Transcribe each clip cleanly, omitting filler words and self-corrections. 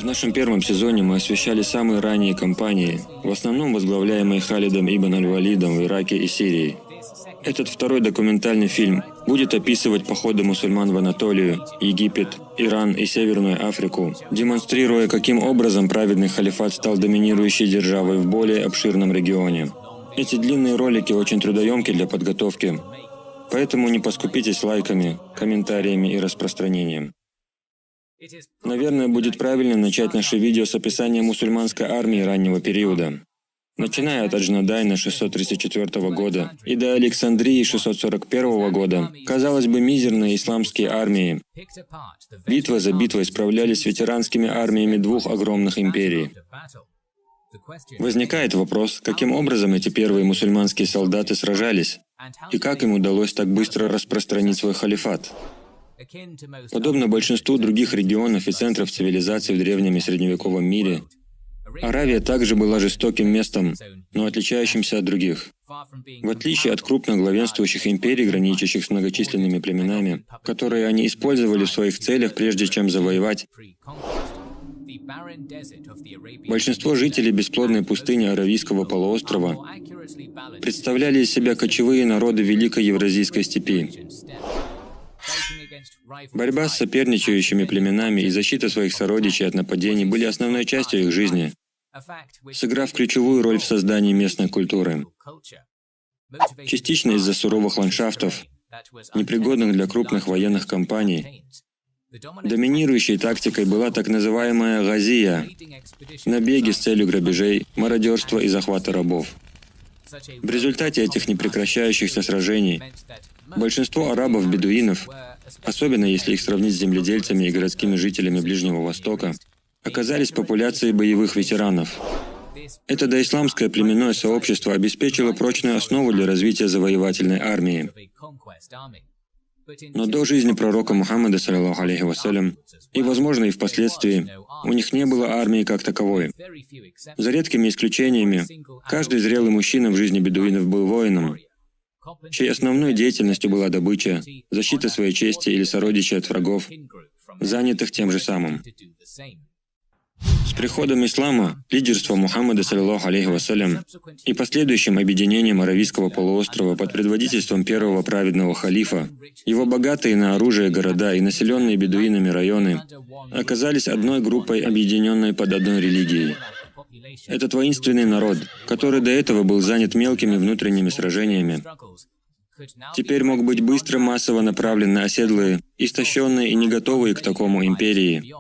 В нашем первом сезоне мы освещали самые ранние кампании, в основном возглавляемые Халидом ибн аль-Валидом в Ираке и Сирии. Этот второй документальный фильм будет описывать походы мусульман в Анатолию, Египет, Иран и Северную Африку, демонстрируя, каким образом праведный халифат стал доминирующей державой в более обширном регионе. Эти длинные ролики очень трудоемки для подготовки, поэтому не поскупитесь лайками, комментариями и распространением. Наверное, будет правильно начать наше видео с описания мусульманской армии раннего периода. Начиная от Аджнадайна 634 года и до Александрии 641 года, казалось бы, мизерные исламские армии битва за битвой справлялись с ветеранскими армиями двух огромных империй. Возникает вопрос, каким образом эти первые мусульманские солдаты сражались, и как им удалось так быстро распространить свой халифат. Подобно большинству других регионов и центров цивилизации в древнем и средневековом мире, Аравия также была жестоким местом, но отличающимся от других. В отличие от крупных главенствующих империй, граничащих с многочисленными племенами, которые они использовали в своих целях, прежде чем завоевать, большинство жителей бесплодной пустыни Аравийского полуострова представляли из себя кочевые народы Великой Евразийской степи. Борьба с соперничающими племенами и защита своих сородичей от нападений были основной частью их жизни, сыграв ключевую роль в создании местной культуры. Частично из-за суровых ландшафтов, непригодных для крупных военных кампаний, доминирующей тактикой была так называемая газия – набеги с целью грабежей, мародерства и захвата рабов. В результате этих непрекращающихся сражений большинство арабов-бедуинов, особенно если их сравнить с земледельцами и городскими жителями Ближнего Востока, оказались популяцией боевых ветеранов. Это доисламское племенное сообщество обеспечило прочную основу для развития завоевательной армии. Но до жизни пророка Мухаммада, саллаллаху алейхи вассалям, и, возможно, и впоследствии, у них не было армии как таковой. За редкими исключениями, каждый зрелый мужчина в жизни бедуинов был воином, чьей основной деятельностью была добыча, защита своей чести или сородичей от врагов, занятых тем же самым. С приходом ислама, лидерством Мухаммада, саллаллаху алейхи вассалям, и последующим объединением Аравийского полуострова под предводительством первого праведного халифа, его богатые на оружие города и населенные бедуинами районы оказались одной группой, объединенной под одной религией. Этот воинственный народ, который до этого был занят мелкими внутренними сражениями, теперь мог быть быстро массово направлен на оседлые, истощенные и не готовые к такому империи,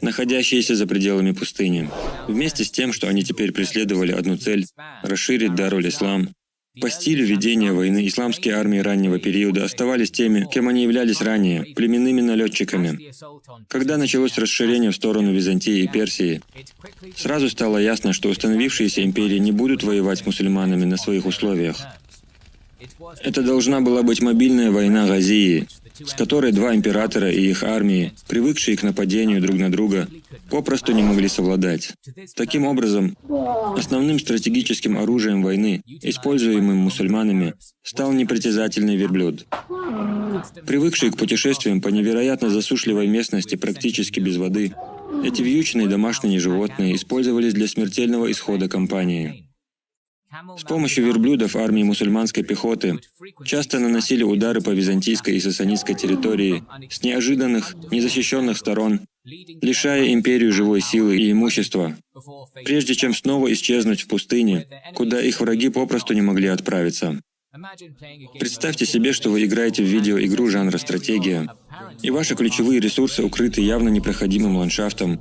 находящиеся за пределами пустыни. Вместе с тем, что они теперь преследовали одну цель – расширить Даруль-Ислам, по стилю ведения войны исламские армии раннего периода оставались теми, кем они являлись ранее – племенными налетчиками. Когда началось расширение в сторону Византии и Персии, сразу стало ясно, что установившиеся империи не будут воевать с мусульманами на своих условиях. Это должна была быть мобильная война Газии, с которой два императора и их армии, привыкшие к нападению друг на друга, попросту не могли совладать. Таким образом, основным стратегическим оружием войны, используемым мусульманами, стал непритязательный верблюд. Привыкшие к путешествиям по невероятно засушливой местности практически без воды, эти вьючные домашние животные использовались для смертельного исхода кампании. С помощью верблюдов армии мусульманской пехоты часто наносили удары по византийской и сасанидской территории с неожиданных, незащищенных сторон, лишая империю живой силы и имущества, прежде чем снова исчезнуть в пустыне, куда их враги попросту не могли отправиться. Представьте себе, что вы играете в видеоигру жанра «Стратегия», и ваши ключевые ресурсы укрыты явно непроходимым ландшафтом,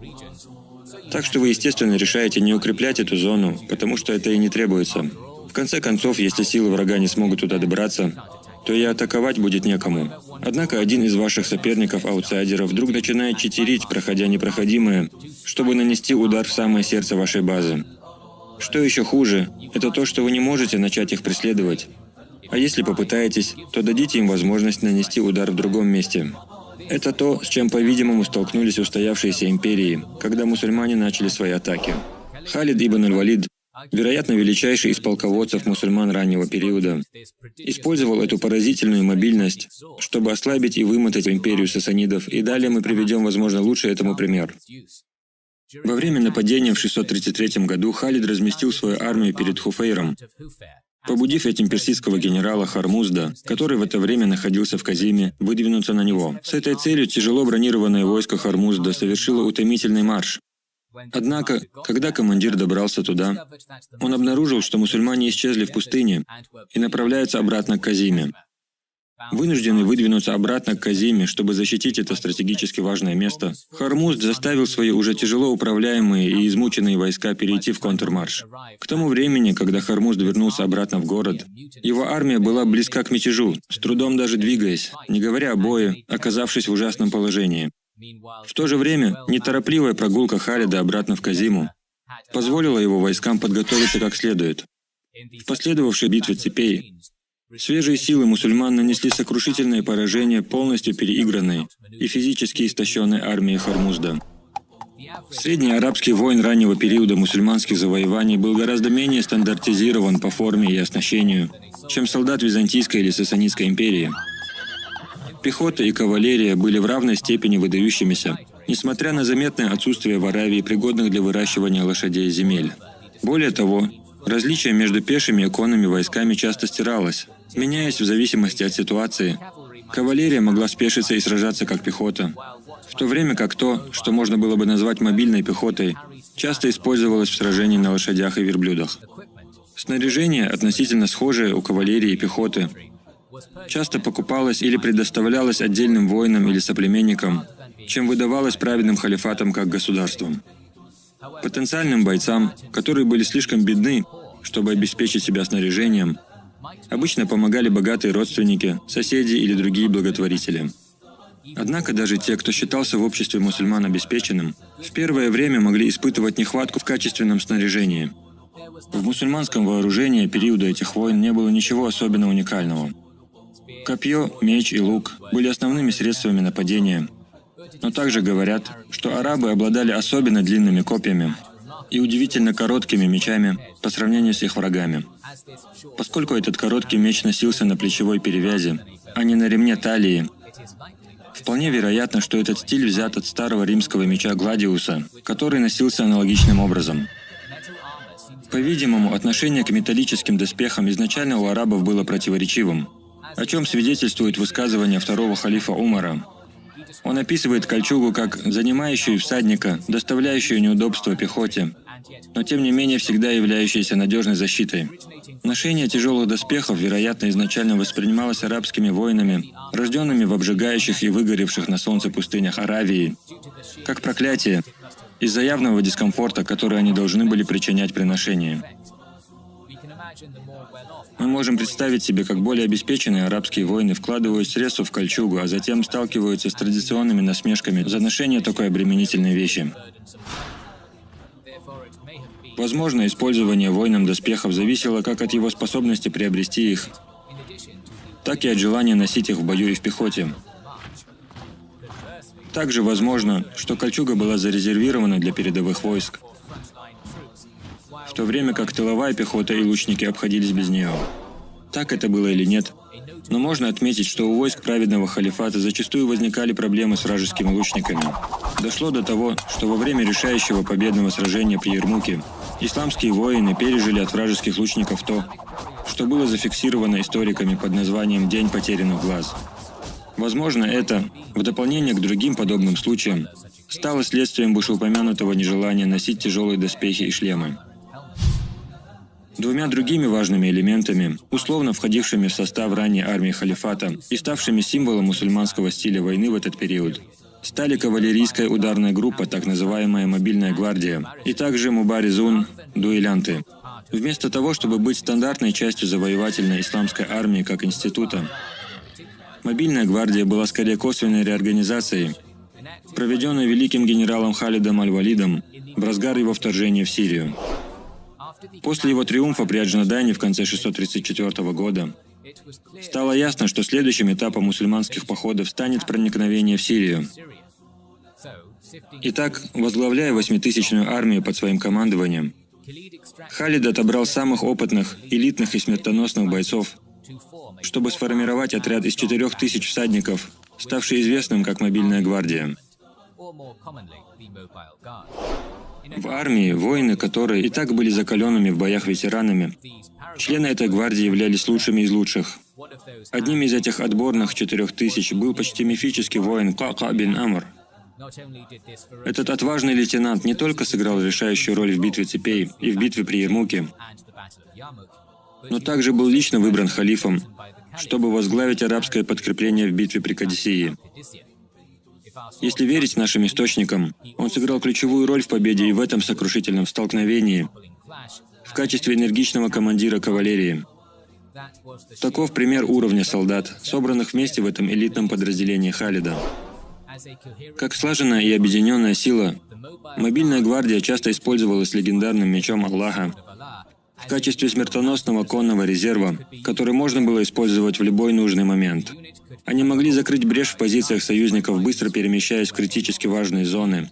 так что вы, естественно, решаете не укреплять эту зону, потому что это и не требуется. В конце концов, если силы врага не смогут туда добраться, то и атаковать будет некому. Однако один из ваших соперников-аутсайдеров вдруг начинает читерить, проходя непроходимое, чтобы нанести удар в самое сердце вашей базы. Что еще хуже, это то, что вы не можете начать их преследовать. А если попытаетесь, то дадите им возможность нанести удар в другом месте. Это то, с чем, по-видимому, столкнулись устоявшиеся империи, когда мусульмане начали свои атаки. Халид ибн аль-Валид, вероятно, величайший из полководцев мусульман раннего периода, использовал эту поразительную мобильность, чтобы ослабить и вымотать империю сасанидов, и далее мы приведем, возможно, лучший этому пример. Во время нападения в 633 году Халид разместил свою армию перед Хуфейром, побудив этим персидского генерала Хармузда, который в это время находился в Казиме, выдвинуться на него. С этой целью тяжело бронированное войско Хармузда совершило утомительный марш. Однако, когда командир добрался туда, он обнаружил, что мусульмане исчезли в пустыне и направляются обратно к Казиме. Вынужденный выдвинуться обратно к Казиме, чтобы защитить это стратегически важное место, Хармузд заставил свои уже тяжело управляемые и измученные войска перейти в контрмарш. К тому времени, когда Хармузд вернулся обратно в город, его армия была близка к мятежу, с трудом даже двигаясь, не говоря о бое, оказавшись в ужасном положении. В то же время, неторопливая прогулка Халида обратно в Казиму позволила его войскам подготовиться как следует. В последовавшей битве цепей свежие силы мусульман нанесли сокрушительное поражение полностью переигранной и физически истощенной армии Хармузда. Средний арабский воин раннего периода мусульманских завоеваний был гораздо менее стандартизирован по форме и оснащению, чем солдат Византийской или Сасанидской империи. Пехота и кавалерия были в равной степени выдающимися, несмотря на заметное отсутствие в Аравии пригодных для выращивания лошадей земель. Более того, различие между пешими и конными войсками часто стиралось, меняясь в зависимости от ситуации. Кавалерия могла спешиться и сражаться как пехота, в то время как то, что можно было бы назвать мобильной пехотой, часто использовалось в сражении на лошадях и верблюдах. Снаряжение, относительно схожее у кавалерии и пехоты, часто покупалось или предоставлялось отдельным воинам или соплеменникам, чем выдавалось праведным халифатам как государством. Потенциальным бойцам, которые были слишком бедны, чтобы обеспечить себя снаряжением, обычно помогали богатые родственники, соседи или другие благотворители. Однако даже те, кто считался в обществе мусульман обеспеченным, в первое время могли испытывать нехватку в качественном снаряжении. В мусульманском вооружении периода этих войн не было ничего особенно уникального. Копье, меч и лук были основными средствами нападения, но также говорят, что арабы обладали особенно длинными копьями и удивительно короткими мечами по сравнению с их врагами. Поскольку этот короткий меч носился на плечевой перевязи, а не на ремне талии, вполне вероятно, что этот стиль взят от старого римского меча Гладиуса, который носился аналогичным образом. По-видимому, отношение к металлическим доспехам изначально у арабов было противоречивым, о чем свидетельствует высказывание второго халифа Умара. Он описывает кольчугу как занимающую всадника, доставляющую неудобства пехоте, но тем не менее всегда являющаяся надежной защитой. Ношение тяжелых доспехов, вероятно, изначально воспринималось арабскими воинами, рожденными в обжигающих и выгоревших на солнце пустынях Аравии, как проклятие, из-за явного дискомфорта, который они должны были причинять при ношении. Мы можем представить себе, как более обеспеченные арабские воины вкладывают средства в кольчугу, а затем сталкиваются с традиционными насмешками за ношение такой обременительной вещи. Возможно, использование воином доспехов зависело как от его способности приобрести их, так и от желания носить их в бою и в пехоте. Также возможно, что кольчуга была зарезервирована для передовых войск, в то время как тыловая пехота и лучники обходились без нее. Так это было или нет, но можно отметить, что у войск праведного халифата зачастую возникали проблемы с вражескими лучниками. Дошло до того, что во время решающего победного сражения при Ярмуке исламские воины пережили от вражеских лучников то, что было зафиксировано историками под названием «День потерянных глаз». Возможно, это, в дополнение к другим подобным случаям, стало следствием вышеупомянутого нежелания носить тяжелые доспехи и шлемы. Двумя другими важными элементами, условно входившими в состав ранней армии халифата и ставшими символом мусульманского стиля войны в этот период, стали кавалерийская ударная группа, так называемая мобильная гвардия, и также мубаризун, дуэлянты. Вместо того, чтобы быть стандартной частью завоевательной исламской армии как института, мобильная гвардия была скорее косвенной реорганизацией, проведенной великим генералом Халидом Аль-Валидом в разгар его вторжения в Сирию. После его триумфа при Аджнадане в конце 634 года стало ясно, что следующим этапом мусульманских походов станет проникновение в Сирию. Итак, возглавляя 8000-ную армию под своим командованием, Халид отобрал самых опытных, элитных и смертоносных бойцов, чтобы сформировать отряд из 4000 всадников, ставший известным как мобильная гвардия. В армии воины, которые и так были закаленными в боях ветеранами, члены этой гвардии являлись лучшими из лучших. Одним из этих отборных 4000 был почти мифический воин Кака бин Амр. Этот отважный лейтенант не только сыграл решающую роль в битве цепей и в битве при Ярмуке, но также был лично выбран халифом, чтобы возглавить арабское подкрепление в битве при Кадисии. Если верить нашим источникам, он сыграл ключевую роль в победе и в этом сокрушительном столкновении в качестве энергичного командира кавалерии. Таков пример уровня солдат, собранных вместе в этом элитном подразделении Халида. Как слаженная и объединенная сила, мобильная гвардия часто использовалась легендарным мечом Аллаха в качестве смертоносного конного резерва, который можно было использовать в любой нужный момент. Они могли закрыть брешь в позициях союзников, быстро перемещаясь в критически важные зоны,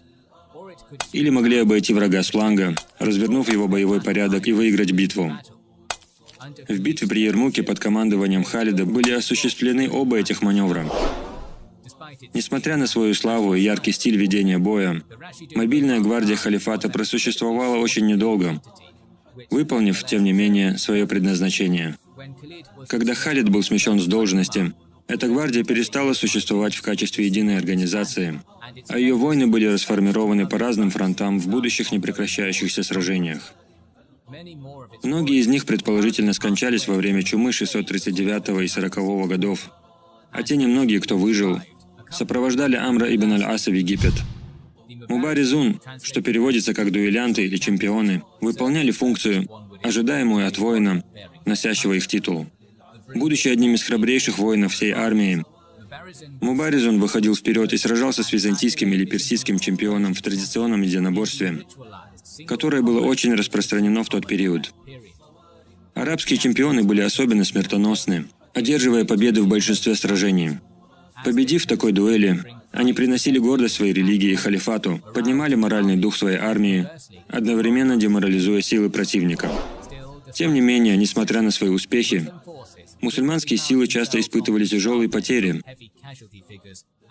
или могли обойти врага с фланга, развернув его боевой порядок и выиграть битву. В битве при Ярмуке под командованием Халида были осуществлены оба этих маневра. Несмотря на свою славу и яркий стиль ведения боя, мобильная гвардия халифата просуществовала очень недолго, выполнив, тем не менее, свое предназначение. Когда Халид был смещен с должности, эта гвардия перестала существовать в качестве единой организации, а ее воины были расформированы по разным фронтам в будущих непрекращающихся сражениях. Многие из них предположительно скончались во время чумы 639 и 40 годов, а те немногие, кто выжил, сопровождали Амра ибн аль-Аса в Египет. Мубаризун, что переводится как дуэлянты или чемпионы, выполняли функцию, ожидаемую от воина, носящего их титул. Будучи одним из храбрейших воинов всей армии, Мубаризун выходил вперед и сражался с византийским или персидским чемпионом в традиционном единоборстве, которое было очень распространено в тот период. Арабские чемпионы были особенно смертоносны, одерживая победы в большинстве сражений. Победив в такой дуэли, они приносили гордость своей религии и халифату, поднимали моральный дух своей армии, одновременно деморализуя силы противника. Тем не менее, несмотря на свои успехи, мусульманские силы часто испытывали тяжелые потери,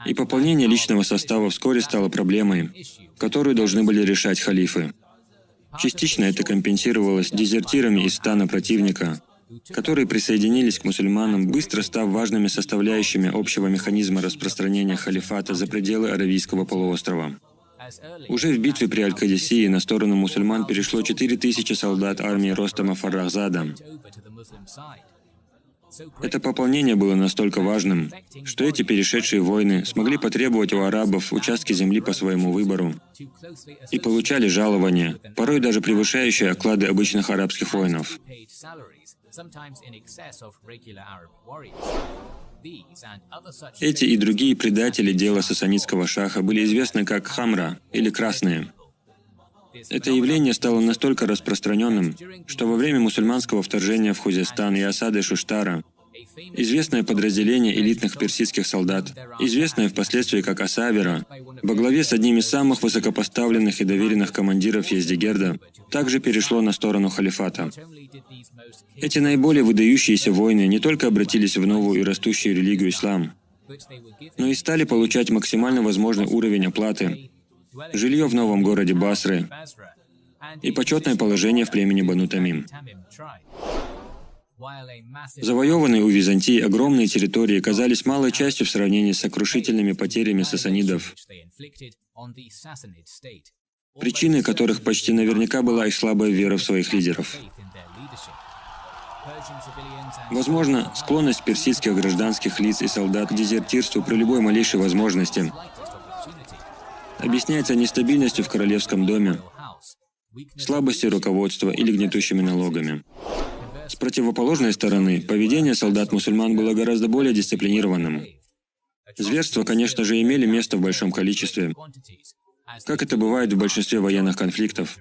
и пополнение личного состава вскоре стало проблемой, которую должны были решать халифы. Частично это компенсировалось дезертирами из стана противника, которые присоединились к мусульманам, быстро став важными составляющими общего механизма распространения халифата за пределы Аравийского полуострова. Уже в битве при Аль-Кадисии на сторону мусульман перешло 4000 солдат армии Ростама Фаррахзада. Это пополнение было настолько важным, что эти перешедшие воины смогли потребовать у арабов участки земли по своему выбору и получали жалования, порой даже превышающие оклады обычных арабских воинов. Эти и другие предатели дела сасанидского шаха были известны как хамра или красные. Это явление стало настолько распространенным, что во время мусульманского вторжения в Хузестан и осады Шуштара известное подразделение элитных персидских солдат, известное впоследствии как Асавира, во главе с одним из самых высокопоставленных и доверенных командиров Ездигерда, также перешло на сторону халифата. Эти наиболее выдающиеся воины не только обратились в новую и растущую религию ислам, но и стали получать максимально возможный уровень оплаты, жилье в новом городе Басры и почетное положение в племени Бану Тамим. Завоеванные у Византии огромные территории казались малой частью в сравнении с сокрушительными потерями сасанидов, причиной которых почти наверняка была их слабая вера в своих лидеров. Возможно, склонность персидских гражданских лиц и солдат к дезертирству при любой малейшей возможности объясняется нестабильностью в королевском доме, слабостью руководства или гнетущими налогами. С противоположной стороны, поведение солдат-мусульман было гораздо более дисциплинированным. Зверства, конечно же, имели место в большом количестве, как это бывает в большинстве военных конфликтов.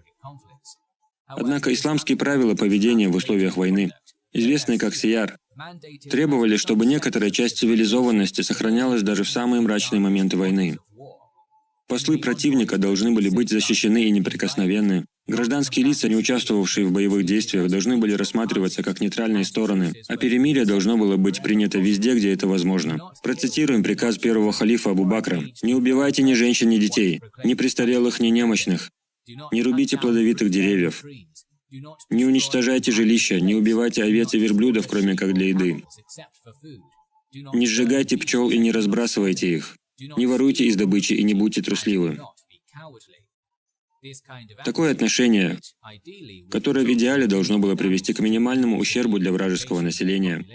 Однако исламские правила поведения в условиях войны, известные как сияр, требовали, чтобы некоторая часть цивилизованности сохранялась даже в самые мрачные моменты войны. Послы противника должны были быть защищены и неприкосновенны, Гражданские лица, не участвовавшие в боевых действиях, должны были рассматриваться как нейтральные стороны, а перемирие должно было быть принято везде, где это возможно. Процитируем приказ первого халифа Абу Бакра: «Не убивайте ни женщин, ни детей, ни престарелых, ни немощных, не рубите плодовитых деревьев, не уничтожайте жилища, не убивайте овец и верблюдов, кроме как для еды, не сжигайте пчел и не разбрасывайте их, не воруйте из добычи и не будьте трусливы». Такое отношение, которое в идеале должно было привести к минимальному ущербу для вражеского населения,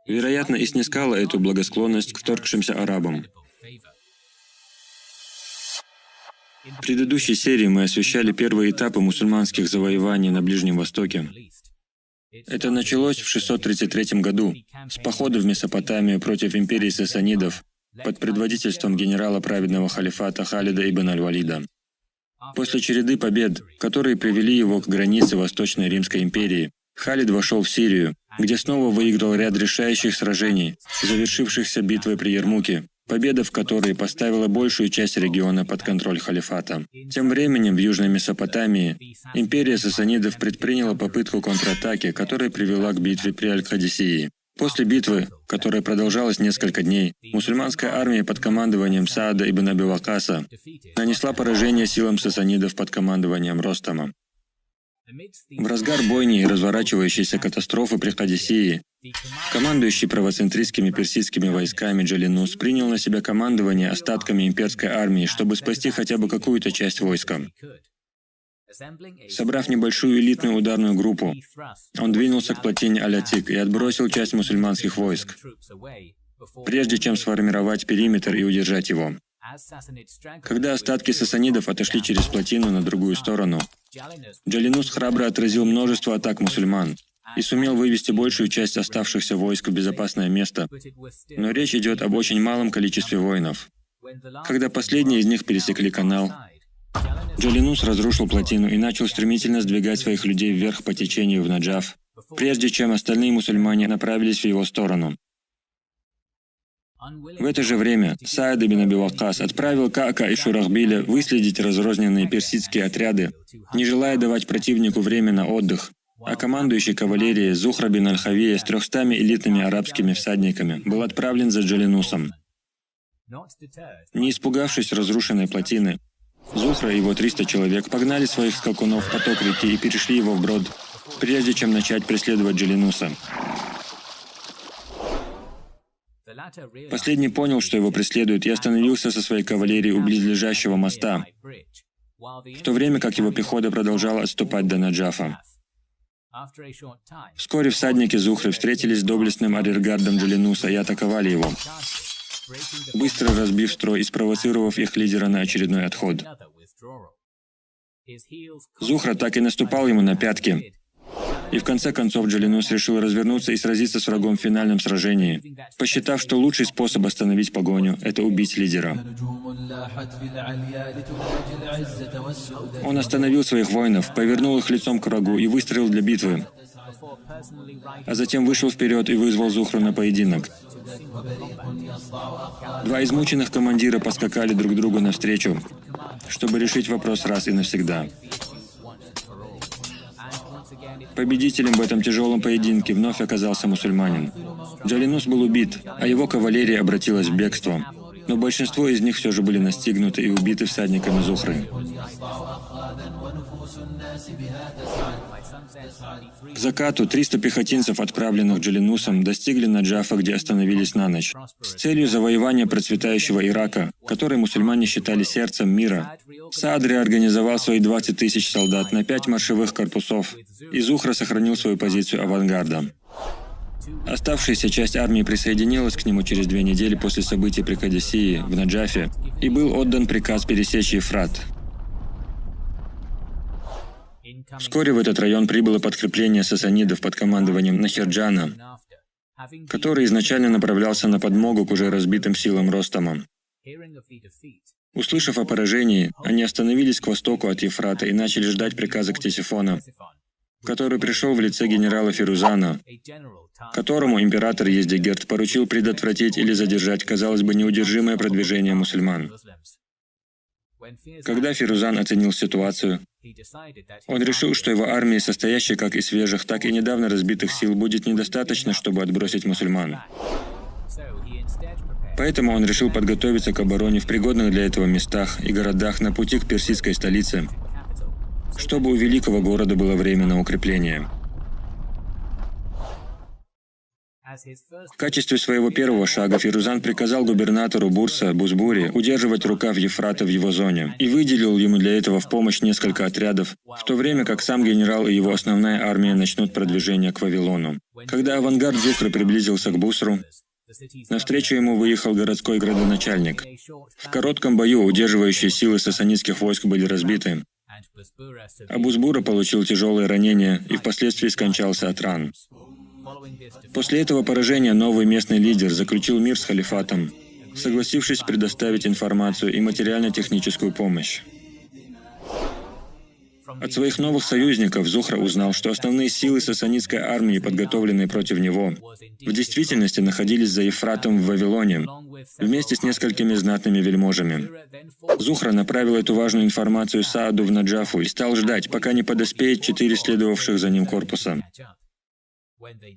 вероятно, и снискало эту благосклонность к вторгшимся арабам. В предыдущей серии мы освещали первые этапы мусульманских завоеваний на Ближнем Востоке. Это началось в 633 году с похода в Месопотамию против империи сасанидов под предводительством генерала праведного халифата Халида ибн аль-Валида. После череды побед, которые привели его к границе Восточной Римской империи, Халид вошел в Сирию, где снова выиграл ряд решающих сражений, завершившихся битвой при Ярмуке, победа в которой поставила большую часть региона под контроль халифата. Тем временем в Южной Месопотамии империя сасанидов предприняла попытку контратаки, которая привела к битве при Аль-Кадисии. После битвы, которая продолжалась несколько дней, мусульманская армия под командованием Саада ибн Аби Вакаса нанесла поражение силам сасанидов под командованием Ростама. В разгар бойни и разворачивающейся катастрофы при Кадисии, командующий правоцентристскими персидскими войсками Джалинус принял на себя командование остатками имперской армии, чтобы спасти хотя бы какую-то часть войска. Собрав небольшую элитную ударную группу, он двинулся к плотине Аль-Атик и отбросил часть мусульманских войск, прежде чем сформировать периметр и удержать его. Когда остатки сасанидов отошли через плотину на другую сторону, Джалинус храбро отразил множество атак мусульман и сумел вывести большую часть оставшихся войск в безопасное место, но речь идет об очень малом количестве воинов. Когда последние из них пересекли канал, Джалинус разрушил плотину и начал стремительно сдвигать своих людей вверх по течению в Наджаф, прежде чем остальные мусульмане направились в его сторону. В это же время Саад ибн Аби Ваккас отправил Каака и Шурахбиля выследить разрозненные персидские отряды, не желая давать противнику время на отдых, а командующий кавалерией Зухра бин аль-Хавия с 300 элитными арабскими всадниками был отправлен за Джалинусом. Не испугавшись разрушенной плотины, Зухра и его 300 человек погнали своих скакунов в поток реки и перешли его вброд, прежде чем начать преследовать Джалинуса. Последний понял, что его преследуют, и остановился со своей кавалерией у близлежащего моста, в то время как его пехота продолжала отступать до Наджафа. Вскоре всадники Зухры встретились с доблестным арьергардом Джалинуса и атаковали его, быстро разбив строй и спровоцировав их лидера на очередной отход. Зухра так и наступал ему на пятки, и в конце концов Джалинус решил развернуться и сразиться с врагом в финальном сражении, посчитав, что лучший способ остановить погоню – это убить лидера. Он остановил своих воинов, повернул их лицом к врагу и выстроил для битвы, а затем вышел вперед и вызвал Зухру на поединок. Два измученных командира поскакали друг другу навстречу, чтобы решить вопрос раз и навсегда. Победителем в этом тяжелом поединке вновь оказался мусульманин. Джалинус был убит, а его кавалерия обратилась в бегство, но большинство из них все же были настигнуты и убиты всадниками Зухры. К закату 300 пехотинцев, отправленных Джалинусом, достигли Наджафа, где остановились на ночь. С целью завоевания процветающего Ирака, который мусульмане считали сердцем мира, Саад организовал свои 20 тысяч солдат на 5 маршевых корпусов, и Зухра сохранил свою позицию авангарда. Оставшаяся часть армии присоединилась к нему через 2 недели после событий при Кадисии в Наджафе, и был отдан приказ пересечь Ефрат. Вскоре в этот район прибыло подкрепление сасанидов под командованием Нахирджана, который изначально направлялся на подмогу к уже разбитым силам Ростама. Услышав о поражении, они остановились к востоку от Ефрата и начали ждать приказа Ктесифона, который пришел в лице генерала Фирузана, которому император Ездигерд поручил предотвратить или задержать, казалось бы, неудержимое продвижение мусульман. Когда Фирузан оценил ситуацию, он решил, что его армии, состоящей как из свежих, так и недавно разбитых сил, будет недостаточно, чтобы отбросить мусульман. Поэтому он решил подготовиться к обороне в пригодных для этого местах и городах на пути к персидской столице, чтобы у великого города было время на укрепление. В качестве своего первого шага Фирузан приказал губернатору Бурса Бузбури удерживать рукав Ефрата в его зоне и выделил ему для этого в помощь несколько отрядов, в то время как сам генерал и его основная армия начнут продвижение к Вавилону. Когда авангард Зухры приблизился к Бусру, навстречу ему выехал городской градоначальник. В коротком бою удерживающие силы сасанидских войск были разбиты, а Бузбура получил тяжелые ранения и впоследствии скончался от ран. После этого поражения новый местный лидер заключил мир с халифатом, согласившись предоставить информацию и материально-техническую помощь. От своих новых союзников Зухра узнал, что основные силы сасанидской армии, подготовленные против него, в действительности находились за Ефратом в Вавилоне, вместе с несколькими знатными вельможами. Зухра направил эту важную информацию Сааду в Наджафу и стал ждать, пока не подоспеет 4 следовавших за ним корпуса.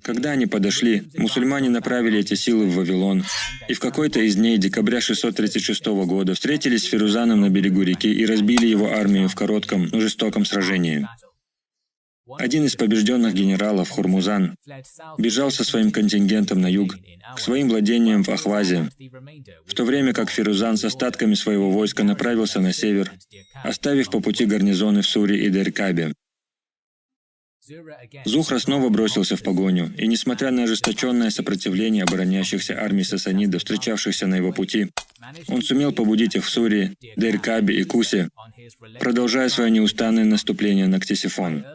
Когда они подошли, мусульмане направили эти силы в Вавилон, и в какой-то из дней декабря 636 года встретились с Фирузаном на берегу реки и разбили его армию в коротком, но жестоком сражении. Один из побежденных генералов, Хурмузан, бежал со своим контингентом на юг, к своим владениям в Ахвазе, в то время как Фирузан с остатками своего войска направился на север, оставив по пути гарнизоны в Суре и Деркабе. Зухра снова бросился в погоню, и несмотря на ожесточенное сопротивление обороняющихся армий сасанидов, встречавшихся на его пути, он сумел побудить их в Суре, Деркабе и Кусе, продолжая свое неустанное наступление на Ктесифон.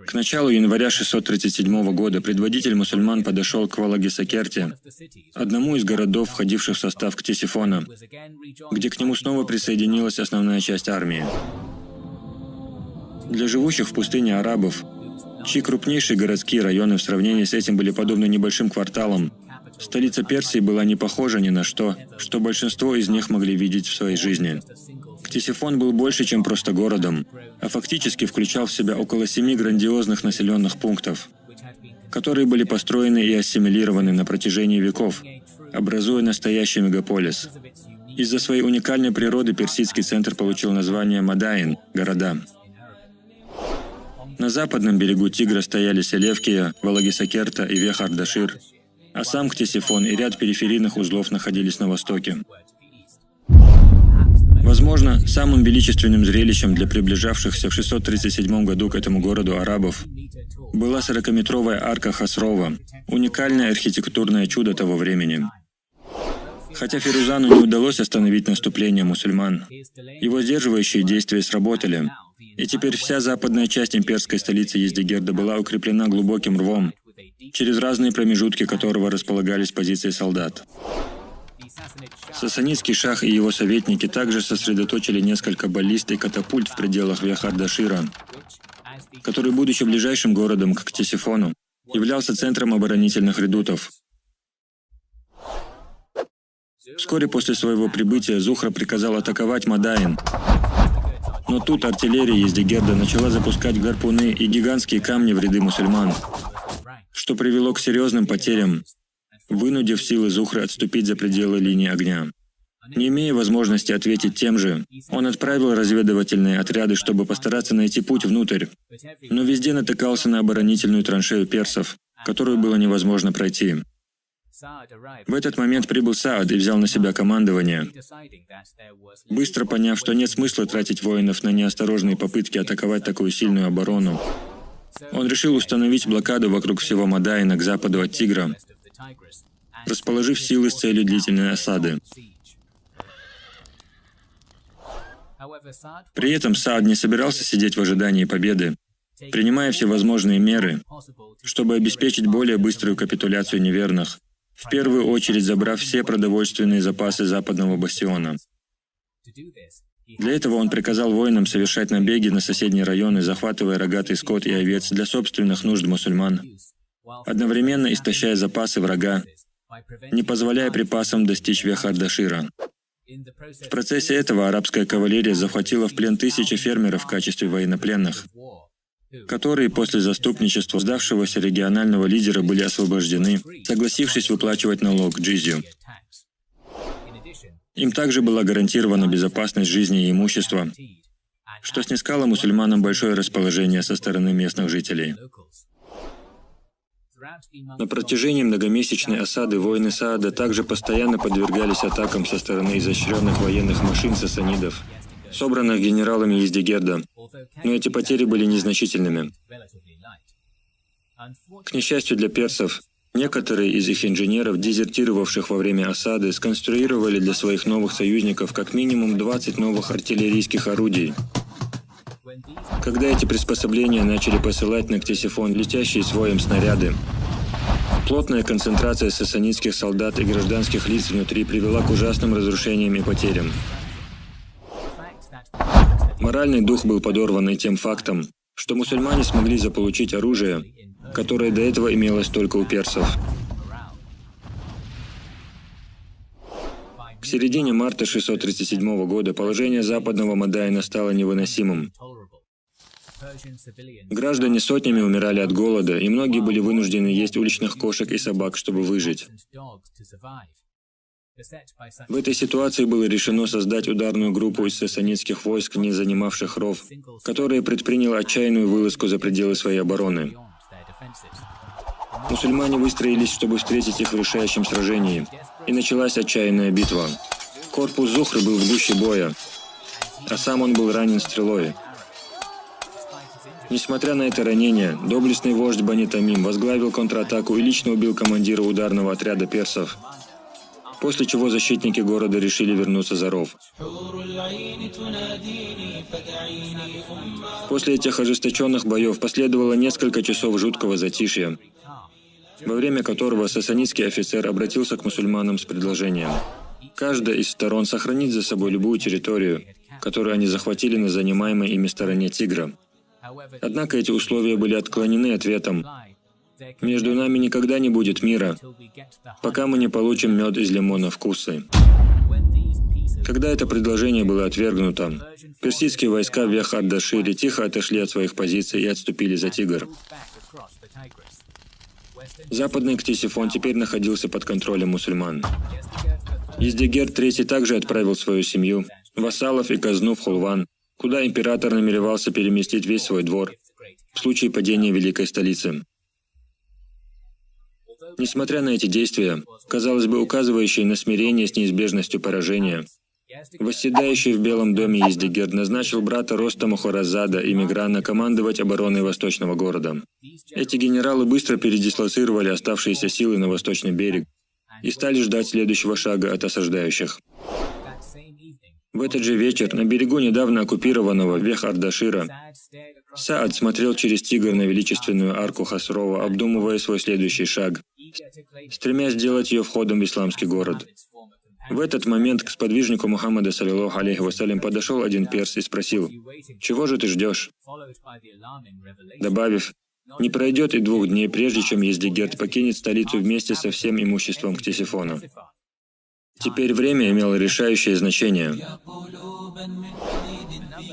К началу января 637 года предводитель мусульман подошел к Валагисакерте, одному из городов, входивших в состав Ктесифона, где к нему снова присоединилась основная часть армии. Для живущих в пустыне арабов, чьи крупнейшие городские районы в сравнении с этим были подобны небольшим кварталам, столица Персии была не похожа ни на что, что большинство из них могли видеть в своей жизни. Ктесифон был больше, чем просто городом, а фактически включал в себя около 7 грандиозных населенных пунктов, которые были построены и ассимилированы на протяжении веков, образуя настоящий мегаполис. Из-за своей уникальной природы персидский центр получил название Мадаин – города. На западном берегу Тигра стояли Селевкия, Валагисакерта и Вех-ар-Дашир, а сам Ктесифон и ряд периферийных узлов находились на востоке. Возможно, самым величественным зрелищем для приближавшихся в 637 году к этому городу арабов была 40-метровая арка Хасрова, уникальное архитектурное чудо того времени. Хотя Фирузану не удалось остановить наступление мусульман, его сдерживающие действия сработали, и теперь вся западная часть имперской столицы Ездигерда была укреплена глубоким рвом, через разные промежутки которого располагались позиции солдат. Сасанидский шах и его советники также сосредоточили несколько баллист и катапульт в пределах Вех-ар-Дашира, который, будучи ближайшим городом к Ктесифону, являлся центром оборонительных редутов. Вскоре после своего прибытия Зухра приказал атаковать Мадаин, но тут артиллерия Ездигерда начала запускать гарпуны и гигантские камни в ряды мусульман, что привело к серьезным потерям, вынудив силы Зухры отступить за пределы линии огня. Не имея возможности ответить тем же, он отправил разведывательные отряды, чтобы постараться найти путь внутрь, но везде натыкался на оборонительную траншею персов, которую было невозможно пройти. В этот момент прибыл Саад и взял на себя командование, быстро поняв, что нет смысла тратить воинов на неосторожные попытки атаковать такую сильную оборону. Он решил установить блокаду вокруг всего Мадаина к западу от Тигра, расположив силы с целью длительной осады. При этом Саад не собирался сидеть в ожидании победы, принимая всевозможные меры, чтобы обеспечить более быструю капитуляцию неверных, в первую очередь забрав все продовольственные запасы западного бастиона. Для этого он приказал воинам совершать набеги на соседние районы, захватывая рогатый скот и овец для собственных нужд мусульман, одновременно истощая запасы врага, не позволяя припасам достичь Вех-ар-Дашира. В процессе этого арабская кавалерия захватила в плен тысячи фермеров в качестве военнопленных, которые после заступничества сдавшегося регионального лидера были освобождены, согласившись выплачивать налог джизью. Им также была гарантирована безопасность жизни и имущества, что снискало мусульманам большое расположение со стороны местных жителей. На протяжении многомесячной осады воины Саада также постоянно подвергались атакам со стороны изощренных военных машин сасанидов, собранных генералами Ездигерда, но эти потери были незначительными. К несчастью для персов, некоторые из их инженеров, дезертировавших во время осады, сконструировали для своих новых союзников как минимум 20 новых артиллерийских орудий. Когда эти приспособления начали посылать на Ктесифон летящие с воем снаряды, плотная концентрация сасанидских солдат и гражданских лиц внутри привела к ужасным разрушениям и потерям. Моральный дух был подорван и тем фактом, что мусульмане смогли заполучить оружие, которое до этого имелось только у персов. К середине марта 637 года положение западного Мадайна стало невыносимым. Граждане сотнями умирали от голода, и многие были вынуждены есть уличных кошек и собак, чтобы выжить. В этой ситуации было решено создать ударную группу из сасанидских войск, не занимавших ров, которая предприняла отчаянную вылазку за пределы своей обороны. Мусульмане выстроились, чтобы встретить их в решающем сражении, и началась отчаянная битва. Корпус Зухры был в гуще боя, а сам он был ранен стрелой. Несмотря на это ранение, доблестный вождь Бани Тамим возглавил контратаку и лично убил командира ударного отряда персов, после чего защитники города решили вернуться за ров. После этих ожесточенных боев последовало несколько часов жуткого затишья, во время которого сасанидский офицер обратился к мусульманам с предложением каждая из сторон сохранить за собой любую территорию, которую они захватили на занимаемой ими стороне Тигра. Однако эти условия были отклонены ответом: «Между нами никогда не будет мира, пока мы не получим мед из лимона вкусы». Когда это предложение было отвергнуто, персидские войска в Вех-ад-Дашире тихо отошли от своих позиций и отступили за Тигр. Западный Ктесифон теперь находился под контролем мусульман. Ездигерд III также отправил свою семью, вассалов и казну в Хулван, куда император намеревался переместить весь свой двор в случае падения великой столицы. Несмотря на эти действия, казалось бы, указывающие на смирение с неизбежностью поражения, восседающий в Белом доме Ездигерд назначил брата Ростама Хоразада и Миграна командовать обороной восточного города. Эти генералы быстро передислоцировали оставшиеся силы на восточный берег и стали ждать следующего шага от осаждающих. В этот же вечер на берегу недавно оккупированного Вех-ад-Дашира Саад смотрел через Тигр на величественную арку Хасрова, обдумывая свой следующий шаг, стремясь сделать ее входом в исламский город. В этот момент к сподвижнику Мухаммада, саллиллаху алейхи вассалям, подошел один перс и спросил: «Чего же ты ждешь?» Добавив: «Не пройдет и 2 дней, прежде чем Ездигерд покинет столицу вместе со всем имуществом Ктесифона». Теперь время имело решающее значение.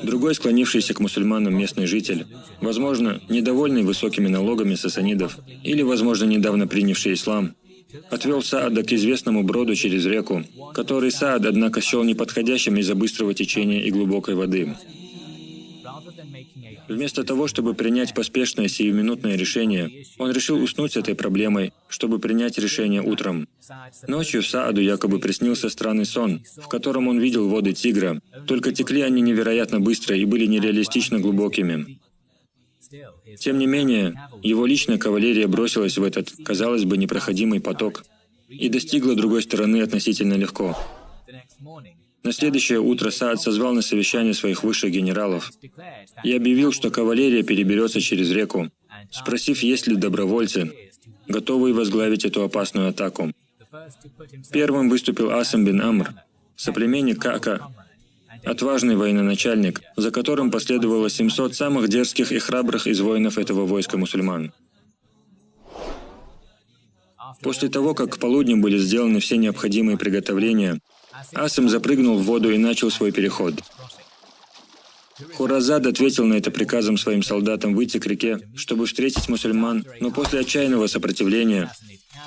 Другой склонившийся к мусульманам местный житель, возможно, недовольный высокими налогами сасанидов, или, возможно, недавно принявший ислам, отвел Саада к известному броду через реку, который Саад, однако, счел неподходящим из-за быстрого течения и глубокой воды. Вместо того, чтобы принять поспешное сиюминутное решение, он решил уснуть с этой проблемой, чтобы принять решение утром. Ночью Сааду якобы приснился странный сон, в котором он видел воды Тигра, только текли они невероятно быстро и были нереалистично глубокими. Тем не менее, его личная кавалерия бросилась в этот, казалось бы, непроходимый поток и достигла другой стороны относительно легко. На следующее утро Саад созвал на совещание своих высших генералов и объявил, что кавалерия переберется через реку, спросив, есть ли добровольцы, готовые возглавить эту опасную атаку. Первым выступил Асам бин Амр, соплеменник Каака, отважный военачальник, за которым последовало 700 самых дерзких и храбрых из воинов этого войска мусульман. После того, как к полудню были сделаны все необходимые приготовления, Асам запрыгнул в воду и начал свой переход. Хуразад ответил на это приказом своим солдатам выйти к реке, чтобы встретить мусульман, но после отчаянного сопротивления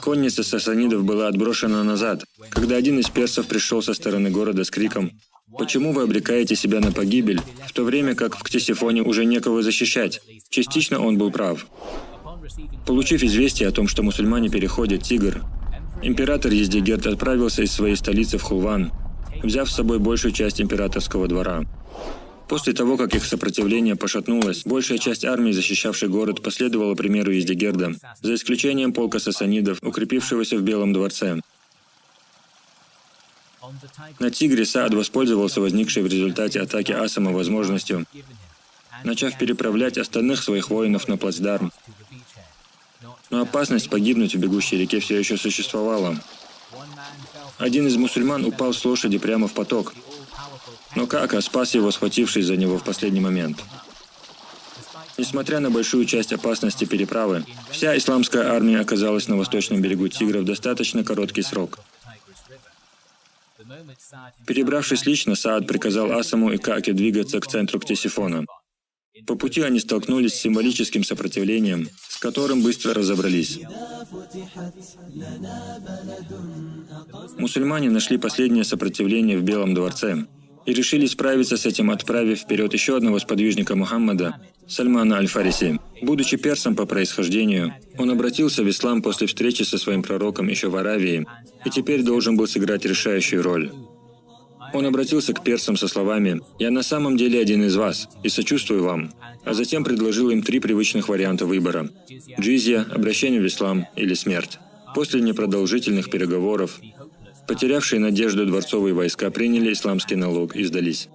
конница сасанидов была отброшена назад, когда один из персов пришел со стороны города с криком: «Почему вы обрекаете себя на погибель, в то время как в Ктесифоне уже некого защищать?» Частично он был прав. Получив известие о том, что мусульмане переходят Тигр, император Ездигерд отправился из своей столицы в Хулван, взяв с собой большую часть императорского двора. После того, как их сопротивление пошатнулось, большая часть армии, защищавшей город, последовала примеру Ездигерда, за исключением полка сасанидов, укрепившегося в Белом дворце. На Тигре Саад воспользовался возникшей в результате атаки Асама возможностью, начав переправлять остальных своих воинов на плацдарм. Но опасность погибнуть в бегущей реке все еще существовала. Один из мусульман упал с лошади прямо в поток, но Каака спас его, схватившись за него в последний момент. Несмотря на большую часть опасности переправы, вся исламская армия оказалась на восточном берегу Тигра в достаточно короткий срок. Перебравшись лично, Саад приказал Асаму и Кааке двигаться к центру Ктесифона. По пути они столкнулись с символическим сопротивлением, с которым быстро разобрались. Мусульмане нашли последнее сопротивление в Белом дворце и решили справиться с этим, отправив вперед еще одного сподвижника Мухаммада, Сальмана Аль-Фариси. Будучи персом по происхождению, он обратился в ислам после встречи со своим пророком еще в Аравии и теперь должен был сыграть решающую роль. Он обратился к персам со словами: «Я на самом деле один из вас и сочувствую вам», а затем предложил им 3 привычных варианта выбора: джизья, обращение в ислам или смерть. После непродолжительных переговоров потерявшие надежду дворцовые войска приняли исламский налог и сдались.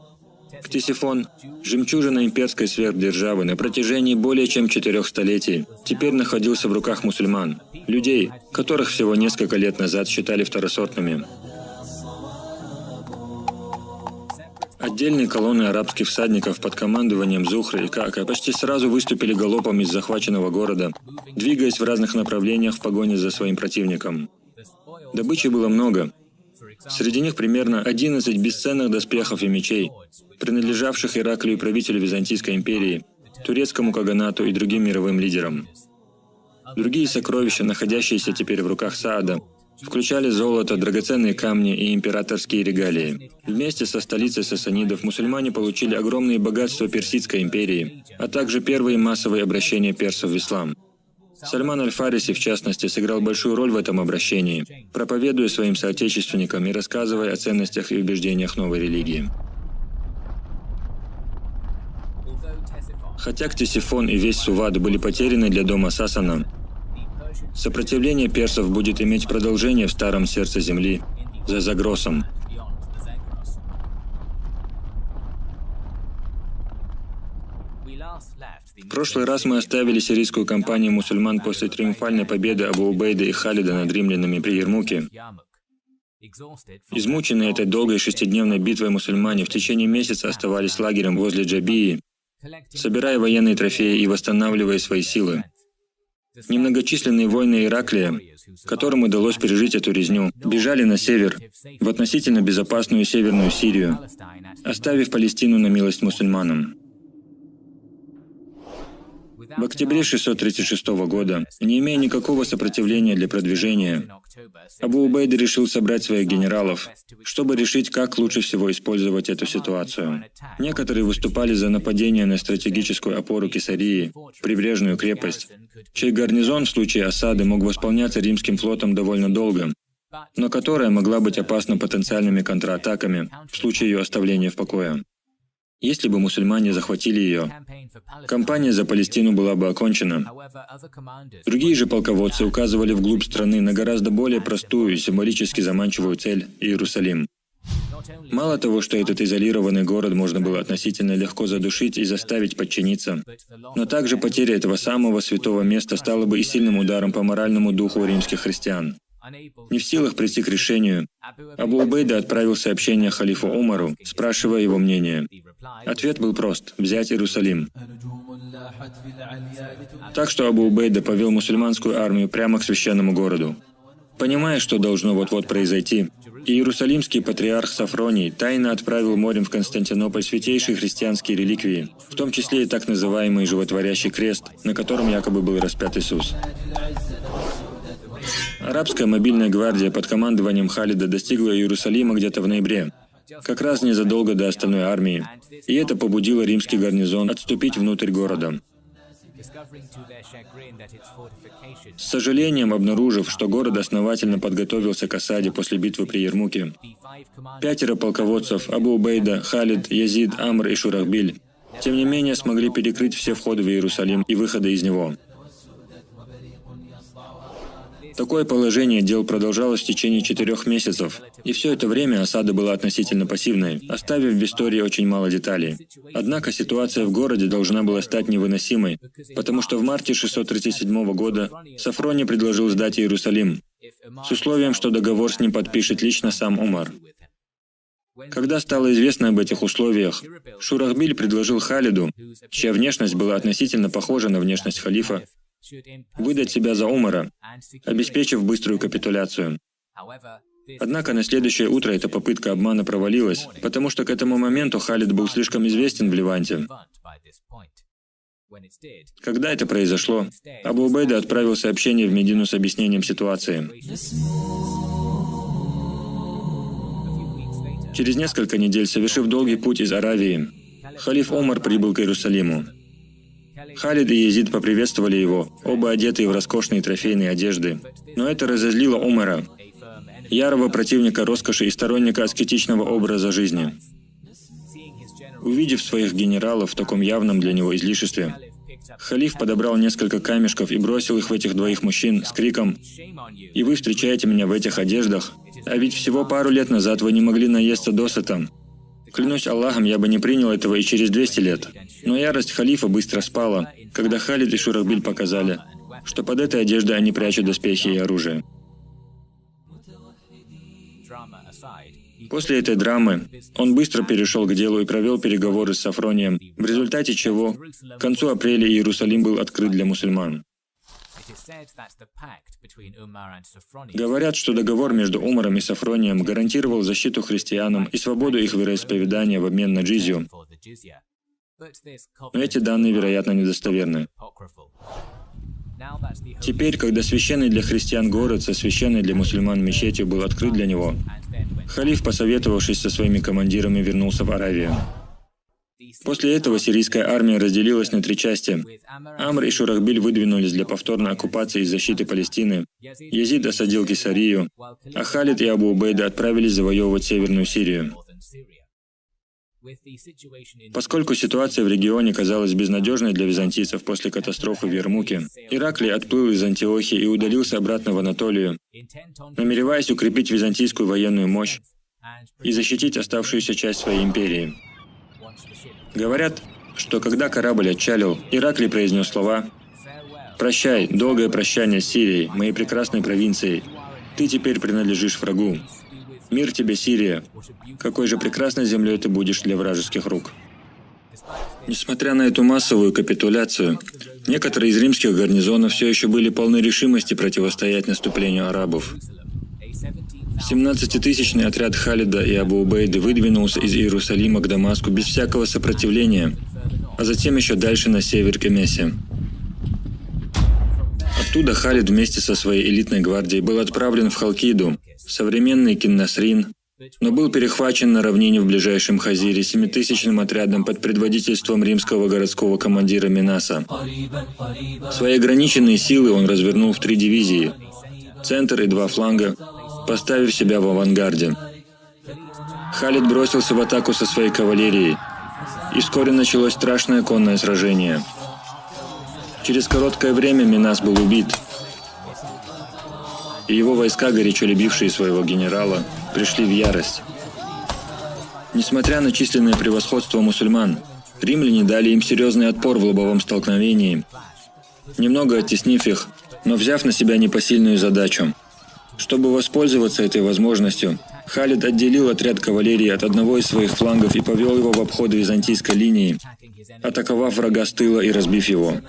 Ктесифон, жемчужина имперской сверхдержавы на протяжении более чем 4 столетий, теперь находился в руках мусульман, людей, которых всего несколько лет назад считали второсортными. Отдельные колонны арабских всадников под командованием Зухры и Каака почти сразу выступили галопом из захваченного города, двигаясь в разных направлениях в погоне за своим противником. Добычи было много. Среди них примерно 11 бесценных доспехов и мечей, принадлежавших Ираклию, правителю Византийской империи, турецкому каганату и другим мировым лидерам. Другие сокровища, находящиеся теперь в руках Саада, включали золото, драгоценные камни и императорские регалии. Вместе со столицей сасанидов мусульмане получили огромные богатства Персидской империи, а также первые массовые обращения персов в ислам. Сальман Аль-Фариси, в частности, сыграл большую роль в этом обращении, проповедуя своим соотечественникам и рассказывая о ценностях и убеждениях новой религии. Хотя Ктесифон и весь Сувад были потеряны для дома Сасана, сопротивление персов будет иметь продолжение в старом сердце земли, за Загросом. В прошлый раз мы оставили сирийскую кампанию мусульман после триумфальной победы Абу Убейда и Халида над римлянами при Ярмуке. Измученные этой долгой 6-дневной битвой мусульмане в течение месяца оставались лагерем возле Джабии, собирая военные трофеи и восстанавливая свои силы. Немногочисленные воины Ираклия, которым удалось пережить эту резню, бежали на север, в относительно безопасную Северную Сирию, оставив Палестину на милость мусульманам. В октябре 636 года, не имея никакого сопротивления для продвижения, Абу Убейд решил собрать своих генералов, чтобы решить, как лучше всего использовать эту ситуацию. Некоторые выступали за нападение на стратегическую опору Кесарии, прибрежную крепость, чей гарнизон в случае осады мог восполняться римским флотом довольно долго, но которая могла быть опасна потенциальными контратаками в случае ее оставления в покое. Если бы мусульмане захватили ее, кампания за Палестину была бы окончена. Другие же полководцы указывали вглубь страны на гораздо более простую и символически заманчивую цель – Иерусалим. Мало того, что этот изолированный город можно было относительно легко задушить и заставить подчиниться, но также потеря этого самого святого места стала бы и сильным ударом по моральному духу римских христиан. Не в силах прийти к решению, Абу Убейда отправил сообщение халифу Умару, спрашивая его мнение. Ответ был прост – взять Иерусалим. Так что Абу Убейда повел мусульманскую армию прямо к священному городу. Понимая, что должно вот-вот произойти, Иерусалимский патриарх Сафроний тайно отправил морем в Константинополь святейшие христианские реликвии, в том числе и так называемый животворящий крест, на котором якобы был распят Иисус. Арабская мобильная гвардия под командованием Халида достигла Иерусалима где-то в ноябре, как раз незадолго до остальной армии, и это побудило римский гарнизон отступить внутрь города. С сожалением обнаружив, что город основательно подготовился к осаде после битвы при Ярмуке, 5 полководцев Абу Убейда, Халид, Язид, Амр и Шурахбиль, тем не менее, смогли перекрыть все входы в Иерусалим и выходы из него. Такое положение дел продолжалось в течение 4 месяцев, и все это время осада была относительно пассивной, оставив в истории очень мало деталей. Однако ситуация в городе должна была стать невыносимой, потому что в марте 637 года Сафроний предложил сдать Иерусалим, с условием, что договор с ним подпишет лично сам Умар. Когда стало известно об этих условиях, Шурахбиль предложил Халиду, чья внешность была относительно похожа на внешность халифа, выдать себя за Умара, обеспечив быструю капитуляцию. Однако на следующее утро эта попытка обмана провалилась, потому что к этому моменту Халид был слишком известен в Леванте. Когда это произошло, Абу Убейда отправил сообщение в Медину с объяснением ситуации. Через несколько недель, совершив долгий путь из Аравии, халиф Умар прибыл к Иерусалиму. Халид и Язид поприветствовали его, оба одетые в роскошные трофейные одежды. Но это разозлило Умара, ярого противника роскоши и сторонника аскетичного образа жизни. Увидев своих генералов в таком явном для него излишестве, халиф подобрал несколько камешков и бросил их в этих 2 мужчин с криком: «И вы встречаете меня в этих одеждах? А ведь всего пару лет назад вы не могли наесться досыта. Клянусь Аллахом, я бы не принял этого и через 200 лет». Но ярость халифа быстро спала, когда Халид и Шурахбиль показали, что под этой одеждой они прячут доспехи и оружие. После этой драмы он быстро перешел к делу и провел переговоры с Сафронием, в результате чего к концу апреля Иерусалим был открыт для мусульман. Говорят, что договор между Умаром и Сафронием гарантировал защиту христианам и свободу их вероисповедания в обмен на джизью. Но эти данные, вероятно, недостоверны. Теперь, когда священный для христиан город со священной для мусульман мечетью был открыт для него, халиф, посоветовавшись со своими командирами, вернулся в Аравию. После этого сирийская армия разделилась на 3 части. Амр и Шурахбиль выдвинулись для повторной оккупации и защиты Палестины, Язид осадил Кесарию, а Халид и Абу Убейда отправились завоевывать Северную Сирию. Поскольку ситуация в регионе казалась безнадежной для византийцев после катастрофы в Ярмуке, Ираклий отплыл из Антиохии и удалился обратно в Анатолию, намереваясь укрепить византийскую военную мощь и защитить оставшуюся часть своей империи. Говорят, что когда корабль отчалил, Ираклий произнес слова: «Прощай, долгое прощание с Сирией, моей прекрасной провинцией. Ты теперь принадлежишь врагу. Мир тебе, Сирия! Какой же прекрасной землей ты будешь для вражеских рук!» Несмотря на эту массовую капитуляцию, некоторые из римских гарнизонов все еще были полны решимости противостоять наступлению арабов. 17-тысячный отряд Халида и Абу Убейды выдвинулся из Иерусалима к Дамаску без всякого сопротивления, а затем еще дальше на север к Эмесе. Оттуда Халид вместе со своей элитной гвардией был отправлен в Халкиду, современный Кин-Насрин, но был перехвачен на равнине в ближайшем Хазире 7-тысячным отрядом под предводительством римского городского командира Минаса. Свои ограниченные силы он развернул в 3 дивизии, центр и 2 фланга, поставив себя в авангарде. Халид бросился в атаку со своей кавалерией, и вскоре началось страшное конное сражение. Через короткое время Минас был убит, и его войска, горячо любившие своего генерала, пришли в ярость. Несмотря на численное превосходство мусульман, римляне дали им серьезный отпор в лобовом столкновении, немного оттеснив их, но взяв на себя непосильную задачу. Чтобы воспользоваться этой возможностью, Халид отделил отряд кавалерии от одного из своих флангов и повел его в обход византийской линии, атаковав врага с тыла и разбив его.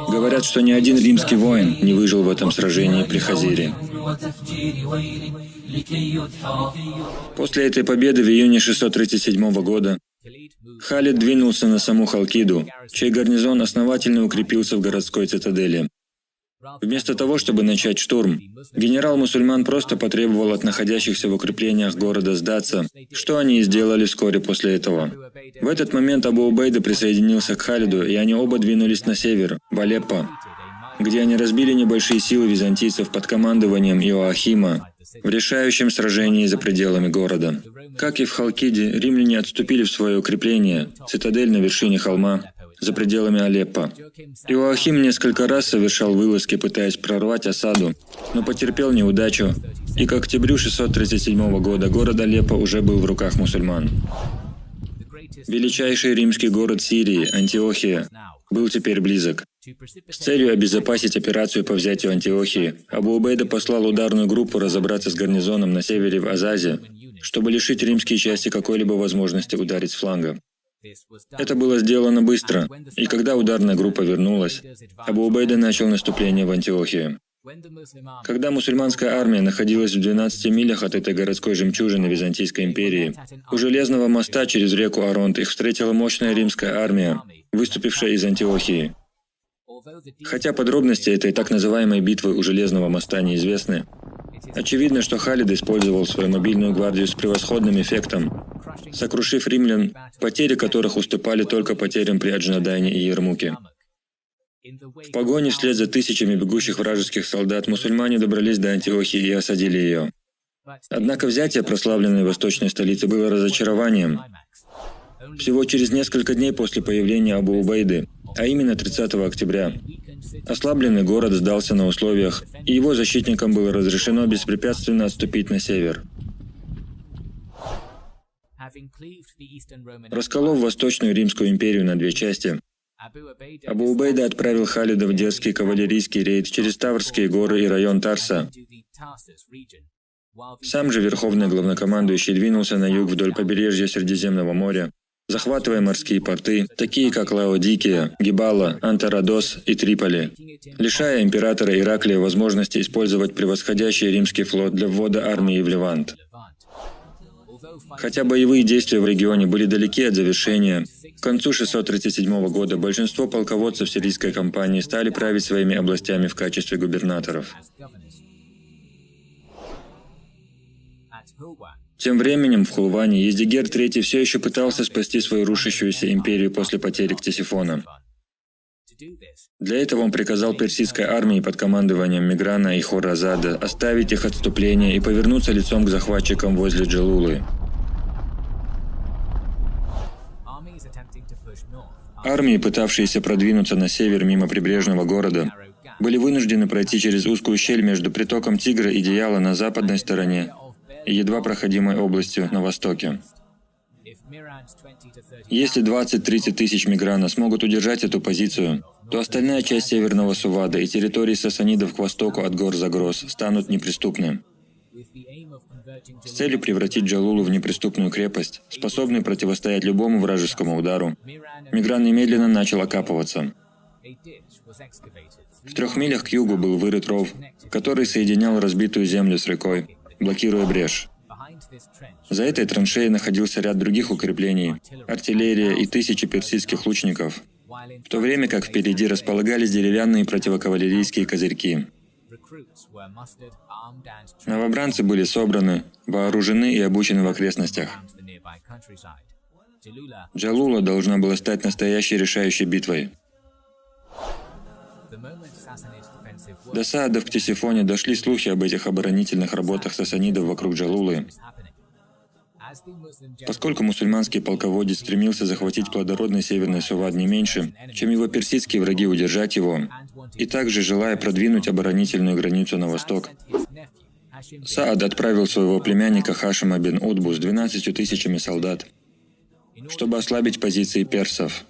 Говорят, что ни один римский воин не выжил в этом сражении при Хазире. После этой победы в июне 637 года Халид двинулся на саму Халкиду, чей гарнизон основательно укрепился в городской цитадели. Вместо того, чтобы начать штурм, генерал мусульман просто потребовал от находящихся в укреплениях города сдаться, что они и сделали вскоре после этого. В этот момент Абу Убейда присоединился к Халиду, и они оба двинулись на север, в Алеппо, где они разбили небольшие силы византийцев под командованием Иоахима в решающем сражении за пределами города. Как и в Халкиде, римляне отступили в свое укрепление, цитадель на вершине холма, за пределами Алеппо. Иоахим несколько раз совершал вылазки, пытаясь прорвать осаду, но потерпел неудачу, и к октябрю 637 года город Алеппо уже был в руках мусульман. Величайший римский город Сирии, Антиохия, был теперь близок. С целью обезопасить операцию по взятию Антиохии, Абу Убейда послал ударную группу разобраться с гарнизоном на севере в Азазе, чтобы лишить римские части какой-либо возможности ударить с фланга. Это было сделано быстро, и когда ударная группа вернулась, Абу Убейда начал наступление в Антиохию. Когда мусульманская армия находилась в 12 милях от этой городской жемчужины Византийской империи, у железного моста через реку Аронт их встретила мощная римская армия, выступившая из Антиохии. Хотя подробности этой так называемой битвы у железного моста неизвестны, очевидно, что Халид использовал свою мобильную гвардию с превосходным эффектом, сокрушив римлян, потери которых уступали только потерям при Аджнадайне и Ярмуке. В погоне вслед за тысячами бегущих вражеских солдат мусульмане добрались до Антиохии и осадили ее. Однако взятие прославленной восточной столицы было разочарованием. Всего через несколько дней после появления Абу Убейды, а именно 30 октября, ослабленный город сдался на условиях, и его защитникам было разрешено беспрепятственно отступить на север. Расколов Восточную Римскую империю на две части, Абу Убейда отправил Халида в дерзкий кавалерийский рейд через Таврские горы и район Тарса. Сам же верховный главнокомандующий двинулся на юг вдоль побережья Средиземного моря, захватывая морские порты, такие как Лаодикия, Гибала, Антарадос и Триполи, лишая императора Ираклия возможности использовать превосходящий римский флот для ввода армии в Левант. Хотя боевые действия в регионе были далеки от завершения, к концу 637 года большинство полководцев сирийской кампании стали править своими областями в качестве губернаторов. Тем временем в Хулване Ездигер III все еще пытался спасти свою рушащуюся империю после потери Ктесифона. Для этого он приказал персидской армии под командованием Миграна и Хорразада оставить их отступление и повернуться лицом к захватчикам возле Джалулы. Армии, пытавшиеся продвинуться на север мимо прибрежного города, были вынуждены пройти через узкую щель между притоком Тигра и Дияла на западной стороне и едва проходимой областью на востоке. Если 20-30 тысяч миграна смогут удержать эту позицию, то остальная часть северного Сувада и территории сасанидов к востоку от гор Загроз станут неприступны. С целью превратить Джалулу в неприступную крепость, способную противостоять любому вражескому удару, Мигран немедленно начал окапываться. В 3 милях к югу был вырыт ров, который соединял разбитую землю с рекой, блокируя брешь. За этой траншеей находился ряд других укреплений, артиллерия и тысячи персидских лучников, в то время как впереди располагались деревянные противокавалерийские козырьки. Новобранцы были собраны, вооружены и обучены в окрестностях. Джалула должна была стать настоящей решающей битвой. До Саада в Ктесифоне дошли слухи об этих оборонительных работах сасанидов вокруг Джалулы. Поскольку мусульманский полководец стремился захватить плодородный северный Сувад не меньше, чем его персидские враги удержать его, и также желая продвинуть оборонительную границу на восток, Саад отправил своего племянника Хашима бин Утбу с 12 тысячами солдат, чтобы ослабить позиции персов.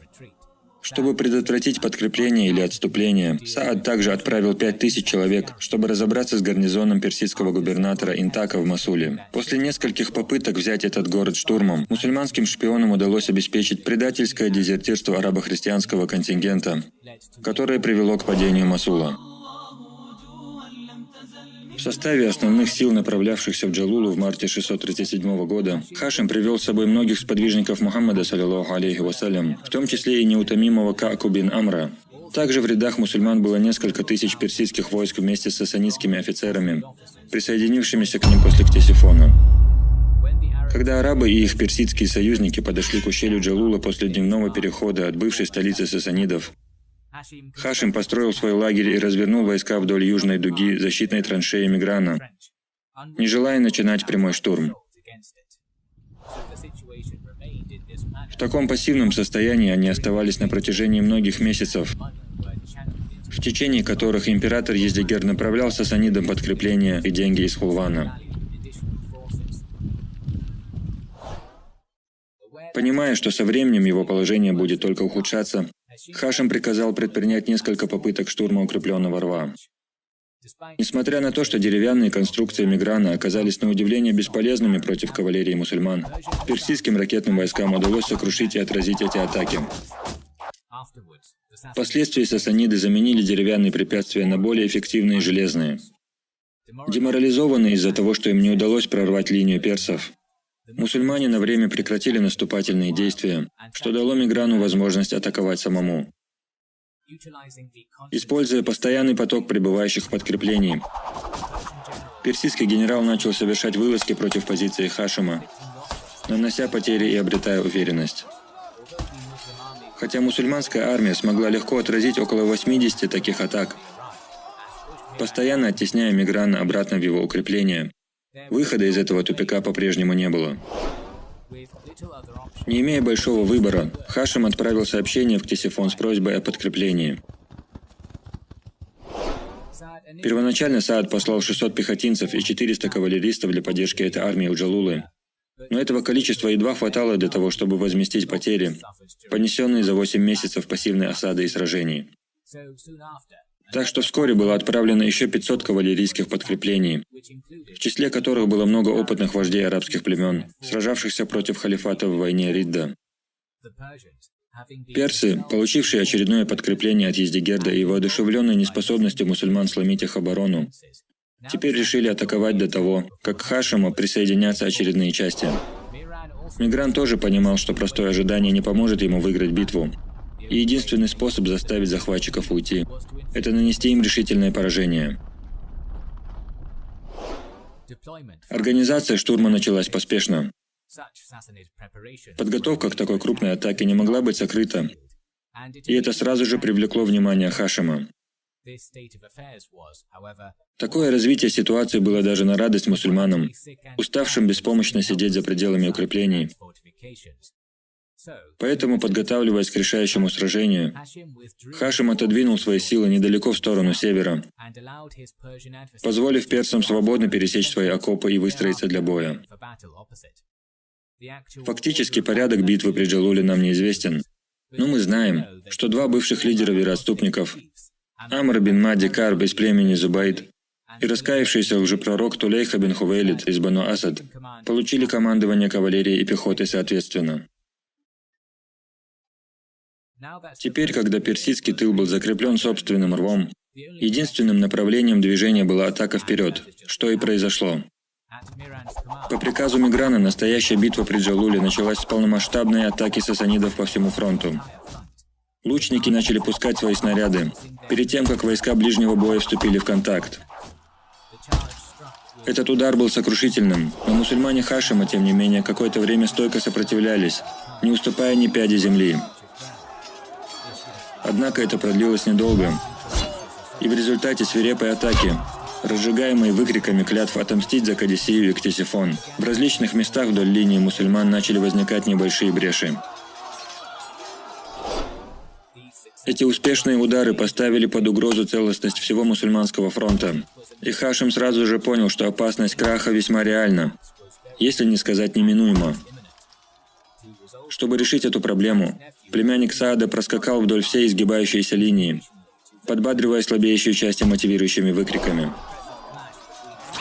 Чтобы предотвратить подкрепление или отступление, Саад также отправил 5000 человек, чтобы разобраться с гарнизоном персидского губернатора Интака в Мосуле. После нескольких попыток взять этот город штурмом, мусульманским шпионам удалось обеспечить предательское дезертирство арабо-христианского контингента, которое привело к падению Мосула. В В составе основных сил, направлявшихся в Джалулу в марте 637 года, Хашим привел с собой многих сподвижников Мухаммада, саллиллаху алейхи вассалям, в том числе и неутомимого Кааку бин Амра. Также в рядах мусульман было несколько тысяч персидских войск вместе с сасанидскими офицерами, присоединившимися к ним после Ктесифона. Когда арабы и их персидские союзники подошли к ущелью Джалула после дневного перехода от бывшей столицы сасанидов, Хашим построил свой лагерь и развернул войска вдоль южной дуги защитной траншеи Миграна, не желая начинать прямой штурм. В таком пассивном состоянии они оставались на протяжении многих месяцев, в течение которых император Ездигер направлял сасанидам подкрепления и деньги из Хулвана. Понимая, что со временем его положение будет только ухудшаться, Хашим приказал предпринять несколько попыток штурма укрепленного рва. Несмотря на то, что деревянные конструкции Миграна оказались на удивление бесполезными против кавалерии мусульман, персидским ракетным войскам удалось сокрушить и отразить эти атаки. Впоследствии сасаниды заменили деревянные препятствия на более эффективные железные. Деморализованные из-за того, что им не удалось прорвать линию персов, мусульмане на время прекратили наступательные действия, что дало Миграну возможность атаковать самому. Используя постоянный поток прибывающих подкреплений, персидский генерал начал совершать вылазки против позиции Хашима, нанося потери и обретая уверенность. Хотя мусульманская армия смогла легко отразить около 80 таких атак, постоянно оттесняя Миграна обратно в его укрепление, выхода из этого тупика по-прежнему не было. Не имея большого выбора, Хашим отправил сообщение в Ктесифон с просьбой о подкреплении. Первоначально Саад послал 600 пехотинцев и 400 кавалеристов для поддержки этой армии у Джалулы, но этого количества едва хватало для того, чтобы возместить потери, понесенные за 8 месяцев пассивной осады и сражений. Так что вскоре было отправлено еще 500 кавалерийских подкреплений, в числе которых было много опытных вождей арабских племен, сражавшихся против халифата в войне Ридда. Персы, получившие очередное подкрепление от Ездигерда и воодушевленные неспособностью мусульман сломить их оборону, теперь решили атаковать до того, как к Хашиму присоединятся очередные части. Мигран тоже понимал, что простое ожидание не поможет ему выиграть битву, и единственный способ заставить захватчиков уйти – это нанести им решительное поражение. Организация штурма началась поспешно. Подготовка к такой крупной атаке не могла быть сокрыта, и это сразу же привлекло внимание Хашима. Такое развитие ситуации было даже на радость мусульманам, уставшим беспомощно сидеть за пределами укреплений. Поэтому, подготавливаясь к решающему сражению, Хашим отодвинул свои силы недалеко в сторону севера, позволив персам свободно пересечь свои окопы и выстроиться для боя. Фактически порядок битвы при Джалуле нам неизвестен, но мы знаем, что два бывших лидера вероотступников, Амр бин Мади Карб из племени Зубайд и раскаявшийся лжепророк Тулейха бин Хувейлид из Бану Асад, получили командование кавалерией и пехотой соответственно. Теперь, когда персидский тыл был закреплен собственным рвом, единственным направлением движения была атака вперед, что и произошло. По приказу Миграна настоящая битва при Джалуле началась с полномасштабной атаки сасанидов по всему фронту. Лучники начали пускать свои снаряды, перед тем, как войска ближнего боя вступили в контакт. Этот удар был сокрушительным, но мусульмане Хашима, тем не менее, какое-то время стойко сопротивлялись, не уступая ни пяди земли. Однако это продлилось недолго, и в результате свирепой атаки, разжигаемой выкриками клятв отомстить за Кадисию и Ктесифон, в различных местах вдоль линии мусульман начали возникать небольшие бреши. Эти успешные удары поставили под угрозу целостность всего мусульманского фронта, и Хашим сразу же понял, что опасность краха весьма реальна, если не сказать неминуема. Чтобы решить эту проблему, племянник Саада проскакал вдоль всей изгибающейся линии, подбадривая слабеющие части мотивирующими выкриками.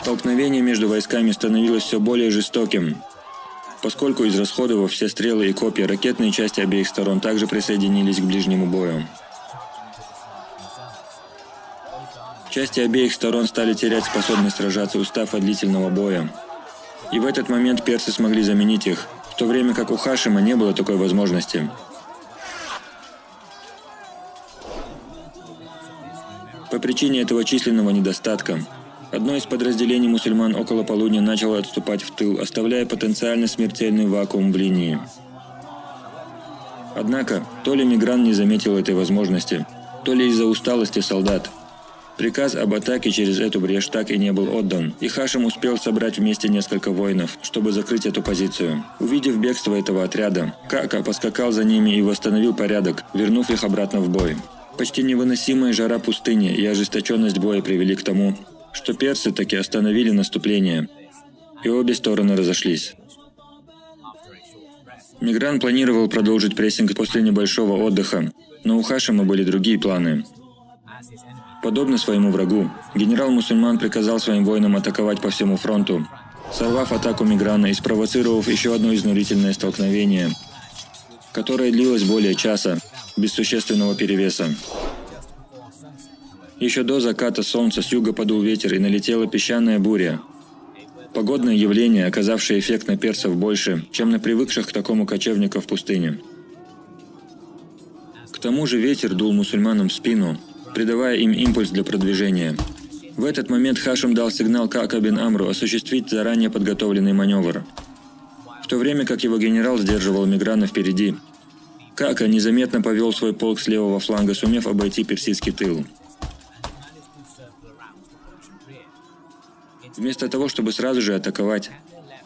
Столкновение между войсками становилось все более жестоким, поскольку, израсходовав все стрелы и копья, ракетные части обеих сторон также присоединились к ближнему бою. Части обеих сторон стали терять способность сражаться, устав от длительного боя. И в этот момент персы смогли заменить их, в то время как у Хашима не было такой возможности. По причине этого численного недостатка, одно из подразделений мусульман около полудня начало отступать в тыл, оставляя потенциально смертельный вакуум в линии. Однако, то ли Мигран не заметил этой возможности, то ли из-за усталости солдат, приказ об атаке через эту брешь так и не был отдан, и Хашим успел собрать вместе несколько воинов, чтобы закрыть эту позицию. Увидев бегство этого отряда, Каака поскакал за ними и восстановил порядок, вернув их обратно в бой. Почти невыносимая жара пустыни и ожесточенность боя привели к тому, что персы таки остановили наступление, и обе стороны разошлись. Мигран планировал продолжить прессинг после небольшого отдыха, но у Хашима были другие планы. Подобно своему врагу, генерал-мусульман приказал своим воинам атаковать по всему фронту, сорвав атаку Миграна и спровоцировав еще одно изнурительное столкновение, которое длилось более часа, без существенного перевеса. Еще до заката солнца с юга подул ветер и налетела песчаная буря. Погодное явление, оказавшее эффект на персов больше, чем на привыкших к такому кочевников в пустыне. К тому же ветер дул мусульманам в спину, придавая им импульс для продвижения. В этот момент Хашим дал сигнал Каака бин Амру осуществить заранее подготовленный маневр. В то время как его генерал сдерживал Миграна впереди, Каака незаметно повел свой полк с левого фланга, сумев обойти персидский тыл. Вместо того, чтобы сразу же атаковать,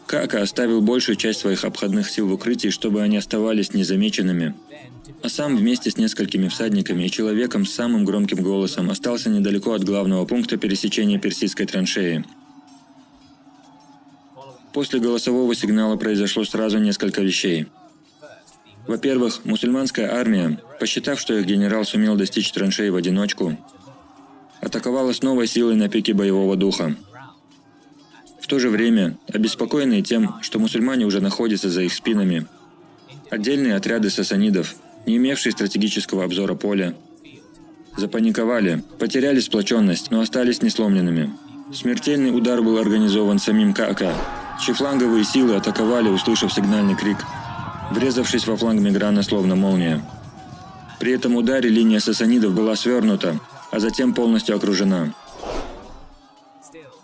Каака оставил большую часть своих обходных сил в укрытии, чтобы они оставались незамеченными, а сам вместе с несколькими всадниками и человеком с самым громким голосом остался недалеко от главного пункта пересечения персидской траншеи. После голосового сигнала произошло сразу несколько вещей. Во-первых, мусульманская армия, посчитав, что их генерал сумел достичь траншеи в одиночку, атаковала с новой силой на пике боевого духа. В то же время, обеспокоенные тем, что мусульмане уже находятся за их спинами, отдельные отряды сасанидов, не имевшие стратегического обзора поля, запаниковали, потеряли сплоченность, но остались несломленными. Смертельный удар был организован самим Каака, чьи фланговые силы атаковали, услышав сигнальный крик, врезавшись во фланг Миграна словно молния. При этом ударе линия сасанидов была свернута, а затем полностью окружена.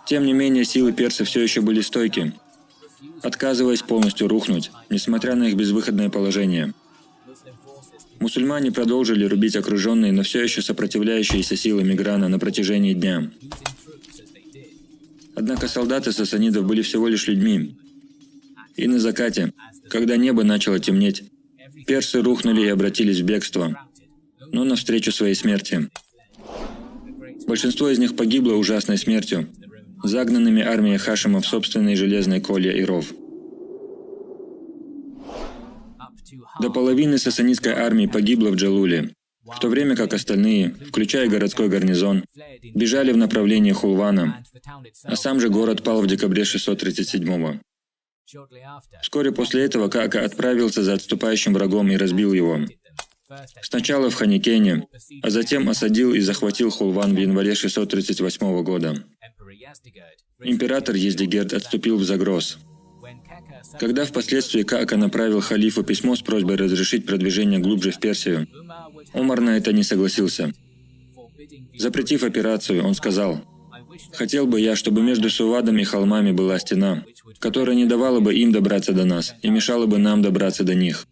Тем не менее, силы персов все еще были стойки, отказываясь полностью рухнуть, несмотря на их безвыходное положение. Мусульмане продолжили рубить окруженные, но все еще сопротивляющиеся силы Миграна на протяжении дня. Однако солдаты сасанидов были всего лишь людьми. И на закате, когда небо начало темнеть, персы рухнули и обратились в бегство, но навстречу своей смерти. Большинство из них погибло ужасной смертью, загнанными армией Хашима в собственные железные колья и ров. До половины сасанидской армии погибло в Джалуле, в то время как остальные, включая городской гарнизон, бежали в направлении Хулвана, а сам же город пал в декабре 637-го. Вскоре после этого Каака отправился за отступающим врагом и разбил его. Сначала в Ханикене, а затем осадил и захватил Хулван в январе 638 года. Император Ездигерд отступил в Загроз. Когда впоследствии Каака направил халифу письмо с просьбой разрешить продвижение глубже в Персию, Омар на это не согласился. Запретив операцию, он сказал: «Хотел бы я, чтобы между Сувадом и холмами была стена, которая не давала бы им добраться до нас и мешала бы нам добраться до них.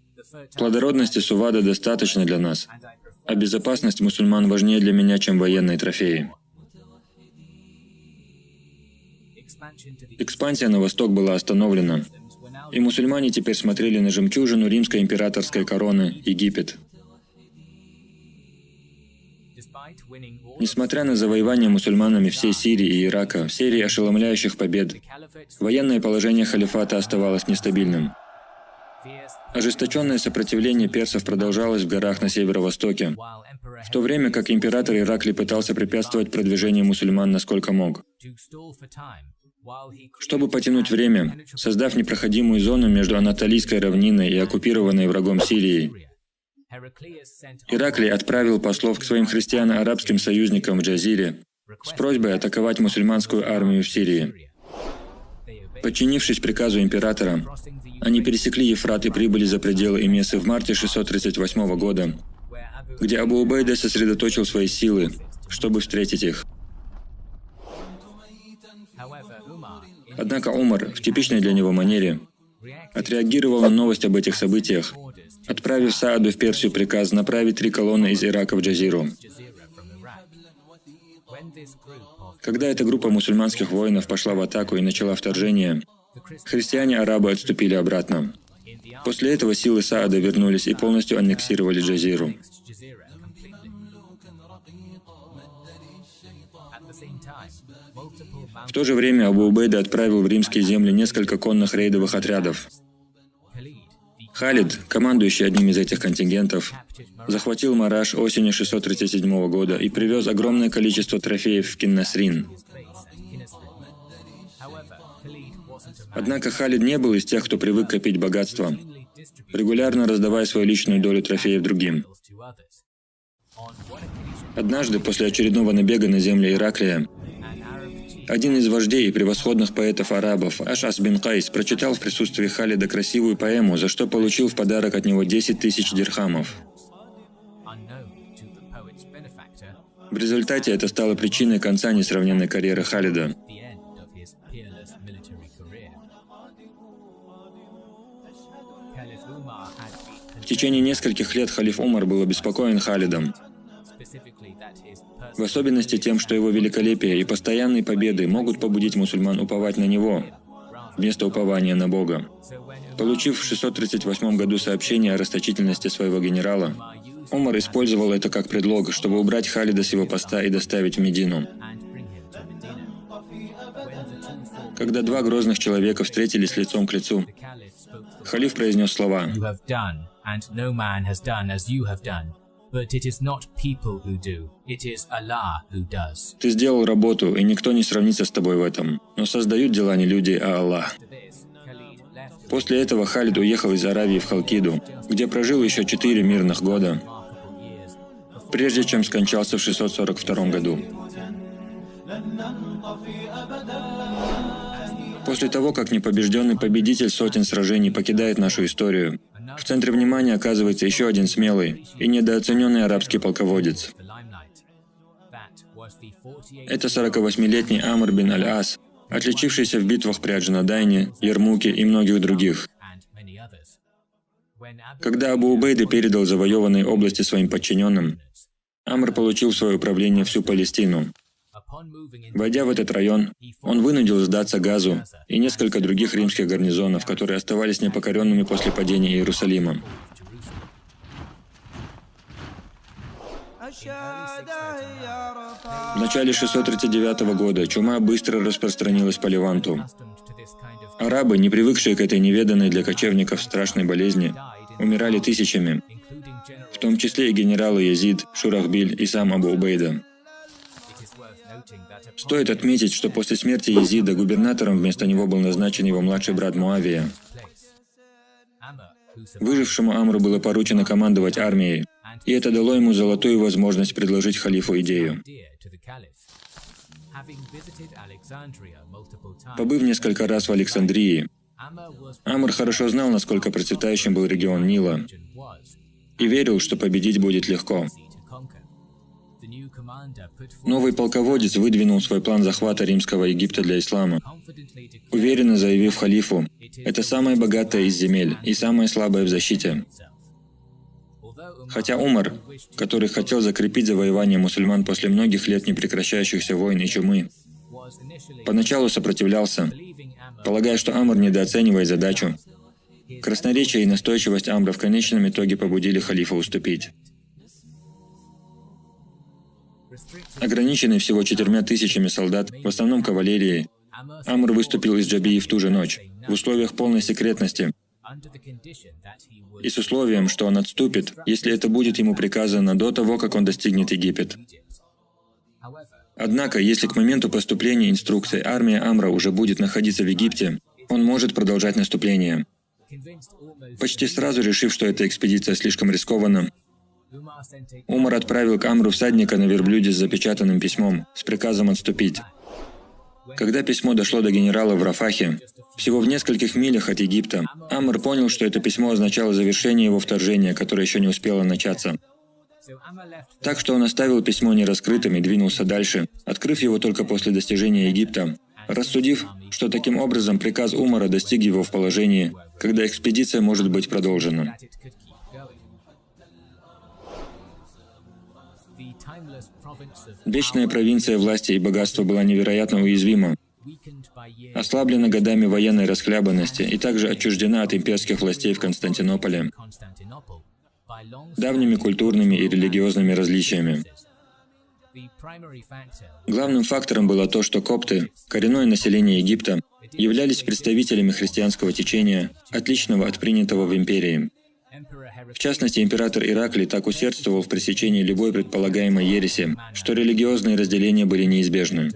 Плодородности Сувада достаточно для нас, а безопасность мусульман важнее для меня, чем военные трофеи». Экспансия на восток была остановлена, и мусульмане теперь смотрели на жемчужину римской императорской короны – Египет. Несмотря на завоевание мусульманами всей Сирии и Ирака, серии ошеломляющих побед, военное положение халифата оставалось нестабильным. Ожесточенное сопротивление персов продолжалось в горах на северо-востоке, в то время как император Ираклий пытался препятствовать продвижению мусульман насколько мог. Чтобы потянуть время, создав непроходимую зону между Анатолийской равниной и оккупированной врагом Сирией, Ираклий отправил послов к своим христиано-арабским союзникам в Джазире, с просьбой атаковать мусульманскую армию в Сирии. Подчинившись приказу императора, они пересекли Ефрат и прибыли за пределы Эмесы в марте 638 года, где Абу Убайда сосредоточил свои силы, чтобы встретить их. Однако Умар, в типичной для него манере, отреагировал на новость об этих событиях, отправив Сааду в Персию приказ направить 3 колонны из Ирака в Джазиру. Когда эта группа мусульманских воинов пошла в атаку и начала вторжение, христиане-арабы отступили обратно. После этого силы Саада вернулись и полностью аннексировали Джазиру. В то же время Абу Убайда отправил в римские земли несколько конных рейдовых отрядов. Халид, командующий одним из этих контингентов, захватил Мараш осенью 637 года и привез огромное количество трофеев в Кин-Насрин. Однако Халид не был из тех, кто привык копить богатство, регулярно раздавая свою личную долю трофеев другим. Однажды, после очередного набега на земли Ираклия, один из вождей и превосходных поэтов-арабов, Аш'ас бин Кайс, прочитал в присутствии Халида красивую поэму, за что получил в подарок от него 10 тысяч дирхамов. В результате это стало причиной конца несравненной карьеры Халида. В течение нескольких лет халиф Умар был обеспокоен Халидом, в особенности тем, что его великолепие и постоянные победы могут побудить мусульман уповать на него, вместо упования на Бога. Получив в 638 году сообщение о расточительности своего генерала, Умар использовал это как предлог, чтобы убрать Халида с его поста и доставить в Медину. Когда 2 грозных человека встретились лицом к лицу, халиф произнес слова: «Ты сделал работу, и никто не сравнится с тобой в этом. Но создают дела не люди, а Аллах». После этого Халид уехал из Аравии в Халкиду, где прожил еще 4 мирных года, прежде чем скончался в 642 году. После того, как непобежденный победитель сотен сражений покидает нашу историю, в центре внимания оказывается еще один смелый и недооцененный арабский полководец. Это 48-летний Амр бин Аль-Ас, отличившийся в битвах при Аджнадайне, Ярмуке и многих других. Когда Абу Убайда передал завоеванные области своим подчиненным, Амр получил в свое управление всю Палестину. Войдя в этот район, он вынудил сдаться Газу и несколько других римских гарнизонов, которые оставались непокоренными после падения Иерусалима. В начале 639 года чума быстро распространилась по Леванту. Арабы, не привыкшие к этой неведанной для кочевников страшной болезни, умирали тысячами, в том числе и генералы Язид, Шурахбиль и сам Абу Убайда. Стоит отметить, что после смерти Язида губернатором вместо него был назначен его младший брат Муавия. Выжившему Амру было поручено командовать армией, и это дало ему золотую возможность предложить халифу идею. Побыв несколько раз в Александрии, Амр хорошо знал, насколько процветающим был регион Нила, и верил, что победить будет легко. Новый полководец выдвинул свой план захвата Римского Египта для ислама, уверенно заявив халифу: «Это самое богатое из земель и самое слабое в защите». Хотя Умар, который хотел закрепить завоевание мусульман после многих лет непрекращающихся войн и чумы, поначалу сопротивлялся, полагая, что Амр недооценивает задачу, красноречие и настойчивость Амра в конечном итоге побудили халифа уступить. Ограниченный всего 4000 солдат, в основном кавалерией, Амр выступил из Джабии в ту же ночь, в условиях полной секретности, и с условием, что он отступит, если это будет ему приказано до того, как он достигнет Египет. Однако, если к моменту поступления инструкций армия Амра уже будет находиться в Египте, он может продолжать наступление. Почти сразу решив, что эта экспедиция слишком рискована, Умар отправил к Амру всадника на верблюде с запечатанным письмом, с приказом отступить. Когда письмо дошло до генерала в Рафахе, всего в нескольких милях от Египта, Амр понял, что это письмо означало завершение его вторжения, которое еще не успело начаться. Так что он оставил письмо нераскрытым и двинулся дальше, открыв его только после достижения Египта, рассудив, что таким образом приказ Умара достиг его в положении, когда экспедиция может быть продолжена. Вечная провинция власти и богатства была невероятно уязвима, ослаблена годами военной расхлябанности и также отчуждена от имперских властей в Константинополе, давними культурными и религиозными различиями. Главным фактором было то, что копты, коренное население Египта, являлись представителями христианского течения, отличного от принятого в империи. В частности, император Ираклий так усердствовал в пресечении любой предполагаемой ереси, что религиозные разделения были неизбежны.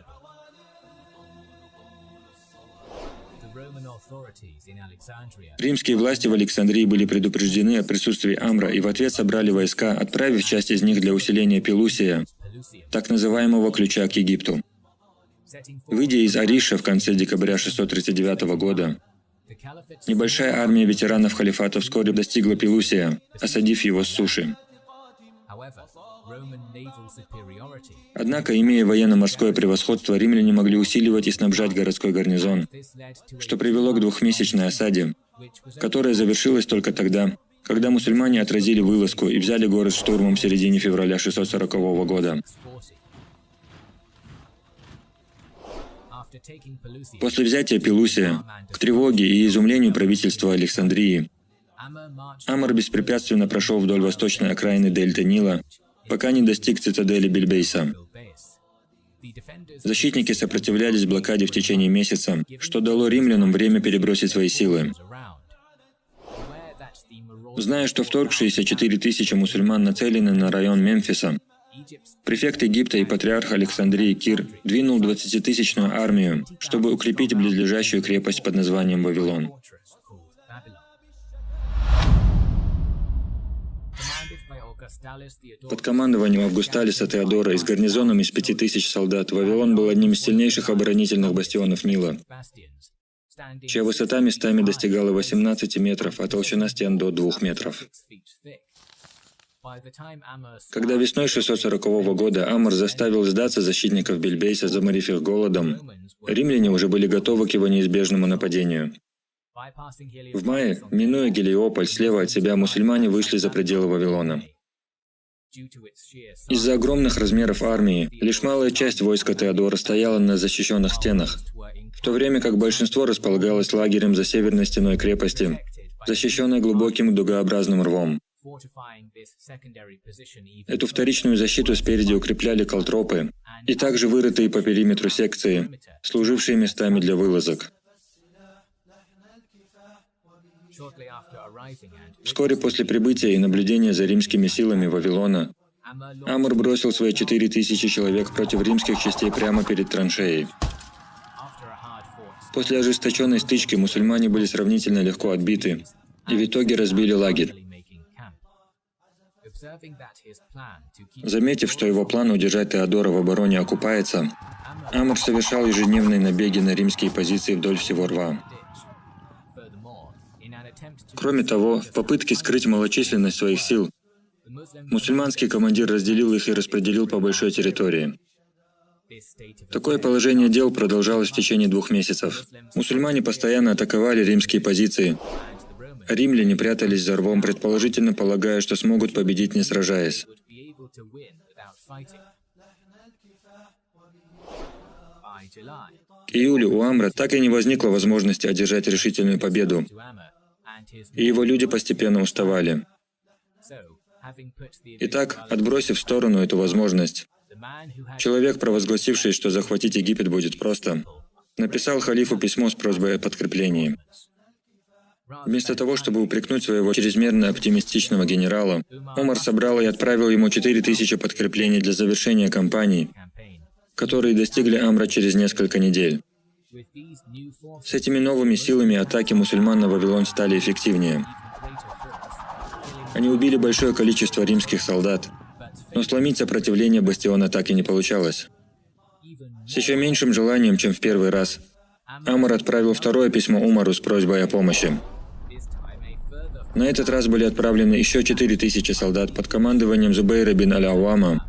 Римские власти в Александрии были предупреждены о присутствии Амра и в ответ собрали войска, отправив часть из них для усиления Пелусия, так называемого ключа к Египту. Выйдя из Ариша в конце декабря 639 года, небольшая армия ветеранов халифата вскоре достигла Пелусия, осадив его с суши. Однако, имея военно-морское превосходство, римляне могли усиливать и снабжать городской гарнизон, что привело к двухмесячной осаде, которая завершилась только тогда, когда мусульмане отразили вылазку и взяли город штурмом в середине февраля 640 года. После взятия Пелусия, к тревоге и изумлению правительства Александрии, Амр беспрепятственно прошел вдоль восточной окраины дельты Нила, пока не достиг цитадели Бельбейса. Защитники сопротивлялись блокаде в течение месяца, что дало римлянам время перебросить свои силы. Зная, что вторгшиеся 4000 мусульман нацелены на район Мемфиса, префект Египта и патриарх Александрии Кир двинул 20-тысячную армию, чтобы укрепить близлежащую крепость под названием Вавилон. Под командованием Августалиса Теодора и с гарнизоном из 5000 солдат Вавилон был одним из сильнейших оборонительных бастионов Нила, чья высота местами достигала 18 метров, а толщина стен до 2 метров. Когда весной 640 года Амр заставил сдаться защитников Бельбейса, заморив их голодом, римляне уже были готовы к его неизбежному нападению. В мае, минуя Гелиополь, слева от себя мусульмане вышли за пределы Вавилона. Из-за огромных размеров армии, лишь малая часть войска Теодора стояла на защищенных стенах, в то время как большинство располагалось лагерем за северной стеной крепости, защищенной глубоким дугообразным рвом. Эту вторичную защиту спереди укрепляли колтропы и также вырытые по периметру секции, служившие местами для вылазок. Вскоре после прибытия и наблюдения за римскими силами Вавилона, Амр бросил свои 4000 человек против римских частей прямо перед траншеей. После ожесточенной стычки мусульмане были сравнительно легко отбиты и в итоге разбили лагерь. Заметив, что его план удержать Теодора в обороне окупается, Амр совершал ежедневные набеги на римские позиции вдоль всего рва. Кроме того, в попытке скрыть малочисленность своих сил, мусульманский командир разделил их и распределил по большой территории. Такое положение дел продолжалось в течение 2 месяцев. Мусульмане постоянно атаковали римские позиции. Римляне прятались за рвом, предположительно полагая, что смогут победить, не сражаясь. К июлю у Амра так и не возникло возможности одержать решительную победу, и его люди постепенно уставали. Итак, отбросив в сторону эту возможность, человек, провозгласивший, что захватить Египет будет просто, написал халифу письмо с просьбой о подкреплении. Вместо того, чтобы упрекнуть своего чрезмерно оптимистичного генерала, Умар собрал и отправил ему 4000 подкреплений для завершения кампании, которые достигли Амра через несколько недель. С этими новыми силами атаки мусульман на Вавилон стали эффективнее. Они убили большое количество римских солдат, но сломить сопротивление бастиона так и не получалось. С еще меньшим желанием, чем в первый раз, Амр отправил второе письмо Умару с просьбой о помощи. На этот раз были отправлены еще 4000 солдат под командованием Зубейра бин Аль-Ауама,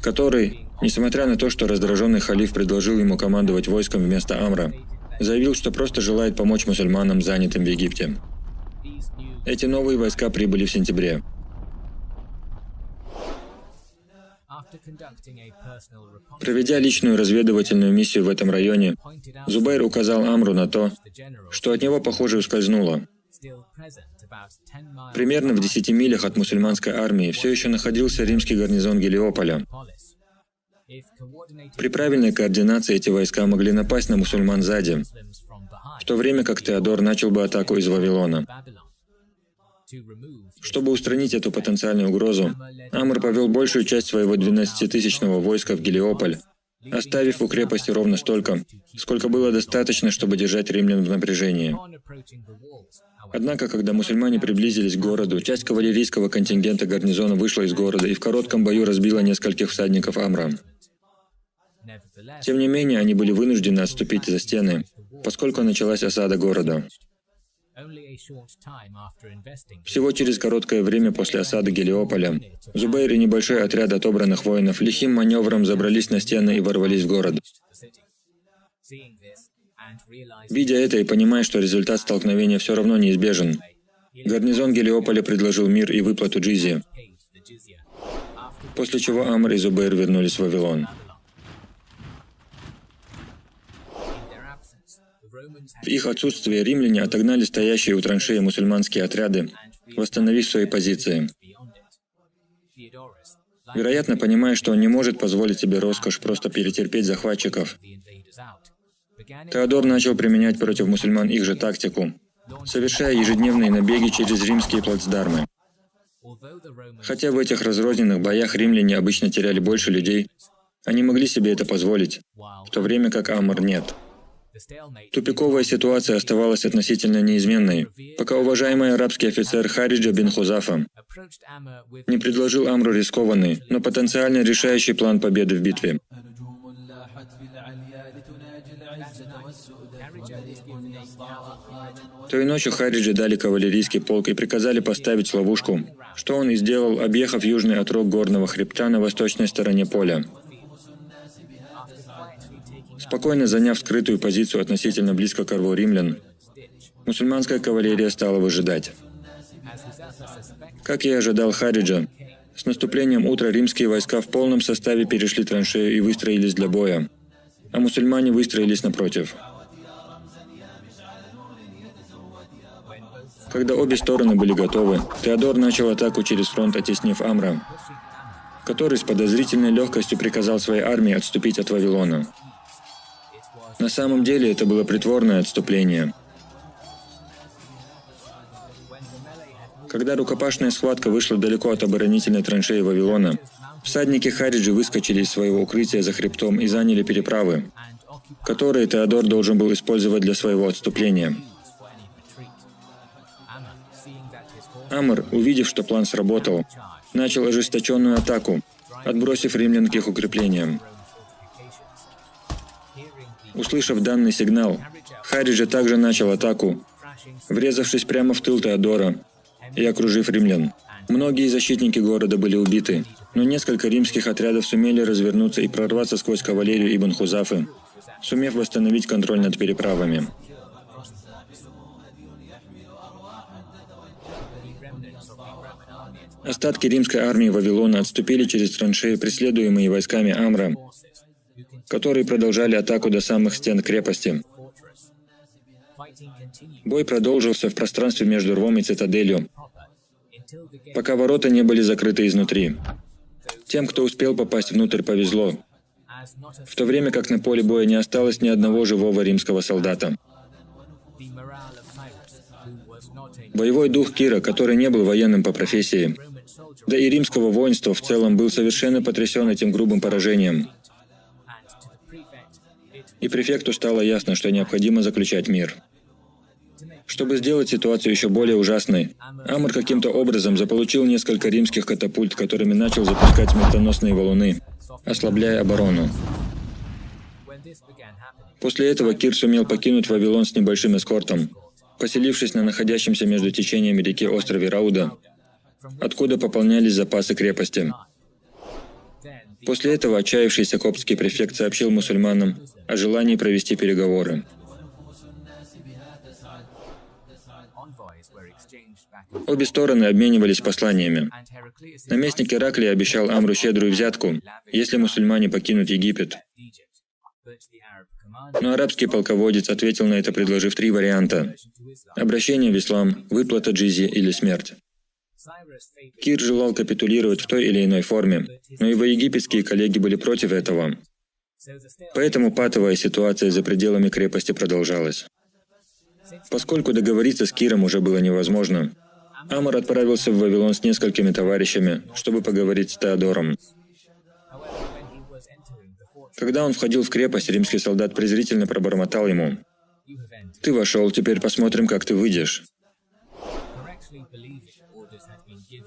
который, несмотря на то, что раздраженный халиф предложил ему командовать войском вместо Амра, заявил, что просто желает помочь мусульманам, занятым в Египте. Эти новые войска прибыли в сентябре. Проведя личную разведывательную миссию в этом районе, Зубейр указал Амру на то, что от него, похоже, ускользнуло. Примерно в 10 милях от мусульманской армии все еще находился римский гарнизон Гелиополя. При правильной координации эти войска могли напасть на мусульман сзади, в то время как Теодор начал бы атаку из Вавилона. Чтобы устранить эту потенциальную угрозу, Амр повел большую часть своего 12-тысячного войска в Гелиополь, оставив у крепости ровно столько, сколько было достаточно, чтобы держать римлян в напряжении. Однако, когда мусульмане приблизились к городу, часть кавалерийского контингента гарнизона вышла из города и в коротком бою разбила нескольких всадников Амра. Тем не менее, они были вынуждены отступить за стены, поскольку началась осада города. Всего через короткое время после осады Гелиополя Зубейр и небольшой отряд отобранных воинов лихим маневром забрались на стены и ворвались в город. Видя это и понимая, что результат столкновения все равно неизбежен, гарнизон Гелиополя предложил мир и выплату джизьи, после чего Амр и Зубейр вернулись в Вавилон. В их отсутствие римляне отогнали стоящие у траншеи мусульманские отряды, восстановив свои позиции. Вероятно, понимая, что он не может позволить себе роскошь просто перетерпеть захватчиков, Теодор начал применять против мусульман их же тактику, совершая ежедневные набеги через римские плацдармы. Хотя в этих разрозненных боях римляне обычно теряли больше людей, они могли себе это позволить, в то время как Амр нет. Тупиковая ситуация оставалась относительно неизменной, пока уважаемый арабский офицер Хариджа бин Хузафа не предложил Амру рискованный, но потенциально решающий план победы в битве. Той ночью Хариджи дали кавалерийский полк и приказали поставить ловушку, что он и сделал, объехав южный отрог горного хребта на восточной стороне поля. Спокойно заняв скрытую позицию относительно близко к рву римлян, мусульманская кавалерия стала выжидать. Как и ожидал Хариджа, с наступлением утра римские войска в полном составе перешли траншею и выстроились для боя, а мусульмане выстроились напротив. Когда обе стороны были готовы, Теодор начал атаку через фронт, оттеснив Амра, который с подозрительной легкостью приказал своей армии отступить от Вавилона. На самом деле это было притворное отступление. Когда рукопашная схватка вышла далеко от оборонительной траншеи Вавилона, всадники Хариджи выскочили из своего укрытия за хребтом и заняли переправы, которые Теодор должен был использовать для своего отступления. Амр, увидев, что план сработал, начал ожесточенную атаку, отбросив римлян к их укреплениям. Услышав данный сигнал, Хариджа также начал атаку, врезавшись прямо в тыл Теодора и окружив римлян. Многие защитники города были убиты, но несколько римских отрядов сумели развернуться и прорваться сквозь кавалерию Ибн Хузафы, сумев восстановить контроль над переправами. Остатки римской армии Вавилона отступили через траншеи, преследуемые войсками Амра, которые продолжали атаку до самых стен крепости. Бой продолжился в пространстве между рвом и цитаделью, пока ворота не были закрыты изнутри. Тем, кто успел попасть внутрь, повезло, в то время как на поле боя не осталось ни одного живого римского солдата. Боевой дух Кира, который не был военным по профессии, да и римского воинства в целом, был совершенно потрясен этим грубым поражением. И префекту стало ясно, что необходимо заключать мир. Чтобы сделать ситуацию еще более ужасной, Амр каким-то образом заполучил несколько римских катапульт, которыми начал запускать смертоносные валуны, ослабляя оборону. После этого Кир сумел покинуть Вавилон с небольшим эскортом, поселившись на находящемся между течениями реки острове Рауда, откуда пополнялись запасы крепости. После этого отчаявшийся коптский префект сообщил мусульманам о желании провести переговоры. Обе стороны обменивались посланиями. Наместник Ираклия обещал Амру щедрую взятку, если мусульмане покинут Египет. Но арабский полководец ответил на это, предложив 3 варианта: обращение в ислам, выплата джизьи или смерть. Кир желал капитулировать в той или иной форме, но его египетские коллеги были против этого. Поэтому патовая ситуация за пределами крепости продолжалась. Поскольку договориться с Киром уже было невозможно, Амр отправился в Вавилон с несколькими товарищами, чтобы поговорить с Теодором. Когда он входил в крепость, римский солдат презрительно пробормотал ему: «Ты вошел, теперь посмотрим, как ты выйдешь».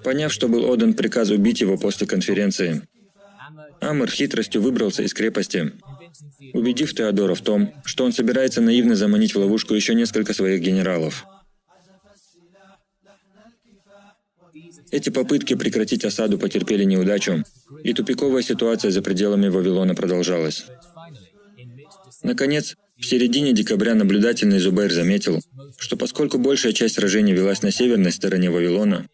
Поняв, что был отдан приказ убить его после конференции, Амр хитростью выбрался из крепости, убедив Теодора в том, что он собирается наивно заманить в ловушку еще несколько своих генералов. Эти попытки прекратить осаду потерпели неудачу, и тупиковая ситуация за пределами Вавилона продолжалась. Наконец, в середине декабря наблюдательный Зубейр заметил, что поскольку большая часть сражений велась на северной стороне Вавилона,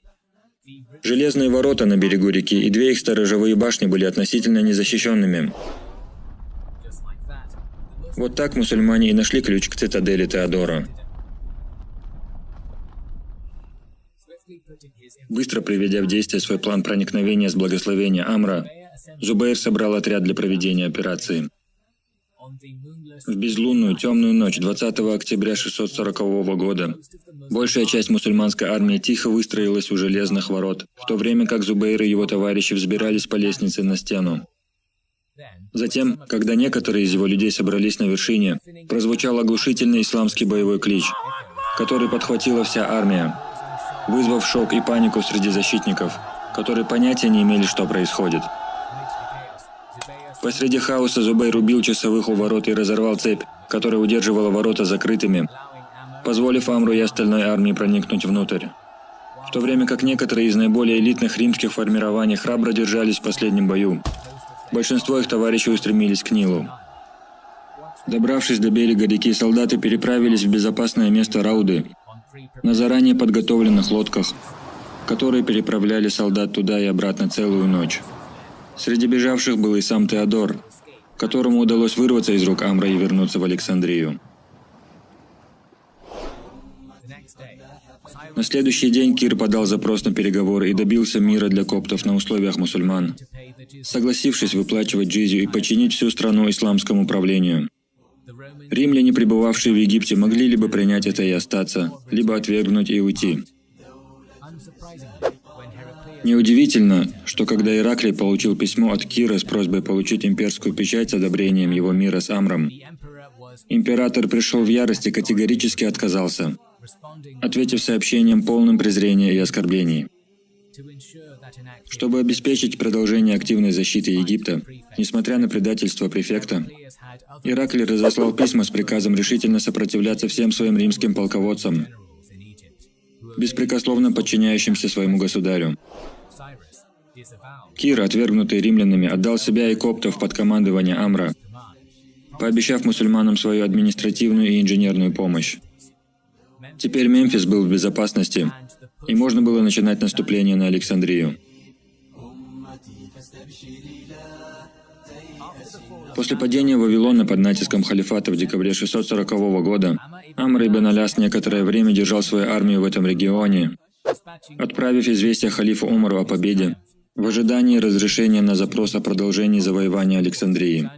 железные ворота на берегу реки и 2 их сторожевые башни были относительно незащищенными. Вот так мусульмане и нашли ключ к цитадели Теодора. Быстро приведя в действие свой план проникновения с благословения Амра, Зубейр собрал отряд для проведения операции. В безлунную темную ночь 20 октября 640 года большая часть мусульманской армии тихо выстроилась у железных ворот, в то время как Зубейр и его товарищи взбирались по лестнице на стену. Затем, когда некоторые из его людей собрались на вершине, прозвучал оглушительный исламский боевой клич, который подхватила вся армия, вызвав шок и панику среди защитников, которые понятия не имели, что происходит. Посреди хаоса Зубейр убил часовых у ворот и разорвал цепь, которая удерживала ворота закрытыми, позволив Амру и остальной армии проникнуть внутрь. В то время как некоторые из наиболее элитных римских формирований храбро держались в последнем бою, большинство их товарищей устремились к Нилу. Добравшись до берега реки, солдаты переправились в безопасное место Рауды на заранее подготовленных лодках, которые переправляли солдат туда и обратно целую ночь. Среди бежавших был и сам Теодор, которому удалось вырваться из рук Амра и вернуться в Александрию. На следующий день Кир подал запрос на переговоры и добился мира для коптов на условиях мусульман, согласившись выплачивать джизью и подчинить всю страну исламскому правлению. Римляне, пребывавшие в Египте, могли либо принять это и остаться, либо отвергнуть и уйти. Неудивительно, что когда Ираклий получил письмо от Кира с просьбой получить имперскую печать с одобрением его мира с Амром, император пришел в ярость и категорически отказался, ответив сообщением полным презрения и оскорблений. Чтобы обеспечить продолжение активной защиты Египта, несмотря на предательство префекта, Ираклий разослал письма с приказом решительно сопротивляться всем своим римским полководцам, беспрекословно подчиняющимся своему государю. Кир, отвергнутый римлянами, отдал себя и коптов под командование Амра, пообещав мусульманам свою административную и инженерную помощь. Теперь Мемфис был в безопасности, и можно было начинать наступление на Александрию. После падения Вавилона под натиском халифата в декабре 640 года Амр ибн Аляс некоторое время держал свою армию в этом регионе, отправив известие халифу Умару о победе в ожидании разрешения на запрос о продолжении завоевания Александрии.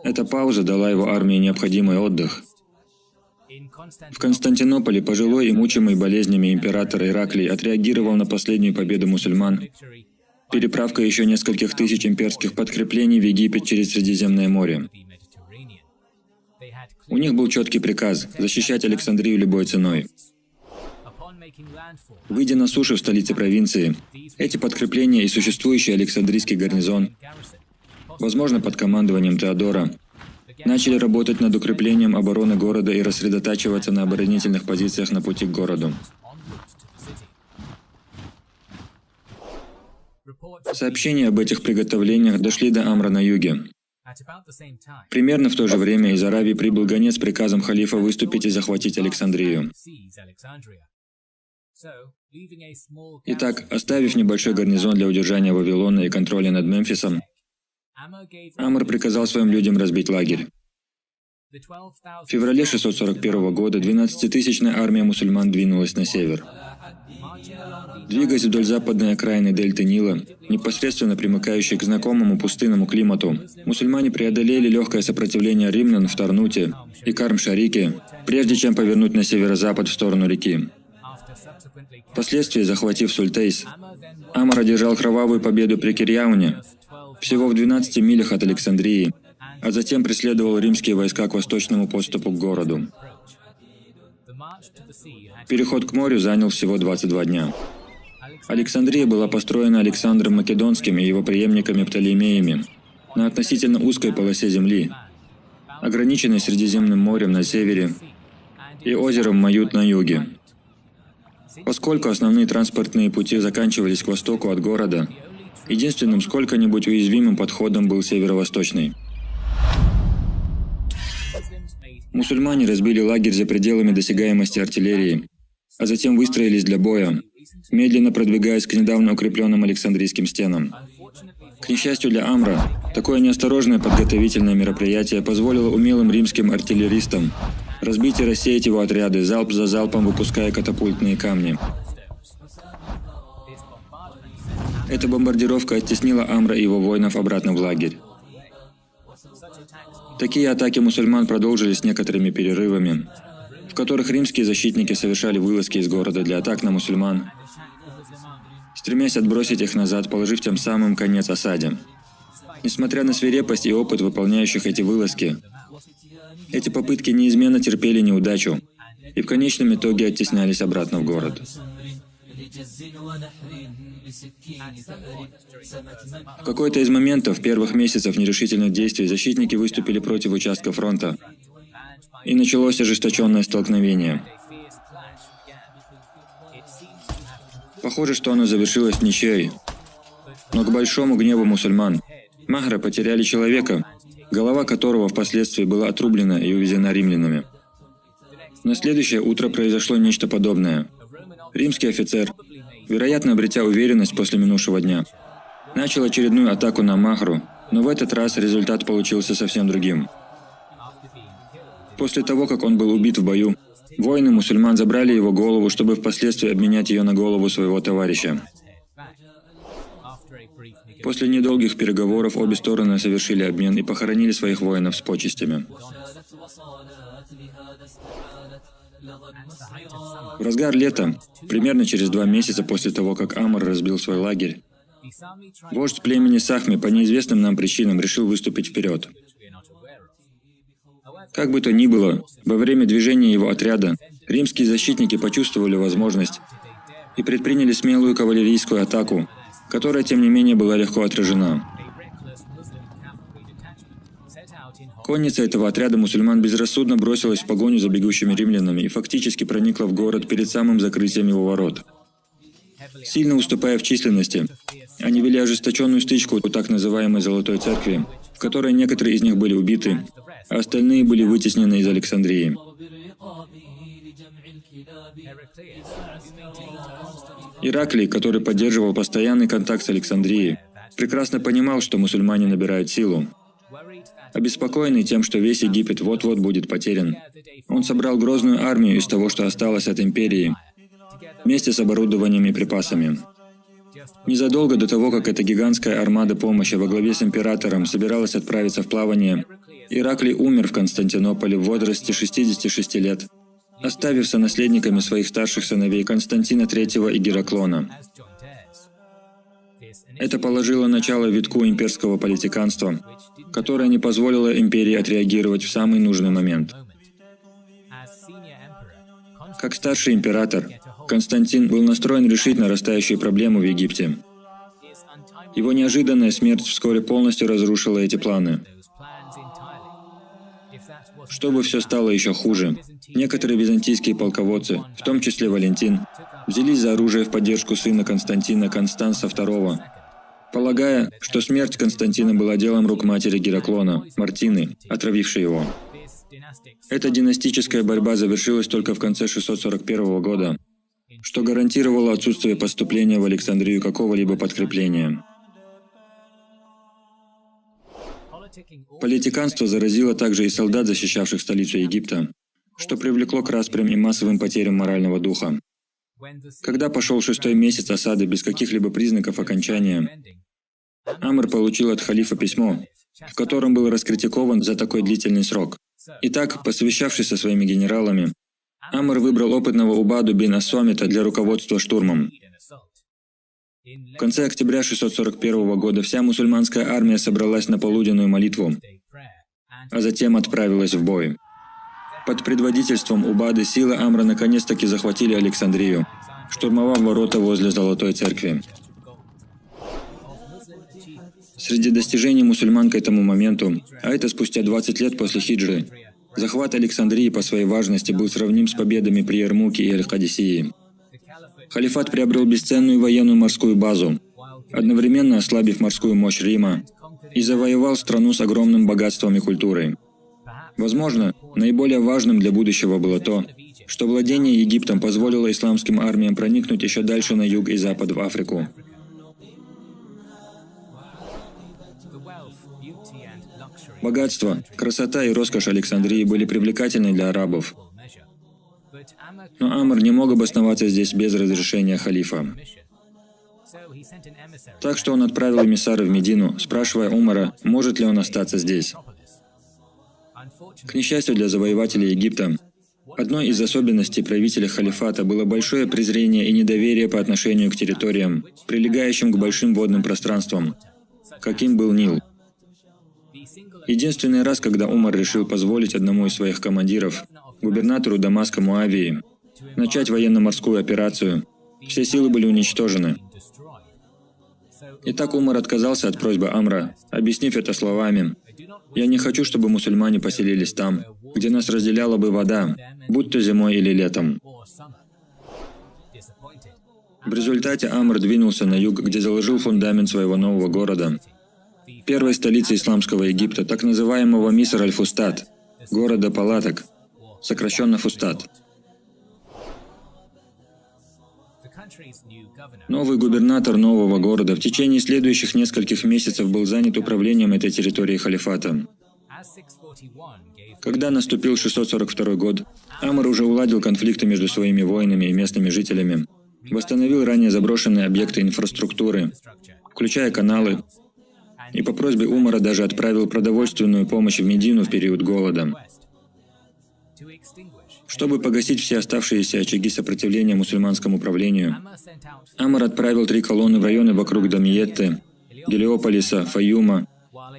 Эта пауза дала его армии необходимый отдых. В Константинополе пожилой и мучимый болезнями император Ираклий отреагировал на последнюю победу мусульман переправкой еще нескольких тысяч имперских подкреплений в Египет через Средиземное море. У них был четкий приказ – защищать Александрию любой ценой. Выйдя на сушу в столице провинции, эти подкрепления и существующий Александрийский гарнизон, возможно, под командованием Теодора, начали работать над укреплением обороны города и рассредотачиваться на оборонительных позициях на пути к городу. Сообщения об этих приготовлениях дошли до Амра на юге. Примерно в то же время из Аравии прибыл гонец с приказом халифа выступить и захватить Александрию. Итак, оставив небольшой гарнизон для удержания Вавилона и контроля над Мемфисом, Амр приказал своим людям разбить лагерь. В феврале 641 года 12-тысячная армия мусульман двинулась на север. Двигаясь вдоль западной окраины дельты Нила, непосредственно примыкающей к знакомому пустынному климату, мусульмане преодолели легкое сопротивление римлян в Тарнуте и Карм-Шарике, прежде чем повернуть на северо-запад в сторону реки. Впоследствии, захватив Сультейс, Амр одержал кровавую победу при Кирьяуне, всего в 12 милях от Александрии, а затем преследовал римские войска к восточному подступу к городу. Переход к морю занял всего 22 дня. Александрия была построена Александром Македонским и его преемниками Птолемеями на относительно узкой полосе земли, ограниченной Средиземным морем на севере и озером Мают на юге. Поскольку основные транспортные пути заканчивались к востоку от города, единственным сколько-нибудь уязвимым подходом был северо-восточный. Мусульмане разбили лагерь за пределами досягаемости артиллерии, а затем выстроились для боя, медленно продвигаясь к недавно укрепленным Александрийским стенам. К несчастью для Амра, такое неосторожное подготовительное мероприятие позволило умелым римским артиллеристам разбить и рассеять его отряды, залп за залпом выпуская катапультные камни. Эта бомбардировка оттеснила Амра и его воинов обратно в лагерь. Такие атаки мусульман продолжились с некоторыми перерывами, в которых римские защитники совершали вылазки из города для атак на мусульман, стремясь отбросить их назад, положив тем самым конец осаде. Несмотря на свирепость и опыт выполняющих эти вылазки, эти попытки неизменно терпели неудачу и в конечном итоге оттеснялись обратно в город. В какой-то из моментов первых месяцев нерешительных действий защитники выступили против участка фронта, и началось ожесточенное столкновение. Похоже, что оно завершилось ничьей, но к большому гневу мусульман Махра потеряли человека, голова которого впоследствии была отрублена и увезена римлянами. На следующее утро произошло нечто подобное. Римский офицер, вероятно, обретя уверенность после минувшего дня, начал очередную атаку на Махру, но в этот раз результат получился совсем другим. После того, как он был убит в бою, воины мусульман забрали его голову, чтобы впоследствии обменять ее на голову своего товарища. После недолгих переговоров обе стороны совершили обмен и похоронили своих воинов с почестями. В разгар лета, примерно через 2 месяца после того, как Амр разбил свой лагерь, вождь племени Сахми по неизвестным нам причинам решил выступить вперед. Как бы то ни было, во время движения его отряда римские защитники почувствовали возможность и предприняли смелую кавалерийскую атаку, которая, тем не менее, была легко отражена. Конница этого отряда мусульман безрассудно бросилась в погоню за бегущими римлянами и фактически проникла в город перед самым закрытием его ворот. Сильно уступая в численности, они вели ожесточенную стычку у так называемой Золотой Церкви, в которой некоторые из них были убиты, а остальные были вытеснены из Александрии. Ираклий, который поддерживал постоянный контакт с Александрией, прекрасно понимал, что мусульмане набирают силу. Обеспокоенный тем, что весь Египет вот-вот будет потерян, он собрал грозную армию из того, что осталось от империи, вместе с оборудованием и припасами. Незадолго до того, как эта гигантская армада помощи во главе с императором собиралась отправиться в плавание, Ираклий умер в Константинополе в возрасте 66 лет, оставив сонаследниками своих старших сыновей Константина III и Гераклона. Это положило начало витку имперского политиканства, которое не позволило империи отреагировать в самый нужный момент. Как старший император, Константин был настроен решить нарастающую проблему в Египте. Его неожиданная смерть вскоре полностью разрушила эти планы. Чтобы все стало еще хуже, некоторые византийские полководцы, в том числе Валентин, взялись за оружие в поддержку сына Константина Констанса II, полагая, что смерть Константина была делом рук матери Гераклона, Мартины, отравившей его. Эта династическая борьба завершилась только в конце 641 года, что гарантировало отсутствие поступления в Александрию какого-либо подкрепления. Политиканство заразило также и солдат, защищавших столицу Египта, что привлекло к распрям и массовым потерям морального духа. Когда пошел 6-й месяц осады без каких-либо признаков окончания, Амр получил от халифа письмо, в котором был раскритикован за такой длительный срок. Итак, посовещавшись со своими генералами, Амр выбрал опытного Убаду бин Ас-Самита для руководства штурмом. В конце октября 641 года вся мусульманская армия собралась на полуденную молитву, а затем отправилась в бой. Под предводительством Убады силы Амра наконец-таки захватили Александрию, штурмовав ворота возле Золотой Церкви. Среди достижений мусульман к этому моменту, а это спустя 20 лет после хиджры, захват Александрии по своей важности был сравним с победами при Ярмуке и Аль-Кадисии. Халифат приобрел бесценную военную морскую базу, одновременно ослабив морскую мощь Рима, и завоевал страну с огромным богатством и культурой. Возможно, наиболее важным для будущего было то, что владение Египтом позволило исламским армиям проникнуть еще дальше на юг и запад в Африку. Богатство, красота и роскошь Александрии были привлекательны для арабов. Но Амр не мог обосноваться здесь без разрешения халифа. Так что он отправил эмиссара в Медину, спрашивая Умара, может ли он остаться здесь. К несчастью для завоевателей Египта, одной из особенностей правителя халифата было большое презрение и недоверие по отношению к территориям, прилегающим к большим водным пространствам, каким был Нил. Единственный раз, когда Умар решил позволить одному из своих командиров, губернатору Дамаска Муавии, начать военно-морскую операцию, все силы были уничтожены. Итак, Умар отказался от просьбы Амра, объяснив это словами: «Я не хочу, чтобы мусульмане поселились там, где нас разделяла бы вода, будь то зимой или летом». В результате Амр двинулся на юг, где заложил фундамент своего нового города, первой столицы исламского Египта, так называемого Миср аль-Фустат, города палаток, сокращенно Фустат. Новый губернатор нового города в течение следующих нескольких месяцев был занят управлением этой территорией халифата. Когда наступил 642 год, Амр уже уладил конфликты между своими воинами и местными жителями, восстановил ранее заброшенные объекты инфраструктуры, включая каналы, и по просьбе Умара даже отправил продовольственную помощь в Медину в период голода. Чтобы погасить все оставшиеся очаги сопротивления мусульманскому правлению, Амр отправил 3 колонны в районы вокруг Дамиетты, Гелиополиса, Фаюма,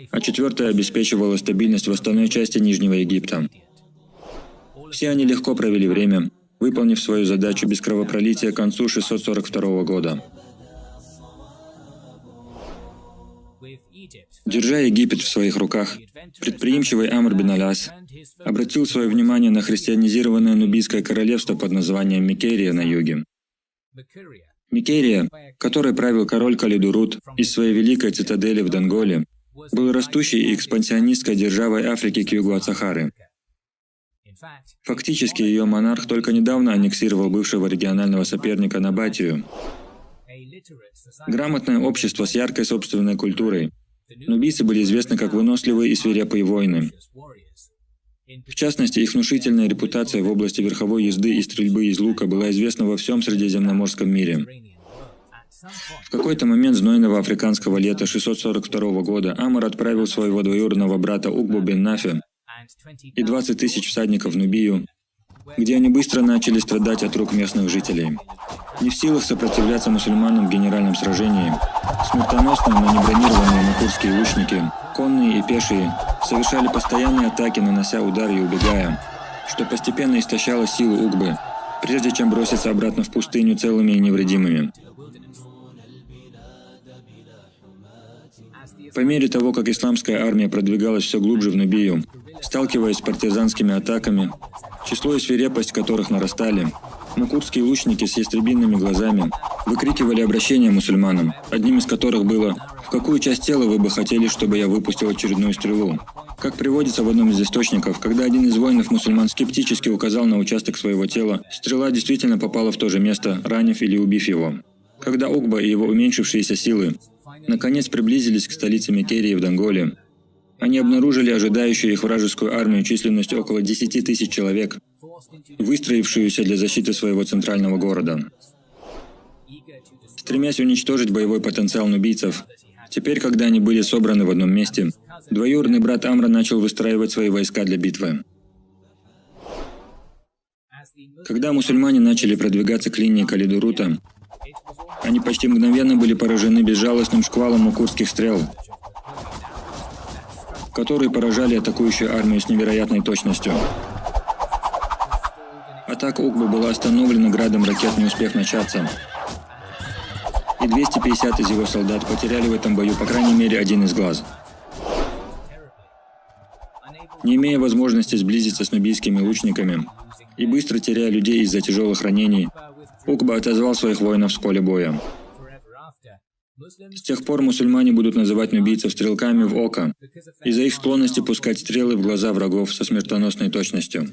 а 4-я обеспечивала стабильность в остальной части Нижнего Египта. Все они легко провели время, выполнив свою задачу без кровопролития к концу 642 года. Держа Египет в своих руках, предприимчивый Амр бин Аль-Ас обратил свое внимание на христианизированное Нубийское королевство под названием Микерия на юге. Микерия, которой правил король Калидурут из своей великой цитадели в Донголе, был растущей и экспансионистской державой Африки к югу от Сахары. Фактически ее монарх только недавно аннексировал бывшего регионального соперника Набатию. Грамотное общество с яркой собственной культурой, нубийцы были известны как выносливые и свирепые воины. В частности, их внушительная репутация в области верховой езды и стрельбы из лука была известна во всем Средиземноморском мире. В какой-то момент знойного африканского лета 642 года Амр отправил своего двоюродного брата Укбу бин Нафи и 20 тысяч всадников в Нубию, где они быстро начали страдать от рук местных жителей. Не в силах сопротивляться мусульманам в генеральном сражении, смертоносные, но не бронированные макурские лучники, конные и пешие, совершали постоянные атаки, нанося удары и убегая, что постепенно истощало силы Угбы, прежде чем броситься обратно в пустыню целыми и невредимыми. По мере того, как исламская армия продвигалась все глубже в Нубию, сталкиваясь с партизанскими атаками, число и свирепость которых нарастали, макурские лучники с ястребиными глазами выкрикивали обращения мусульманам, одним из которых было: «В какую часть тела вы бы хотели, чтобы я выпустил очередную стрелу?» Как приводится в одном из источников, когда один из воинов мусульман скептически указал на участок своего тела, стрела действительно попала в то же место, ранив или убив его. Когда Угба и его уменьшившиеся силы наконец приблизились к столице Мекерии в Донголе, они обнаружили ожидающую их вражескую армию численностью около 10 тысяч человек, выстроившуюся для защиты своего центрального города. Стремясь уничтожить боевой потенциал нубийцев, теперь, когда они были собраны в одном месте, двоюродный брат Амра начал выстраивать свои войска для битвы. Когда мусульмане начали продвигаться к линии Калидурута, они почти мгновенно были поражены безжалостным шквалом макурских стрел, которые поражали атакующую армию с невероятной точностью. Атака Угбы была остановлена градом ракет, не успев начаться, и 250 из его солдат потеряли в этом бою по крайней мере один из глаз. Не имея возможности сблизиться с нубийскими лучниками и быстро теряя людей из-за тяжелых ранений, Угба отозвал своих воинов с поля боя. С тех пор мусульмане будут называть нубийцев стрелками в око из-за их склонности пускать стрелы в глаза врагов со смертоносной точностью.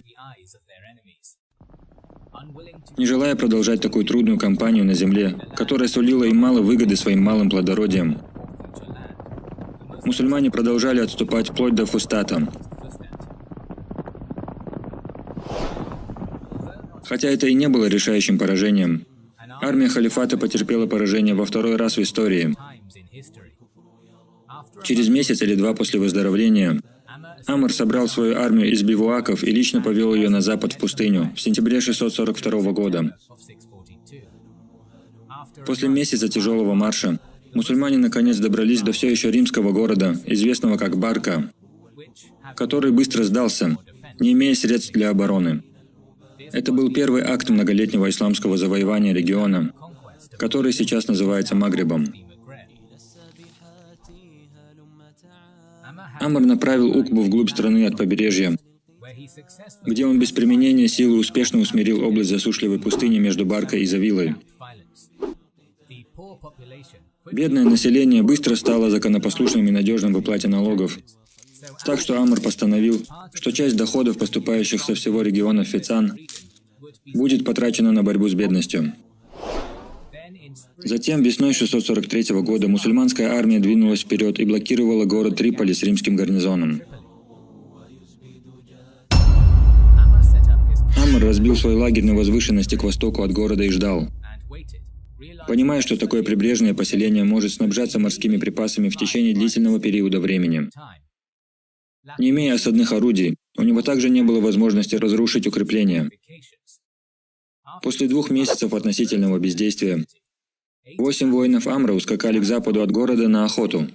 Не желая продолжать такую трудную кампанию на земле, которая сулила им мало выгоды своим малым плодородием, мусульмане продолжали отступать вплоть до Фустата. Хотя это и не было решающим поражением, армия халифата потерпела поражение во второй раз в истории. Через месяц или два после выздоровления Амр собрал свою армию из бивуаков и лично повел ее на запад в пустыню в сентябре 642 года. После месяца тяжелого марша мусульмане наконец добрались до все еще римского города, известного как Барка, который быстро сдался, не имея средств для обороны. Это был первый акт многолетнего исламского завоевания региона, который сейчас называется Магрибом. Амр направил Угбу вглубь страны от побережья, где он без применения силы успешно усмирил область засушливой пустыни между Баркой и Завилой. Бедное население быстро стало законопослушным и надежным в уплате налогов, так что Амр постановил, что часть доходов, поступающих со всего региона в Фецан, будет потрачена на борьбу с бедностью. Затем весной 643 года мусульманская армия двинулась вперед и блокировала город Триполи с римским гарнизоном. Амр разбил свой лагерь на возвышенности к востоку от города и ждал. Понимая, что такое прибрежное поселение может снабжаться морскими припасами в течение длительного периода времени. Не имея осадных орудий, у него также не было возможности разрушить укрепления. После 2 месяцев относительного бездействия 8 воинов Амра ускакали к западу от города на охоту.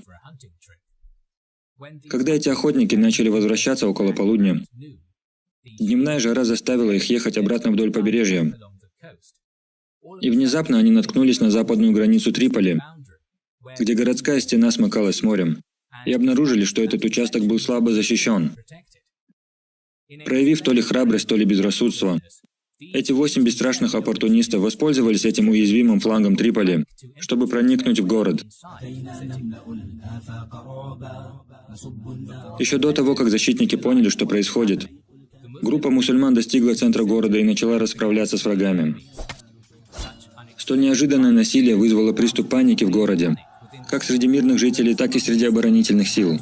Когда эти охотники начали возвращаться около полудня, дневная жара заставила их ехать обратно вдоль побережья. И внезапно они наткнулись на западную границу Триполи, где городская стена смыкалась с морем, и обнаружили, что этот участок был слабо защищен. Проявив то ли храбрость, то ли безрассудство, эти 8 бесстрашных оппортунистов воспользовались этим уязвимым флангом Триполи, чтобы проникнуть в город. Еще до того, как защитники поняли, что происходит, группа мусульман достигла центра города и начала расправляться с врагами. Столь неожиданное насилие вызвало приступ паники в городе, как среди мирных жителей, так и среди оборонительных сил.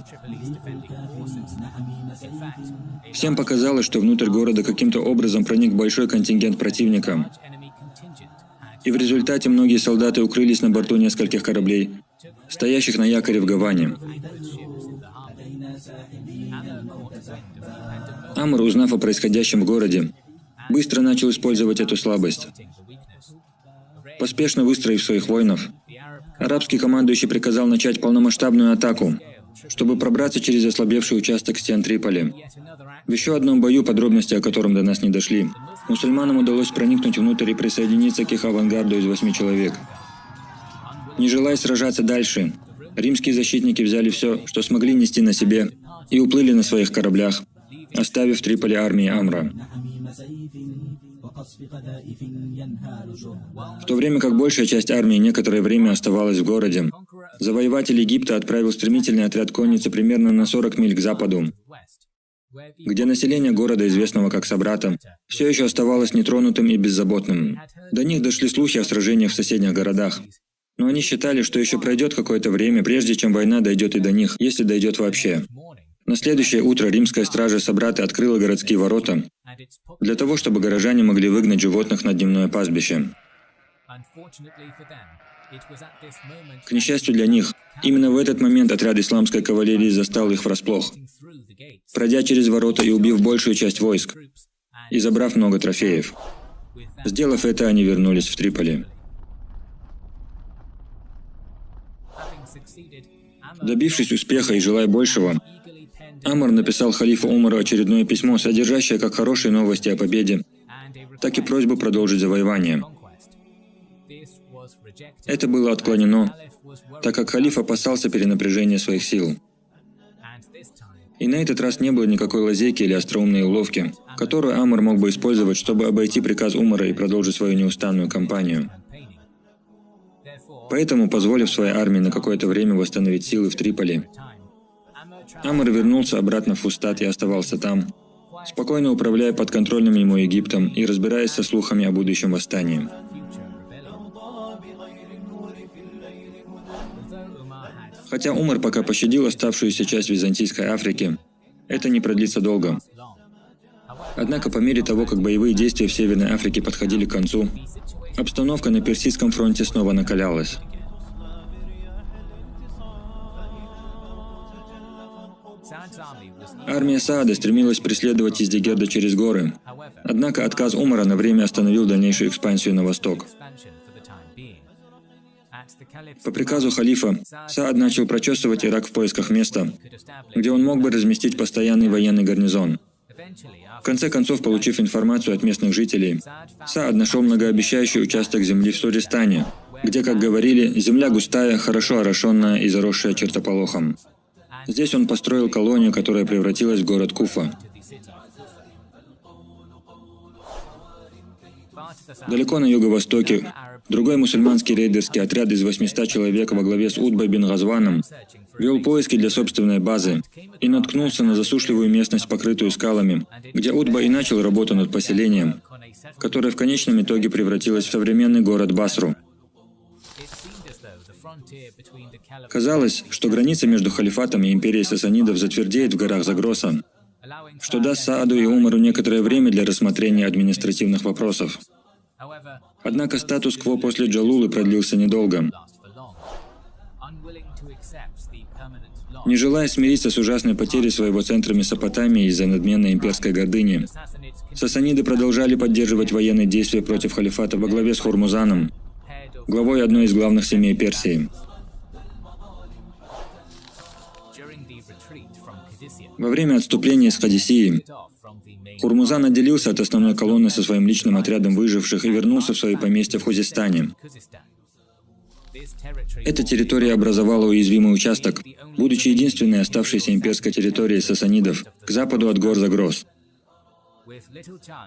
Всем показалось, что внутрь города каким-то образом проник большой контингент противника. И в результате многие солдаты укрылись на борту нескольких кораблей, стоящих на якоре в Гаване. Амр, узнав о происходящем в городе, быстро начал использовать эту слабость. Поспешно выстроив своих воинов, арабский командующий приказал начать полномасштабную атаку, чтобы пробраться через ослабевший участок стен Триполи. В еще одном бою, подробности о котором до нас не дошли, мусульманам удалось проникнуть внутрь и присоединиться к их авангарду из 8 человек. Не желая сражаться дальше, римские защитники взяли все, что смогли нести на себе, и уплыли на своих кораблях, оставив в Триполи армии Амра. В то время как большая часть армии некоторое время оставалась в городе, завоеватель Египта отправил стремительный отряд конницы примерно на 40 миль к западу, где население города, известного как Сабрата, все еще оставалось нетронутым и беззаботным. До них дошли слухи о сражениях в соседних городах, но они считали, что еще пройдет какое-то время, прежде чем война дойдет и до них, если дойдет вообще. На следующее утро римская стража Сабраты открыла городские ворота для того, чтобы горожане могли выгнать животных на дневное пастбище. К несчастью для них, именно в этот момент отряд исламской кавалерии застал их врасплох, пройдя через ворота и убив большую часть войск, и забрав много трофеев. Сделав это, они вернулись в Триполи. Добившись успеха и желая большего, Амр написал халифу Умару очередное письмо, содержащее как хорошие новости о победе, так и просьбу продолжить завоевание. Это было отклонено, так как халиф опасался перенапряжения своих сил. И на этот раз не было никакой лазейки или остроумной уловки, которую Амр мог бы использовать, чтобы обойти приказ Умара и продолжить свою неустанную кампанию. Поэтому, позволив своей армии на какое-то время восстановить силы в Триполи, Амр вернулся обратно в Фустат и оставался там, спокойно управляя подконтрольным ему Египтом и разбираясь со слухами о будущем восстании. Хотя Умар пока пощадил оставшуюся часть Византийской Африки, это не продлится долго. Однако по мере того, как боевые действия в Северной Африке подходили к концу, обстановка на Персидском фронте снова накалялась. Армия Саада стремилась преследовать Издигерда через горы, однако отказ Умара на время остановил дальнейшую экспансию на восток. По приказу халифа, Саад начал прочесывать Ирак в поисках места, где он мог бы разместить постоянный военный гарнизон. В конце концов, получив информацию от местных жителей, Саад нашел многообещающий участок земли в Суристане, где, как говорили, земля густая, хорошо орошенная и заросшая чертополохом. Здесь он построил колонию, которая превратилась в город Куфа. Далеко на юго-востоке другой мусульманский рейдерский отряд из 800 человек во главе с Утбой бин Газваном вел поиски для собственной базы и наткнулся на засушливую местность, покрытую скалами, где Утба и начал работу над поселением, которое в конечном итоге превратилось в современный город Басру. Казалось, что граница между халифатом и империей сасанидов затвердеет в горах Загроса, что даст Сааду и Умару некоторое время для рассмотрения административных вопросов. Однако статус-кво после Джалулы продлился недолго. Не желая смириться с ужасной потерей своего центра Месопотамии из-за надменной имперской гордыни, сасаниды продолжали поддерживать военные действия против халифата во главе с Хурмузаном, главой одной из главных семей Персии. Во время отступления из Кадисии Хурмузан отделился от основной колонны со своим личным отрядом выживших и вернулся в свои поместья в Хузистане. Эта территория образовала уязвимый участок, будучи единственной оставшейся имперской территорией сасанидов к западу от гор Загрос.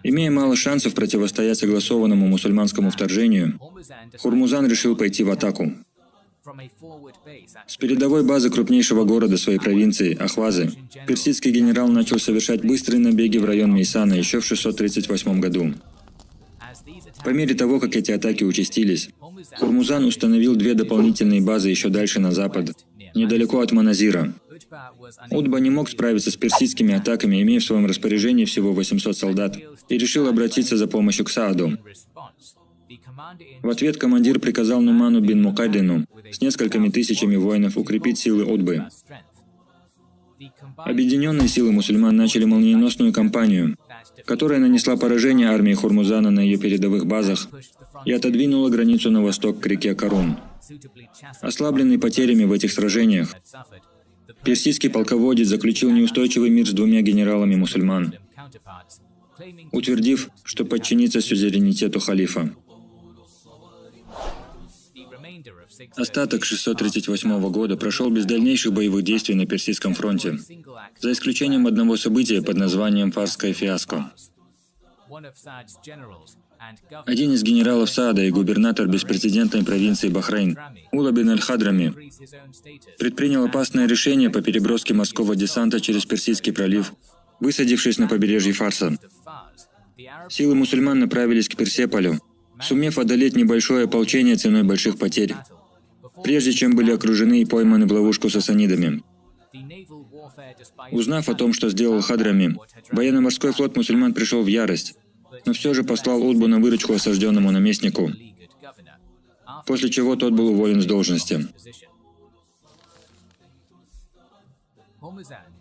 Имея мало шансов противостоять согласованному мусульманскому вторжению, Хурмузан решил пойти в атаку. С передовой базы крупнейшего города своей провинции, Ахвазы, персидский генерал начал совершать быстрые набеги в район Мейсана еще в 638 году. По мере того, как эти атаки участились, Хурмузан установил 2 дополнительные базы еще дальше на запад, недалеко от Маназира. Утба не мог справиться с персидскими атаками, имея в своем распоряжении всего 800 солдат, и решил обратиться за помощью к Сааду. В ответ командир приказал Нуману бин Мукаддину с несколькими тысячами воинов укрепить силы Утбы. Объединенные силы мусульман начали молниеносную кампанию, которая нанесла поражение армии Хурмузана на ее передовых базах и отодвинула границу на восток к реке Карун. Ослабленный потерями в этих сражениях, персидский полководец заключил неустойчивый мир с двумя генералами мусульман, утвердив, что подчинится сюзеренитету халифа. Остаток 638 года прошел без дальнейших боевых действий на Персидском фронте, за исключением одного события под названием Фарское фиаско. Один из генералов Саада и губернатор беспрецедентной провинции Бахрейн, Ула бин аль-Хадрами, предпринял опасное решение по переброске морского десанта через Персидский пролив, высадившись на побережье Фарса. Силы мусульман направились к Персеполю, сумев одолеть небольшое ополчение ценой больших потерь, прежде чем были окружены и пойманы в ловушку сасанидами. Узнав о том, что сделал Хадрами, военно-морской флот мусульман пришел в ярость, но все же послал Утбу на выручку осажденному наместнику, после чего тот был уволен с должности.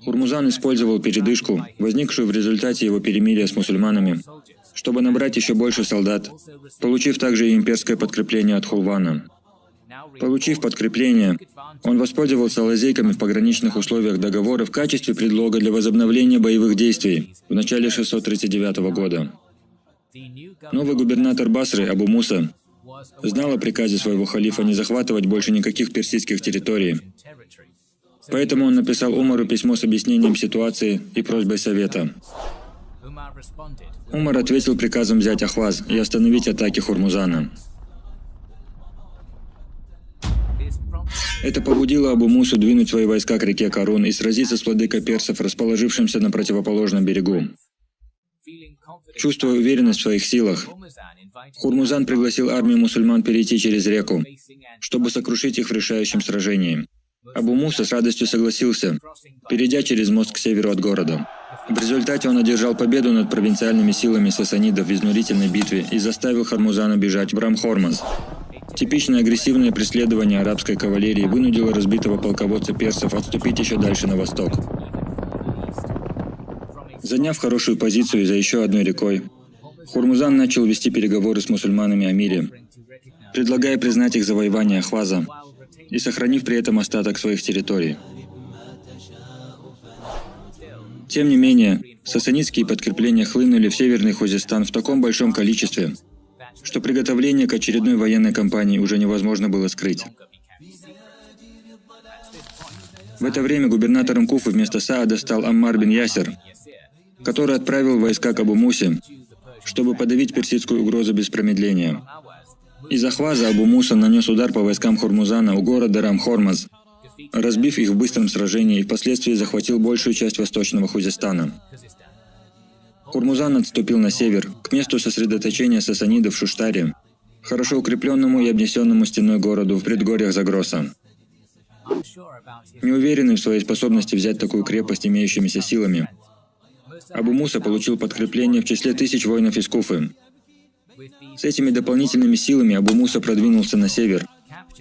Хурмузан использовал передышку, возникшую в результате его перемирия с мусульманами, чтобы набрать еще больше солдат, получив также и имперское подкрепление от Хулвана. Получив подкрепление, он воспользовался лазейками в пограничных условиях договора в качестве предлога для возобновления боевых действий в начале 639 года. Новый губернатор Басры, Абу Муса, знал о приказе своего халифа не захватывать больше никаких персидских территорий. Поэтому он написал Умару письмо с объяснением ситуации и просьбой совета. Умар ответил приказом взять Ахваз и остановить атаки Хурмузана. Это побудило Абу Мусу двинуть свои войска к реке Карун и сразиться с владыкой персов, расположившимся на противоположном берегу. Чувствуя уверенность в своих силах, Хурмузан пригласил армию мусульман перейти через реку, чтобы сокрушить их в решающем сражении. Абу Муса с радостью согласился, перейдя через мост к северу от города. В результате он одержал победу над провинциальными силами сасанидов в изнурительной битве и заставил Хурмузана бежать в Рам-Хормаз. Типичное агрессивное преследование арабской кавалерии вынудило разбитого полководца персов отступить еще дальше на восток. Заняв хорошую позицию за еще одной рекой, Хурмузан начал вести переговоры с мусульманами о мире, предлагая признать их завоевание Ахваза и сохранив при этом остаток своих территорий. Тем не менее, сасанидские подкрепления хлынули в северный Хузестан в таком большом количестве, что приготовление к очередной военной кампании уже невозможно было скрыть. В это время губернатором Куфы вместо Саада стал Аммар бин Ясир, который отправил войска к Абу Мусе, чтобы подавить персидскую угрозу без промедления. Из Ахваза Абу Муса нанес удар по войскам Хурмузана у города Рам-Хормаз, разбив их в быстром сражении и впоследствии захватил большую часть восточного Хузестана. Хурмузан отступил на север, к месту сосредоточения сасанидов в Шуштаре, хорошо укрепленному и обнесенному стеной городу в предгорьях Загроса. Неуверенный в своей способности взять такую крепость имеющимися силами, Абу Муса получил подкрепление в числе 1000 воинов из Куфы. С этими дополнительными силами Абу Муса продвинулся на север,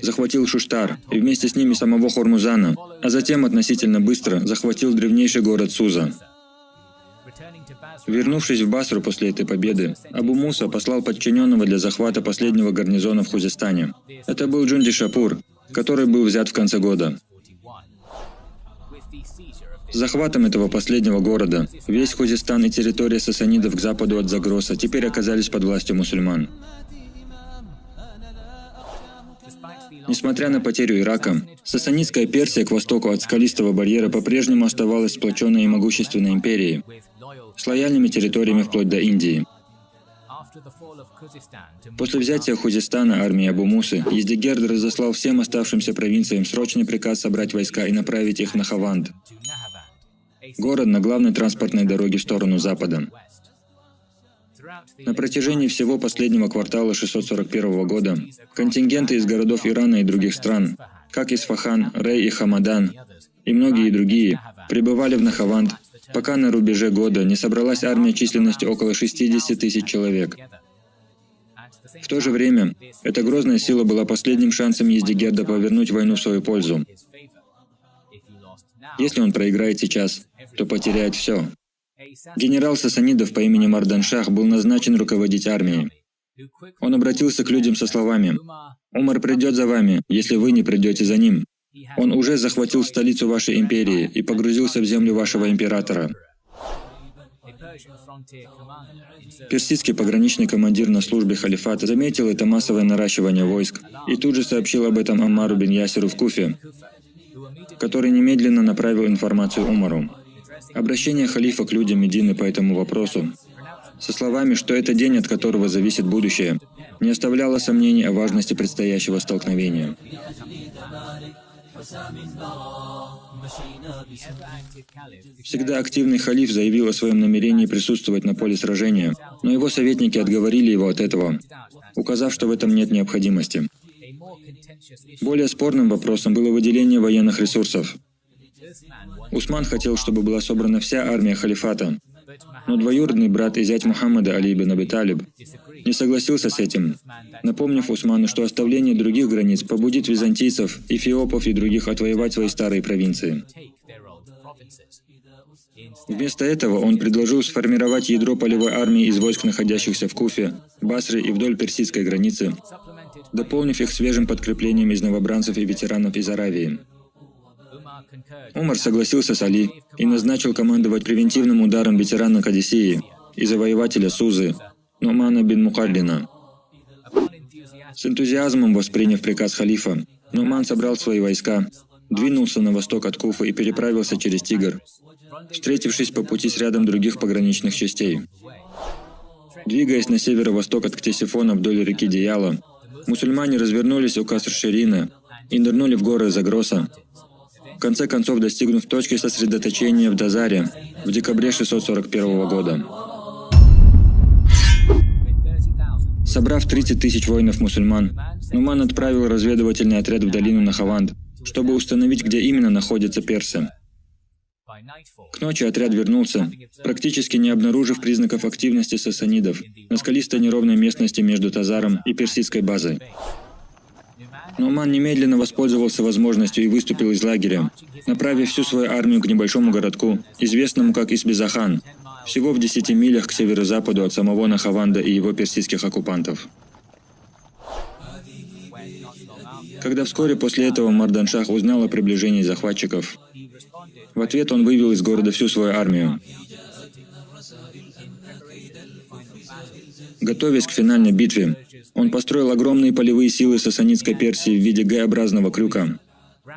захватил Шуштар и вместе с ними самого Хурмузана, а затем относительно быстро захватил древнейший город Суза. Вернувшись в Басру после этой победы, Абу Муса послал подчиненного для захвата последнего гарнизона в Хузестане. Это был Джунди Шапур, который был взят в конце года. С захватом этого последнего города весь Хузестан и территория сасанидов к западу от Загроса теперь оказались под властью мусульман. Несмотря на потерю Ирака, сасанидская Персия к востоку от скалистого барьера по-прежнему оставалась сплоченной и могущественной империей, с лояльными территориями вплоть до Индии. После взятия Хузестана армии Абу Мусы, Ездигерд разослал всем оставшимся провинциям срочный приказ собрать войска и направить их на Хаванд, город на главной транспортной дороге в сторону запада. На протяжении всего последнего квартала 641 года контингенты из городов Ирана и других стран, как Исфахан, Рей и Хамадан, и многие другие, прибывали в Нахаванд, пока на рубеже года не собралась армия численностью около 60 000 человек. В то же время, эта грозная сила была последним шансом Ездигерда повернуть войну в свою пользу. Если он проиграет сейчас, то потеряет все. Генерал сасанидов по имени Мардан-Шах был назначен руководить армией. Он обратился к людям со словами: «Умар придет за вами, если вы не придете за ним. Он уже захватил столицу вашей империи и погрузился в землю вашего императора». Персидский пограничный командир на службе халифата заметил это массовое наращивание войск и тут же сообщил об этом Аммару бин Ясиру в Куфе, который немедленно направил информацию Умару. Обращение халифа к людям Медины по этому вопросу, со словами, что это день, от которого зависит будущее, не оставляло сомнений о важности предстоящего столкновения. Всегда активный халиф заявил о своем намерении присутствовать на поле сражения, но его советники отговорили его от этого, указав, что в этом нет необходимости. Более спорным вопросом было выделение военных ресурсов. Усман хотел, чтобы была собрана вся армия халифата, но двоюродный брат и зять Мухаммада Али ибн Аби Талиб не согласился с этим, напомнив Усману, что оставление других границ побудит византийцев, эфиопов и других отвоевать свои старые провинции. Вместо этого он предложил сформировать ядро полевой армии из войск, находящихся в Куфе, Басре и вдоль персидской границы, дополнив их свежим подкреплением из новобранцев и ветеранов из Аравии. Умар согласился с Али и назначил командовать превентивным ударом ветерана Кадисии и завоевателя Сузы, Нумана бин Мукаллина. С энтузиазмом восприняв приказ халифа, Нуман собрал свои войска, двинулся на восток от Куфы и переправился через Тигр, встретившись по пути с рядом других пограничных частей. Двигаясь на северо-восток от Ктесифона вдоль реки Дияла, мусульмане развернулись у Каср-Ширина и нырнули в горы Загроса, в конце концов достигнув точки сосредоточения в Дазаре в декабре 641 года. Собрав 30 тысяч воинов-мусульман, Нуман отправил разведывательный отряд в долину Нахаванд, чтобы установить, где именно находятся персы. К ночи отряд вернулся, практически не обнаружив признаков активности сасанидов на скалистой неровной местности между Тазаром и персидской базой. Нуман немедленно воспользовался возможностью и выступил из лагеря, направив всю свою армию к небольшому городку, известному как Исбизахан, всего в 10 милях к северо-западу от самого Нахаванда и его персидских оккупантов. Когда вскоре после этого Мардан-Шах узнал о приближении захватчиков, в ответ он вывел из города всю свою армию. Готовясь к финальной битве, он построил огромные полевые силы сасанидской Персии в виде Г-образного крюка,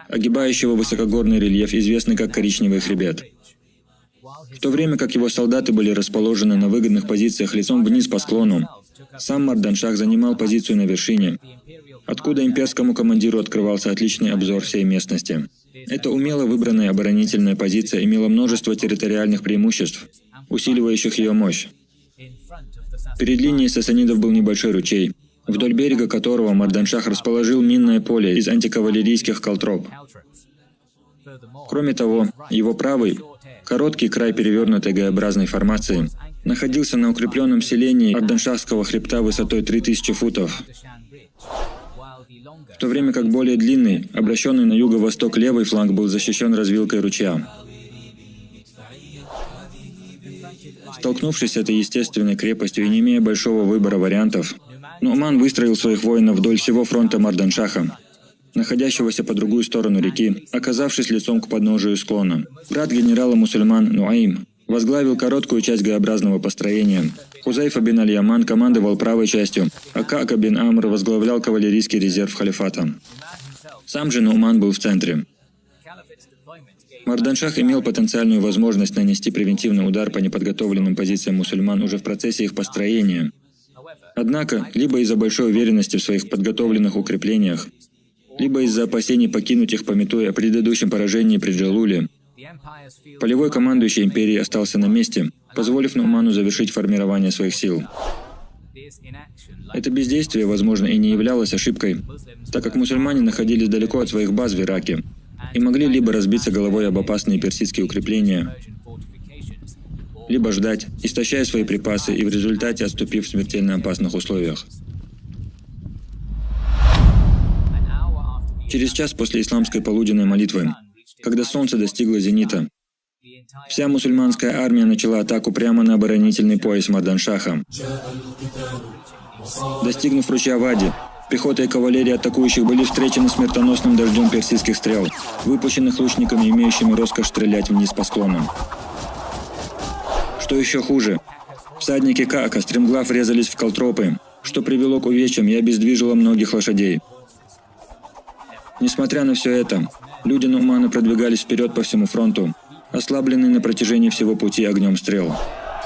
огибающего высокогорный рельеф, известный как Коричневый хребет. В то время как его солдаты были расположены на выгодных позициях лицом вниз по склону, сам Мардан-Шах занимал позицию на вершине, откуда имперскому командиру открывался отличный обзор всей местности. Эта умело выбранная оборонительная позиция имела множество территориальных преимуществ, усиливающих ее мощь. Перед линией сасанидов был небольшой ручей, вдоль берега которого Мардан-Шах расположил минное поле из антикавалерийских колтроб. Кроме того, его правый, короткий край перевернутой Г-образной формации, находился на укрепленном селении Арданшахского хребта высотой 3000 футов, в то время как более длинный, обращенный на юго-восток левый фланг был защищен развилкой ручья. Столкнувшись с этой естественной крепостью и не имея большого выбора вариантов, Нуман выстроил своих воинов вдоль всего фронта Мардан-Шаха, находящегося по другую сторону реки, оказавшись лицом к подножию склона. Брат генерала-мусульман Нуаим возглавил короткую часть Г-образного построения. Хузайфа бин Аль-Яман командовал правой частью, а Каака бин Амр возглавлял кавалерийский резерв халифата. Сам же Нуман был в центре. Мардан-Шах имел потенциальную возможность нанести превентивный удар по неподготовленным позициям мусульман уже в процессе их построения. Однако, либо из-за большой уверенности в своих подготовленных укреплениях, либо из-за опасений покинуть их, памятуя о предыдущем поражении при Джалуле, полевой командующий империей остался на месте, позволив Нуману завершить формирование своих сил. Это бездействие, возможно, и не являлось ошибкой, так как мусульмане находились далеко от своих баз в Ираке и могли либо разбиться головой об опасные персидские укрепления, либо ждать, истощая свои припасы и в результате отступив в смертельно опасных условиях. Через час после исламской полуденной молитвы когда солнце достигло зенита. Вся мусульманская армия начала атаку прямо на оборонительный пояс Мардан-Шаха. Достигнув ручья Вади, пехота и кавалерия атакующих были встречены смертоносным дождем персидских стрел, выпущенных лучниками, имеющими роскошь стрелять вниз по склонам. Что еще хуже, всадники Каака стремглав врезались в колтропы, что привело к увечьям и обездвижило многих лошадей. Несмотря на все это, люди Нумана продвигались вперед по всему фронту, ослабленные на протяжении всего пути огнем стрел.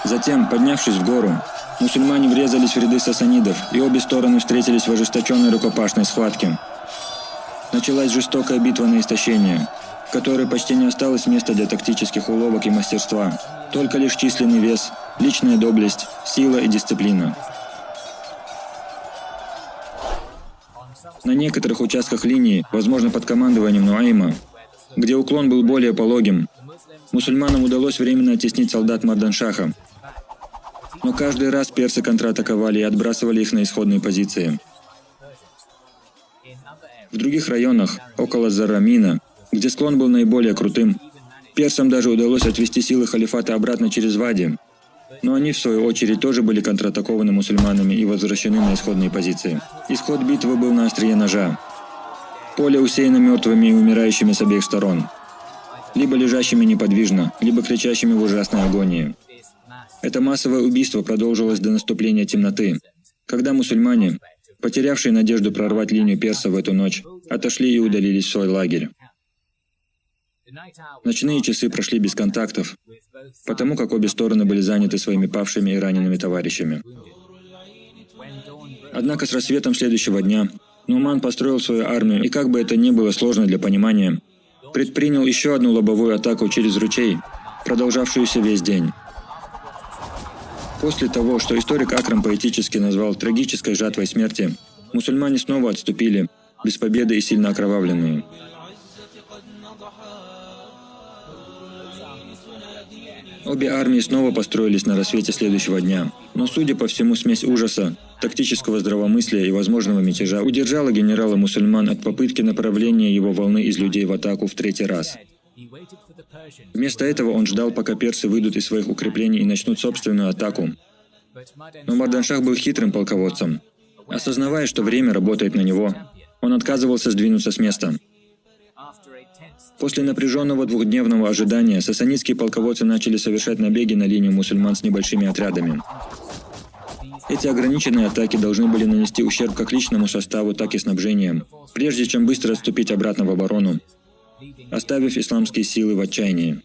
Затем, поднявшись в гору, мусульмане врезались в ряды сасанидов, и обе стороны встретились в ожесточенной рукопашной схватке. Началась жестокая битва на истощение, в которой почти не осталось места для тактических уловок и мастерства, только лишь численный вес, личная доблесть, сила и дисциплина. На некоторых участках линии, возможно под командованием Нуаима, где уклон был более пологим, мусульманам удалось временно оттеснить солдат Мардан-Шаха. Но каждый раз персы контратаковали и отбрасывали их на исходные позиции. В других районах, около Зарамина, где склон был наиболее крутым, персам даже удалось отвести силы халифата обратно через Вади, но они, в свою очередь, тоже были контратакованы мусульманами и возвращены на исходные позиции. Исход битвы был на острие ножа. Поле усеяно мертвыми и умирающими с обеих сторон, либо лежащими неподвижно, либо кричащими в ужасной агонии. Это массовое убийство продолжилось до наступления темноты, когда мусульмане, потерявшие надежду прорвать линию персов в эту ночь, отошли и удалились в свой лагерь. Ночные часы прошли без контактов, потому как обе стороны были заняты своими павшими и ранеными товарищами. Однако с рассветом следующего дня Нуман построил свою армию и, как бы это ни было сложно для понимания, предпринял еще одну лобовую атаку через ручей, продолжавшуюся весь день. После того, что историк Акрам поэтически назвал трагической жатвой смерти, мусульмане снова отступили, без победы и сильно окровавленные. Обе армии снова построились на рассвете следующего дня, но, судя по всему, смесь ужаса, тактического здравомыслия и возможного мятежа удержала генерала мусульман от попытки направления его волны из людей в атаку в третий раз. Вместо этого он ждал, пока персы выйдут из своих укреплений и начнут собственную атаку. Но Мардан-Шах был хитрым полководцем. Осознавая, что время работает на него, он отказывался сдвинуться с места. После напряженного двухдневного ожидания сасанидские полководцы начали совершать набеги на линию мусульман с небольшими отрядами. Эти ограниченные атаки должны были нанести ущерб как личному составу, так и снабжениям, прежде чем быстро отступить обратно в оборону, оставив исламские силы в отчаянии.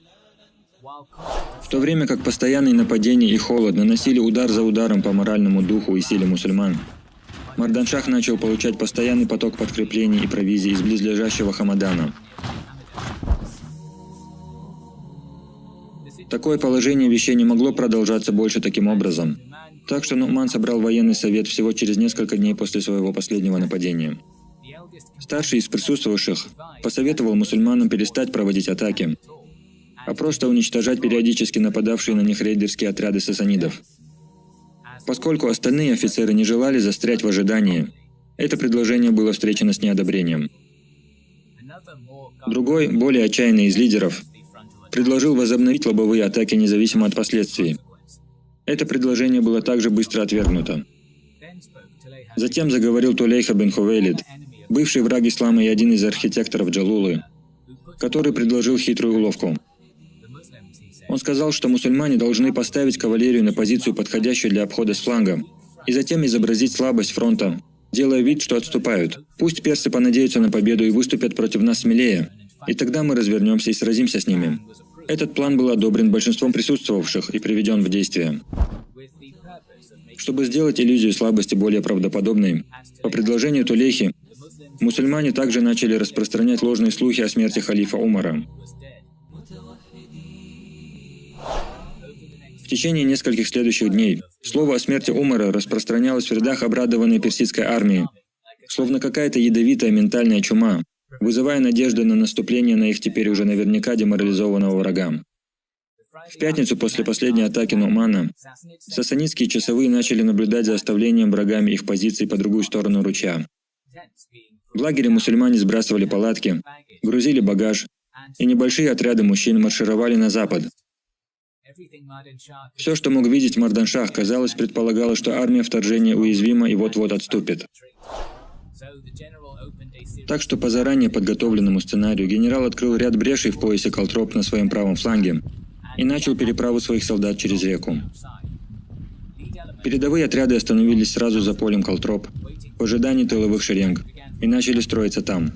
В то время как постоянные нападения и холод наносили удар за ударом по моральному духу и силе мусульман, Мардан-Шах начал получать постоянный поток подкреплений и провизии из близлежащего Хамадана. Такое положение вещей не могло продолжаться больше таким образом, так что Нуман собрал военный совет всего через несколько дней после своего последнего нападения. Старший из присутствовавших посоветовал мусульманам перестать проводить атаки, а просто уничтожать периодически нападавшие на них рейдерские отряды сасанидов. Поскольку остальные офицеры не желали застрять в ожидании, это предложение было встречено с неодобрением. Другой, более отчаянный из лидеров, предложил возобновить лобовые атаки независимо от последствий. Это предложение было также быстро отвергнуто. Затем заговорил Тулейха бен Хувейлид, бывший враг ислама и один из архитекторов Джалулы, который предложил хитрую уловку. Он сказал, что мусульмане должны поставить кавалерию на позицию, подходящую для обхода с фланга, и затем изобразить слабость фронта, делая вид, что отступают. Пусть персы понадеются на победу и выступят против нас смелее, и тогда мы развернемся и сразимся с ними. Этот план был одобрен большинством присутствовавших и приведен в действие. Чтобы сделать иллюзию слабости более правдоподобной, по предложению Тулейхи, мусульмане также начали распространять ложные слухи о смерти халифа Умара. В течение нескольких следующих дней слово о смерти Умара распространялось в рядах обрадованной персидской армии, словно какая-то ядовитая ментальная чума, вызывая надежды на наступление на их теперь уже наверняка деморализованного врага. В пятницу после последней атаки Нумана сасанидские часовые начали наблюдать за оставлением врагами их позиций по другую сторону ручья. В лагере мусульмане сбрасывали палатки, грузили багаж и небольшие отряды мужчин маршировали на запад. Все, что мог видеть Мардан-Шах, казалось, предполагало, что армия вторжения уязвима и вот-вот отступит. Так что по заранее подготовленному сценарию генерал открыл ряд брешей в поясе Калтроп на своем правом фланге и начал переправу своих солдат через реку. Передовые отряды остановились сразу за полем Калтроп в ожидании тыловых шеренг и начали строиться там.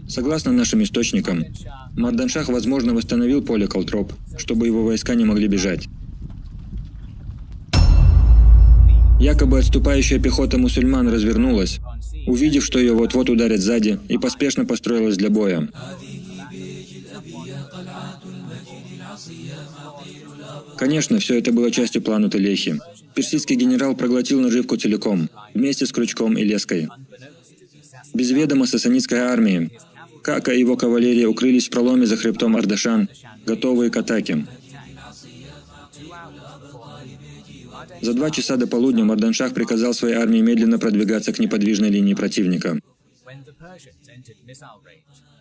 Согласно нашим источникам, Мардан-Шах, возможно, восстановил поле Калтроп, чтобы его войска не могли бежать. Якобы отступающая пехота мусульман развернулась, увидев, что ее вот-вот ударят сзади, и поспешно построилась для боя. Конечно, все это было частью плана Тулейхи. Персидский генерал проглотил наживку целиком, вместе с крючком и леской. Без ведома сасанидской армии, Каака и его кавалерия укрылись в проломе за хребтом Ардашан, готовые к атаке. За 2 часа до полудня Мардан-Шах приказал своей армии медленно продвигаться к неподвижной линии противника.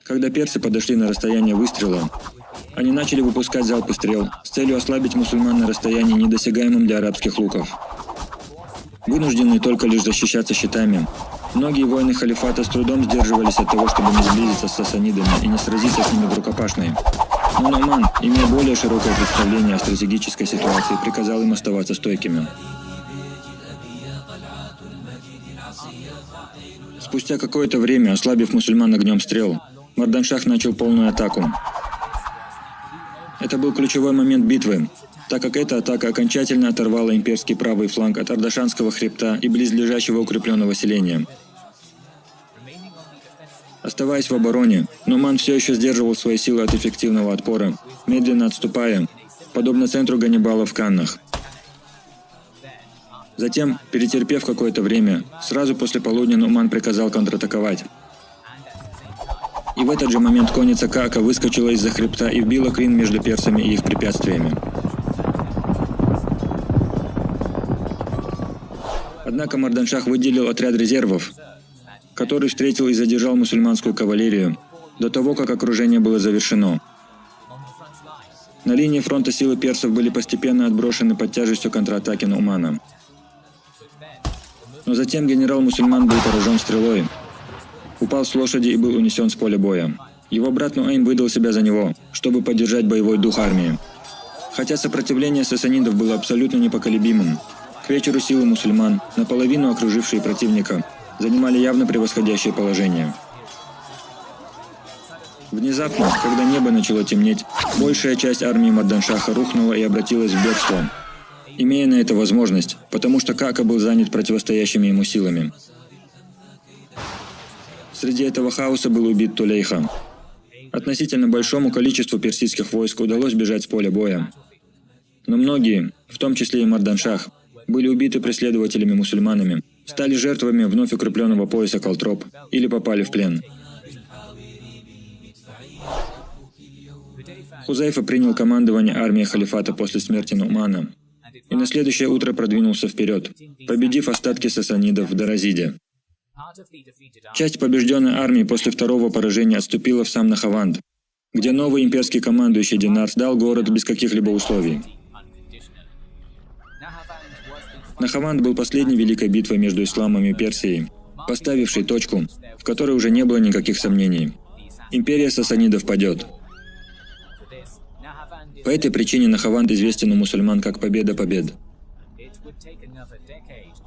Когда персы подошли на расстояние выстрела, они начали выпускать залпы стрел с целью ослабить мусульман на расстоянии, недосягаемом для арабских луков. Вынужденные только лишь защищаться щитами, многие воины халифата с трудом сдерживались от того, чтобы не сблизиться с сасанидами и не сразиться с ними в рукопашной. Но Нуман, имея более широкое представление о стратегической ситуации, приказал им оставаться стойкими. Спустя какое-то время, ослабив мусульман огнем стрел, Мардан-Шах начал полную атаку. Это был ключевой момент битвы, так как эта атака окончательно оторвала имперский правый фланг от Ардашанского хребта и близлежащего укрепленного селения. Оставаясь в обороне, Нуман все еще сдерживал свои силы от эффективного отпора, медленно отступая, подобно центру Ганнибала в Каннах. Затем, перетерпев какое-то время, сразу после полудня Нуман приказал контратаковать. И в этот же момент конница Каака выскочила из-за хребта и вбила клин между персами и их препятствиями. Однако Мардан-Шах выделил отряд резервов, который встретил и задержал мусульманскую кавалерию до того, как окружение было завершено. На линии фронта силы персов были постепенно отброшены под тяжестью контратаки Нумана. Но затем генерал-мусульман был поражен стрелой, упал с лошади и был унесен с поля боя. Его брат Нуэйм выдал себя за него, чтобы поддержать боевой дух армии. Хотя сопротивление сасанидов было абсолютно непоколебимым, к вечеру силы мусульман, наполовину окружившие противника, занимали явно превосходящее положение. Внезапно, когда небо начало темнеть, большая часть армии Мардан-Шаха рухнула и обратилась в бегство, имея на это возможность, потому что Каака был занят противостоящими ему силами. Среди этого хаоса был убит Тулейха. Относительно большому количеству персидских войск удалось бежать с поля боя. Но многие, в том числе и Мардан-Шах, были убиты преследователями-мусульманами, стали жертвами вновь укрепленного пояса Калтроп или попали в плен. Хузайфа принял командование армией халифата после смерти Нумана и на следующее утро продвинулся вперед, победив остатки сасанидов в Даразиде. Часть побежденной армии после второго поражения отступила в сам Нахаванд, где новый имперский командующий Динар сдал город без каких-либо условий. Нахаванд был последней великой битвой между исламом и Персией, поставившей точку, в которой уже не было никаких сомнений. Империя сасанидов падет. По этой причине Нахаванд известен у мусульман как победа побед.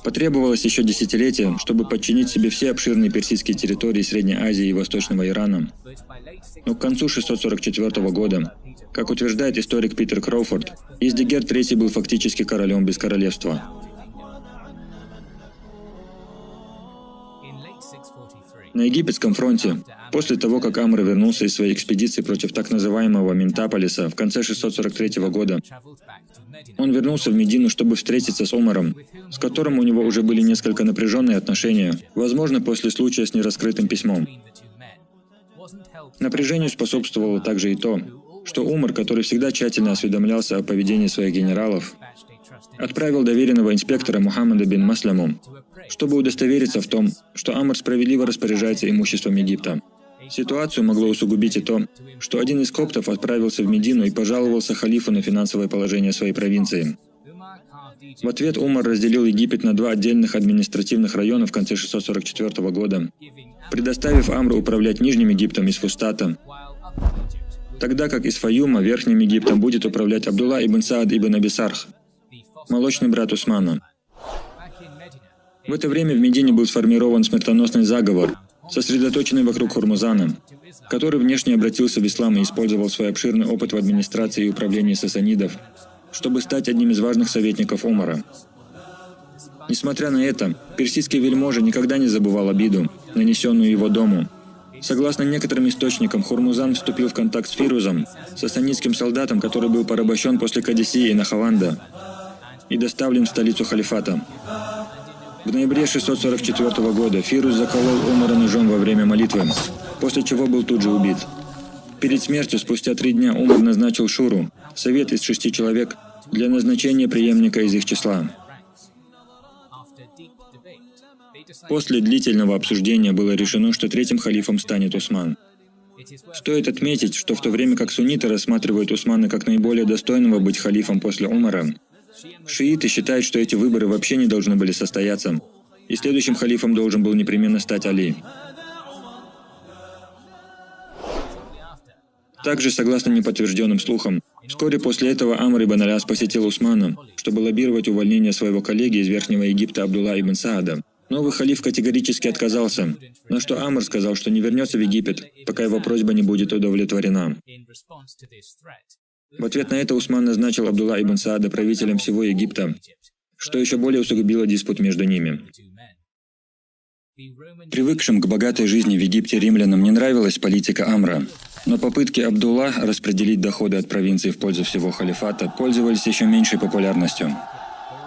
Потребовалось еще десятилетие, чтобы подчинить себе все обширные персидские территории Средней Азии и Восточного Ирана. Но к концу 644 года, как утверждает историк Питер Кроуфорд, Издигер III был фактически королем без королевства. На египетском фронте, после того, как Амр вернулся из своей экспедиции против так называемого Ментаполиса в конце 643 года, он вернулся в Медину, чтобы встретиться с Омаром, с которым у него уже были несколько напряженные отношения, возможно, после случая с нераскрытым письмом. Напряжению способствовало также и то, что Умар, который всегда тщательно осведомлялся о поведении своих генералов, отправил доверенного инспектора Мухаммада бин Масляму, чтобы удостовериться в том, что Амр справедливо распоряжается имуществом Египта. Ситуацию могло усугубить и то, что один из коптов отправился в Медину и пожаловался халифу на финансовое положение своей провинции. В ответ Умар разделил Египет на два отдельных административных района в конце 644 года, предоставив Амру управлять Нижним Египтом из Фустата, тогда как из Фаюма Верхним Египтом будет управлять Абдулла ибн Саад ибн Абисарх, молочный брат Усмана. В это время в Медине был сформирован смертоносный заговор, сосредоточенный вокруг Хурмузана, который внешне обратился в ислам и использовал свой обширный опыт в администрации и управлении сасанидов, чтобы стать одним из важных советников Умара. Несмотря на это, персидский вельможа никогда не забывал обиду, нанесенную его дому. Согласно некоторым источникам, Хурмузан вступил в контакт с Фирузом, сасанидским солдатом, который был порабощен после Кадисии и Нахаванда и доставлен в столицу халифата. В ноябре 644 года Фируз заколол Умара ножом во время молитвы, после чего был тут же убит. Перед смертью, спустя 3 дня, Умар назначил шуру, совет из 6 человек, для назначения преемника из их числа. После длительного обсуждения было решено, что третьим халифом станет Усман. Стоит отметить, что в то время как сунниты рассматривают Усмана как наиболее достойного быть халифом после Умара, шииты считают, что эти выборы вообще не должны были состояться, и следующим халифом должен был непременно стать Али. Также, согласно неподтвержденным слухам, вскоре после этого Амр ибн Аляс посетил Усмана, чтобы лоббировать увольнение своего коллеги из Верхнего Египта Абдулла ибн Саада. Новый халиф категорически отказался, на что Амр сказал, что не вернется в Египет, пока его просьба не будет удовлетворена. В ответ на это Усман назначил Абдулла ибн Саада правителем всего Египта, что еще более усугубило диспут между ними. Привыкшим к богатой жизни в Египте римлянам не нравилась политика Амра, но попытки Абдулла распределить доходы от провинции в пользу всего халифата пользовались еще меньшей популярностью.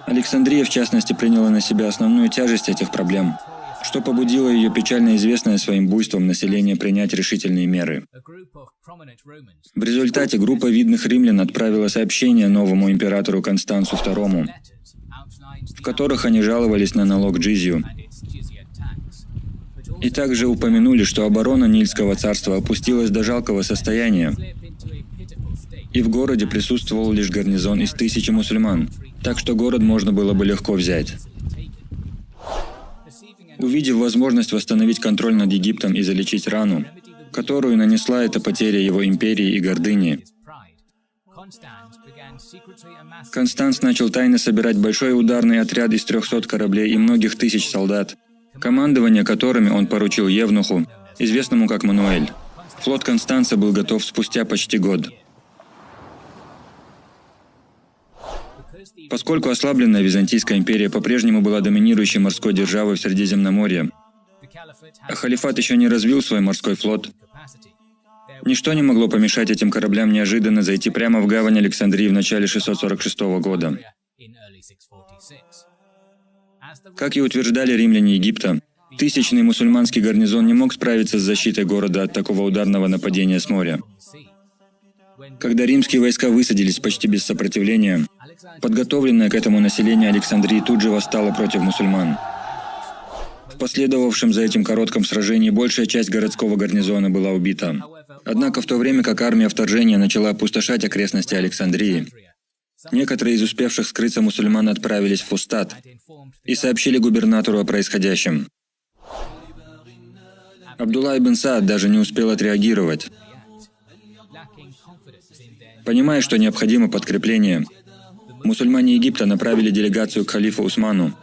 Александрия, в частности, приняла на себя основную тяжесть этих проблем, что побудило ее печально известное своим буйством население принять решительные меры. В результате группа видных римлян отправила сообщение новому императору Констанцу II, в которых они жаловались на налог джизью, и также упомянули, что оборона Нильского царства опустилась до жалкого состояния, и в городе присутствовал лишь гарнизон из 1000 мусульман, так что город можно было бы легко взять. Увидев возможность восстановить контроль над Египтом и залечить рану, которую нанесла эта потеря его империи и гордыни, Констанц начал тайно собирать большой ударный отряд из 300 кораблей и многих тысяч солдат, командование которыми он поручил евнуху, известному как Мануэль. Флот Констанца был готов спустя почти год. Поскольку ослабленная Византийская империя по-прежнему была доминирующей морской державой в Средиземноморье, а халифат еще не развил свой морской флот, ничто не могло помешать этим кораблям неожиданно зайти прямо в гавань Александрии в начале 646 года. Как и утверждали римляне Египта, тысячный мусульманский гарнизон не мог справиться с защитой города от такого ударного нападения с моря. Когда римские войска высадились почти без сопротивления, подготовленное к этому население Александрии тут же восстало против мусульман. В последовавшем за этим коротком сражении большая часть городского гарнизона была убита. Однако в то время как армия вторжения начала опустошать окрестности Александрии, некоторые из успевших скрыться мусульман отправились в Фустат и сообщили губернатору о происходящем. Абдулла ибн Саад даже не успел отреагировать. Понимая, что необходимо подкрепление, мусульмане Египта направили делегацию к халифу Усману,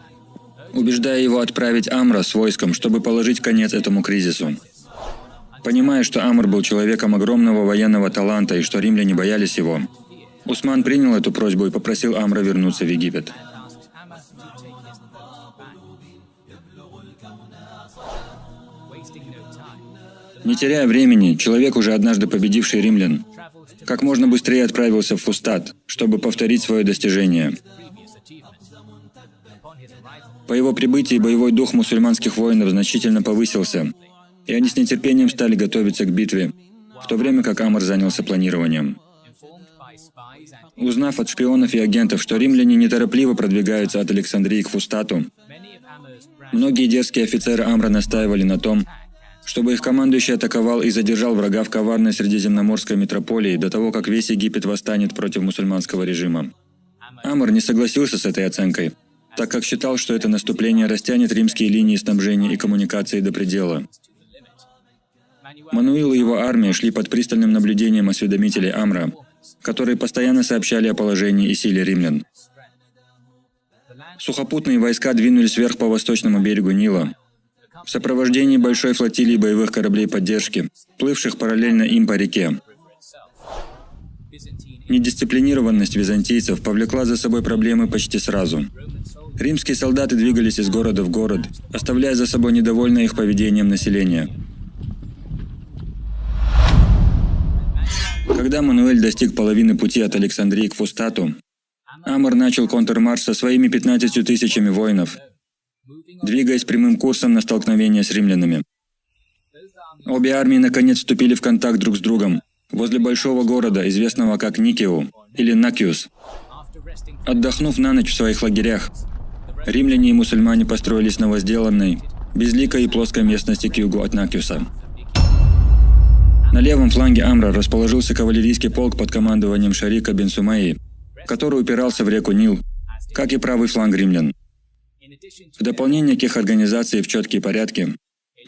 убеждая его отправить Амра с войском, чтобы положить конец этому кризису. Понимая, что Амр был человеком огромного военного таланта и что римляне боялись его, Усман принял эту просьбу и попросил Амра вернуться в Египет. Не теряя времени, человек, уже однажды победивший римлян, как можно быстрее отправился в Фустат, чтобы повторить свое достижение. По его прибытии боевой дух мусульманских воинов значительно повысился, и они с нетерпением стали готовиться к битве, в то время как Амр занялся планированием. Узнав от шпионов и агентов, что римляне неторопливо продвигаются от Александрии к Фустату, многие дерзкие офицеры Амра настаивали на том, чтобы их командующий атаковал и задержал врага в коварной средиземноморской метрополии до того, как весь Египет восстанет против мусульманского режима. Амр не согласился с этой оценкой, так как считал, что это наступление растянет римские линии снабжения и коммуникации до предела. Мануил и его армия шли под пристальным наблюдением осведомителей Амра, которые постоянно сообщали о положении и силе римлян. Сухопутные войска двинулись вверх по восточному берегу Нила, в сопровождении большой флотилии боевых кораблей поддержки, плывших параллельно им по реке. Недисциплинированность византийцев повлекла за собой проблемы почти сразу. Римские солдаты двигались из города в город, оставляя за собой недовольное их поведением население. Когда Мануэль достиг половины пути от Александрии к Фустату, Амр начал контрмарш со своими 15 тысячами воинов, двигаясь прямым курсом на столкновение с римлянами. Обе армии наконец вступили в контакт друг с другом возле большого города, известного как Никеу или Накиус. Отдохнув на ночь в своих лагерях, римляне и мусульмане построились на возделанной, безликой и плоской местности к югу от Накиуса. На левом фланге Амра расположился кавалерийский полк под командованием Шарика бен Сумайи, который упирался в реку Нил, как и правый фланг римлян. В дополнение к их организации в четкие порядки,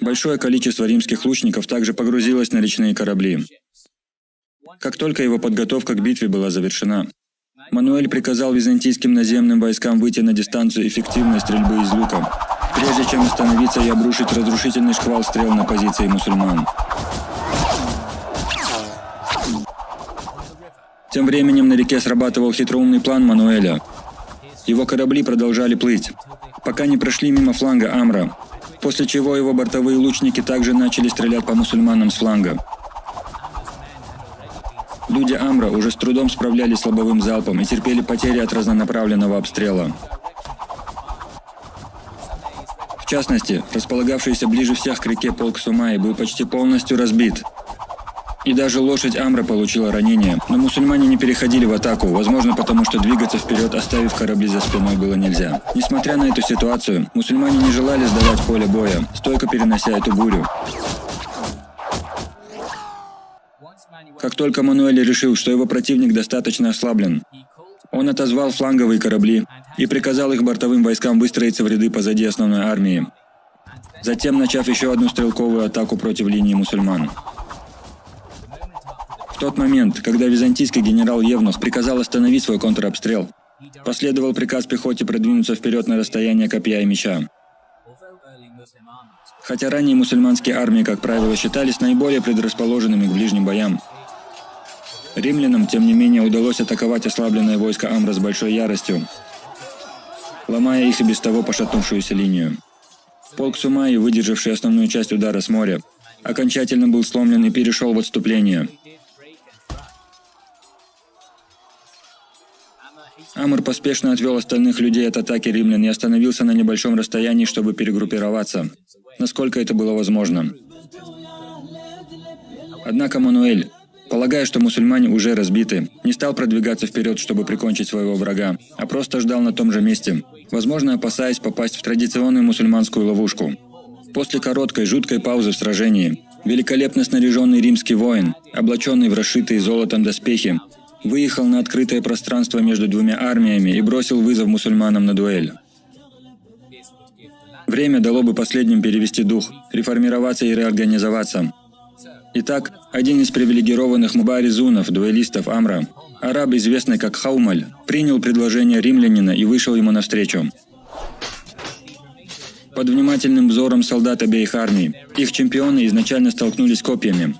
большое количество римских лучников также погрузилось на речные корабли. Как только его подготовка к битве была завершена, Мануэль приказал византийским наземным войскам выйти на дистанцию эффективной стрельбы из лука, прежде чем остановиться и обрушить разрушительный шквал стрел на позиции мусульман. Тем временем на реке срабатывал хитроумный план Мануэля. Его корабли продолжали плыть, пока не прошли мимо фланга Амра, после чего его бортовые лучники также начали стрелять по мусульманам с фланга. Люди Амра уже с трудом справлялись с лобовым залпом и терпели потери от разнонаправленного обстрела. В частности, располагавшийся ближе всех к реке полк Сумайи был почти полностью разбит. И даже лошадь Амра получила ранение, но мусульмане не переходили в атаку, возможно потому, что двигаться вперед, оставив корабли за спиной, было нельзя. Несмотря на эту ситуацию, мусульмане не желали сдавать поле боя, стойко перенося эту бурю. Как только Мануэль решил, что его противник достаточно ослаблен, он отозвал фланговые корабли и приказал их бортовым войскам выстроиться в ряды позади основной армии, затем начав еще одну стрелковую атаку против линии мусульман. В тот момент, когда византийский генерал Евнух приказал остановить свой контробстрел, последовал приказ пехоте продвинуться вперед на расстояние копья и меча. Хотя ранее мусульманские армии, как правило, считались наиболее предрасположенными к ближним боям, римлянам, тем не менее, удалось атаковать ослабленное войско Амра с большой яростью, ломая их и без того пошатнувшуюся линию. Полк Сумайи, выдержавший основную часть удара с моря, окончательно был сломлен и перешел в отступление. Амр поспешно отвел остальных людей от атаки римлян и остановился на небольшом расстоянии, чтобы перегруппироваться, насколько это было возможно. Однако Мануэль, полагая, что мусульмане уже разбиты, не стал продвигаться вперед, чтобы прикончить своего врага, а просто ждал на том же месте, возможно, опасаясь попасть в традиционную мусульманскую ловушку. После короткой, жуткой паузы в сражении, великолепно снаряженный римский воин, облаченный в расшитые золотом доспехи, выехал на открытое пространство между двумя армиями и бросил вызов мусульманам на дуэль. Время дало бы последним перевести дух, реформироваться и реорганизоваться. Итак, один из привилегированных мубаризунов, дуэлистов Амра, араб, известный как Хаумаль, принял предложение римлянина и вышел ему навстречу. Под внимательным взором солдат обеих армий, их чемпионы изначально столкнулись копьями,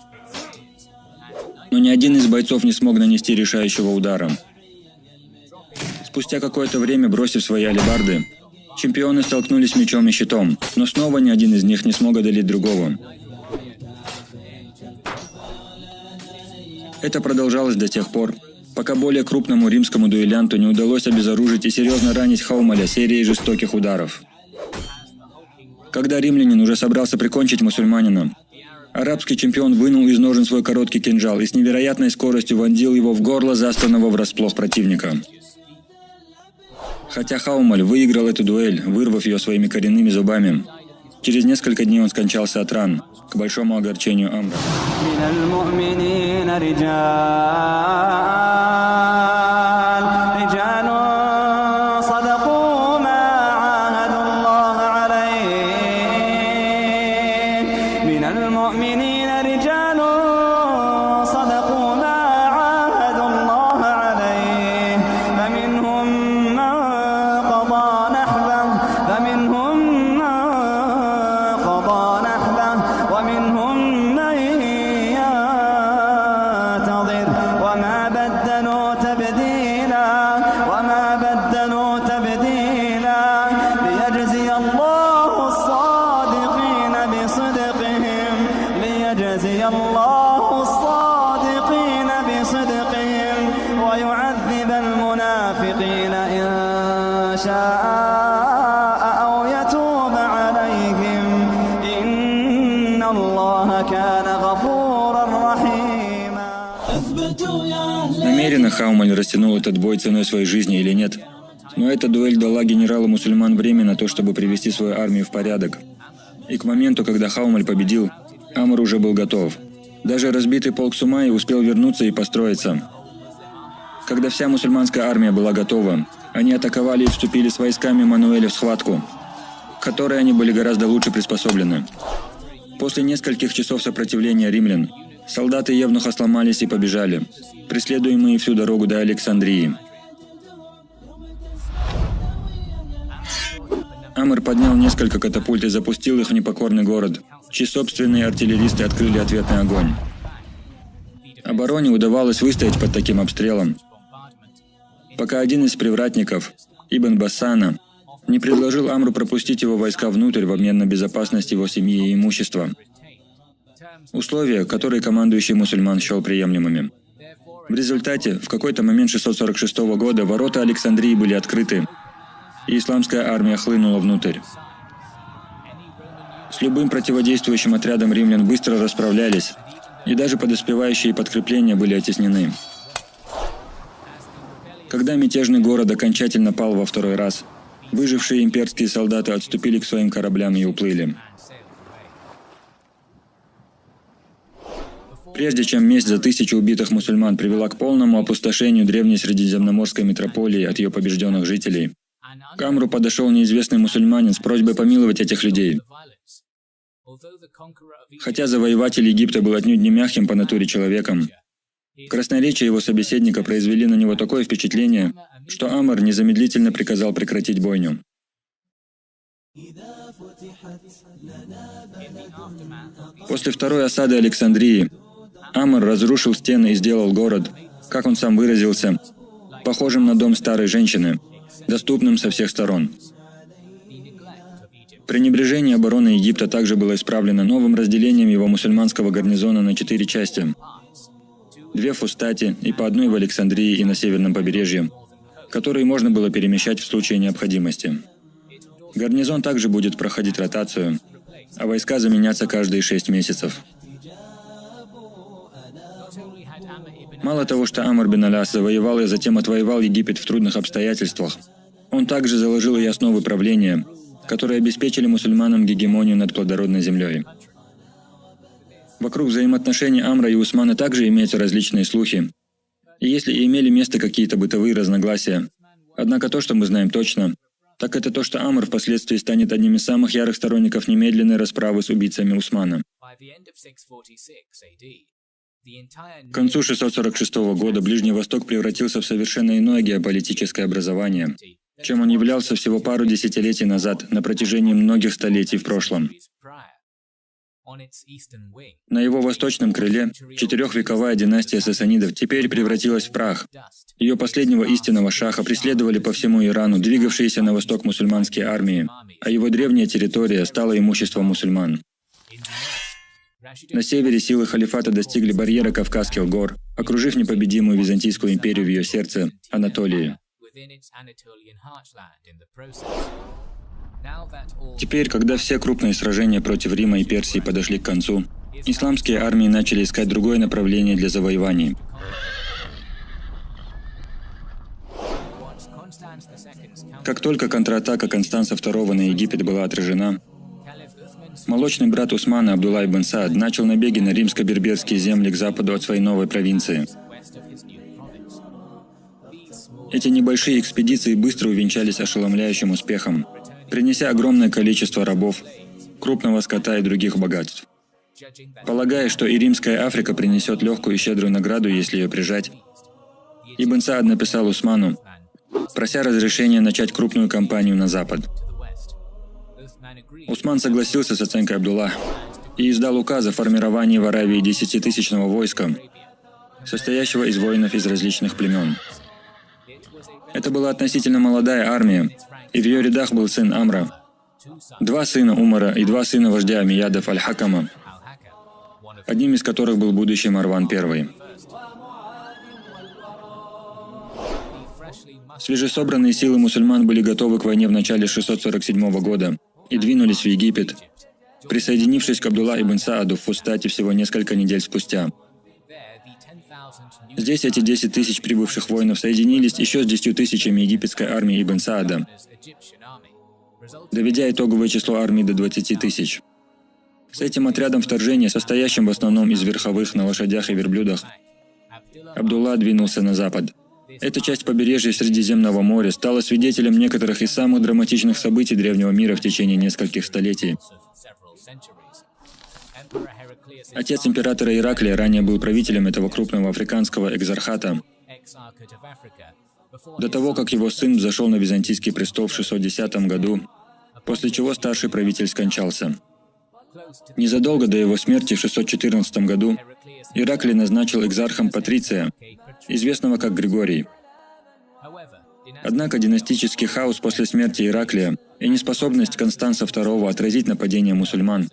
но ни один из бойцов не смог нанести решающего удара. Спустя какое-то время, бросив свои алебарды, чемпионы столкнулись мечом и щитом, но снова ни один из них не смог одолеть другого. Это продолжалось до тех пор, пока более крупному римскому дуэлянту не удалось обезоружить и серьезно ранить Хаумаля серией жестоких ударов. Когда римлянин уже собрался прикончить мусульманина, арабский чемпион вынул из ножен свой короткий кинжал и с невероятной скоростью вонзил его в горло застанного врасплох противника. Хотя Хаумаль выиграл эту дуэль, вырвав ее своими коренными зубами, Через несколько дней он скончался от ран, к большому огорчению Амра. Намеренно Хаумаль растянул этот бой ценой своей жизни или нет, но эта дуэль дала генералу мусульман время на то, чтобы привести свою армию в порядок. И к моменту, когда Хаумаль победил, Амр уже был готов. Даже разбитый полк Сумаи успел вернуться и построиться. Когда вся мусульманская армия была готова, они атаковали и вступили с войсками Мануэля в схватку, к которой они были гораздо лучше приспособлены. После нескольких часов сопротивления римлян, солдаты Евнуха сломались и побежали, преследуемые всю дорогу до Александрии. Амр поднял несколько катапульт и запустил их в непокорный город, чьи собственные артиллеристы открыли ответный огонь. Обороне удавалось выстоять под таким обстрелом, пока один из привратников, Ибн Бассана, не предложил Амру пропустить его войска внутрь в обмен на безопасность его семьи и имущества. Условия, которые командующий мусульман счел приемлемыми. В результате, в какой-то момент 646 года ворота Александрии были открыты, и исламская армия хлынула внутрь. С любым противодействующим отрядом римлян быстро расправлялись, и даже подоспевающие подкрепления были оттеснены. Когда мятежный город окончательно пал во второй раз, выжившие имперские солдаты отступили к своим кораблям и уплыли. Прежде чем месть за 1000 убитых мусульман привела к полному опустошению древней средиземноморской метрополии от ее побежденных жителей, к Амру подошел неизвестный мусульманин с просьбой помиловать этих людей. Хотя завоеватель Египта был отнюдь не мягким по натуре человеком, красноречие его собеседника произвели на него такое впечатление, что Амр незамедлительно приказал прекратить бойню. После второй осады Александрии Амр разрушил стены и сделал город, как он сам выразился, похожим на дом старой женщины, доступным со всех сторон. Пренебрежение обороны Египта также было исправлено новым разделением его мусульманского гарнизона на 4 части. 2 в Фустате и по одной в Александрии и на северном побережье, которые можно было перемещать в случае необходимости. Гарнизон также будет проходить ротацию, а войска заменяться каждые 6 месяцев. Мало того, что Амр бин Аляс завоевал и затем отвоевал Египет в трудных обстоятельствах, он также заложил и основы правления, которые обеспечили мусульманам гегемонию над плодородной землей. Вокруг взаимоотношений Амра и Усмана также имеются различные слухи, и если и имели место какие-то бытовые разногласия, однако то, что мы знаем точно, так это то, что Амр впоследствии станет одним из самых ярых сторонников немедленной расправы с убийцами Усмана. К концу 646 года Ближний Восток превратился в совершенно иное геополитическое образование, чем он являлся всего пару десятилетий назад на протяжении многих столетий в прошлом. На его восточном крыле 4-вековая династия сасанидов теперь превратилась в прах. Ее последнего истинного шаха преследовали по всему Ирану двигавшиеся на восток мусульманские армии, а его древняя территория стала имуществом мусульман. На севере силы халифата достигли барьера Кавказских гор, окружив непобедимую Византийскую империю в ее сердце, Анатолии. Теперь, когда все крупные сражения против Рима и Персии подошли к концу, исламские армии начали искать другое направление для завоеваний. Как только контратака Констанца II на Египет была отражена, Молочный брат Усмана Абдулла ибн Саад начал набеги на римско-берберские земли к западу от своей новой провинции. Эти небольшие экспедиции быстро увенчались ошеломляющим успехом, принеся огромное количество рабов, крупного скота и других богатств. Полагая, что и римская Африка принесет легкую и щедрую награду, если ее прижать, Ибн Саад написал Усману, прося разрешения начать крупную кампанию на запад. Усман согласился с оценкой Абдулла и издал указ о формировании в Аравии 10-тысячного войска, состоящего из воинов из различных племен. Это была относительно молодая армия, и в ее рядах был сын Амра, 2 сына Умара и 2 сына вождя Амиядов Аль-Хакама, одним из которых был будущий Марван I. Свежесобранные силы мусульман были готовы к войне в начале 647 года и двинулись в Египет, присоединившись к Абдулла ибн Сааду в Фустате всего несколько недель спустя. Здесь эти 10 тысяч прибывших воинов соединились еще с 10 тысячами египетской армии Ибн Саада, доведя итоговое число армии до 20 тысяч. С этим отрядом вторжения, состоящим в основном из верховых на лошадях и верблюдах, Абдулла двинулся на запад. Эта часть побережья Средиземного моря стала свидетелем некоторых из самых драматичных событий древнего мира в течение нескольких столетий. Отец императора Ираклия ранее был правителем этого крупного африканского экзархата, до того, как его сын взошел на византийский престол в 610 году, после чего старший правитель скончался. Незадолго до его смерти в 614 году Ираклий назначил экзархом Патриция, известного как Григорий. Однако династический хаос после смерти Ираклия и неспособность Констанца II отразить нападение мусульман,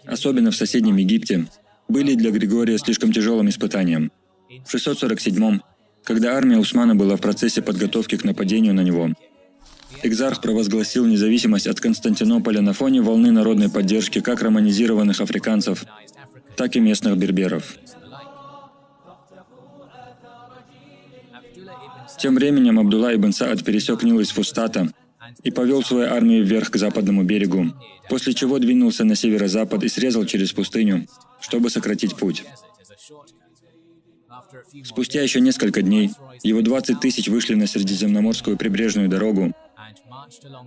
особенно в соседнем Египте, были для Григория слишком тяжелым испытанием. В 647-м, когда армия Усмана была в процессе подготовки к нападению на него, экзарх провозгласил независимость от Константинополя на фоне волны народной поддержки как романизированных африканцев, так и местных берберов. Тем временем Абдулла ибн Саад пересек Нил из Фустата и повел свою армию вверх к западному берегу, после чего двинулся на северо-запад и срезал через пустыню, чтобы сократить путь. Спустя еще несколько дней его 20 тысяч вышли на Средиземноморскую прибрежную дорогу,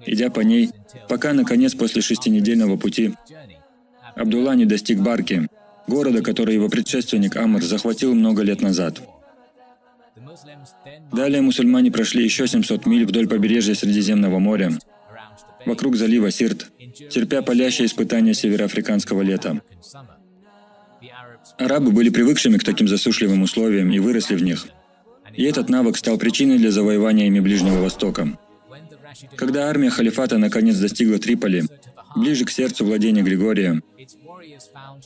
идя по ней, пока, наконец, после 6-недельного пути, Абдулла не достиг Барки, города, который его предшественник Амр захватил много лет назад. Далее мусульмане прошли еще 700 миль вдоль побережья Средиземного моря, вокруг залива Сирт, терпя палящие испытания североафриканского лета. Арабы были привыкшими к таким засушливым условиям и выросли в них. И этот навык стал причиной для завоевания ими Ближнего Востока. Когда армия халифата наконец достигла Триполи, ближе к сердцу владения Григория,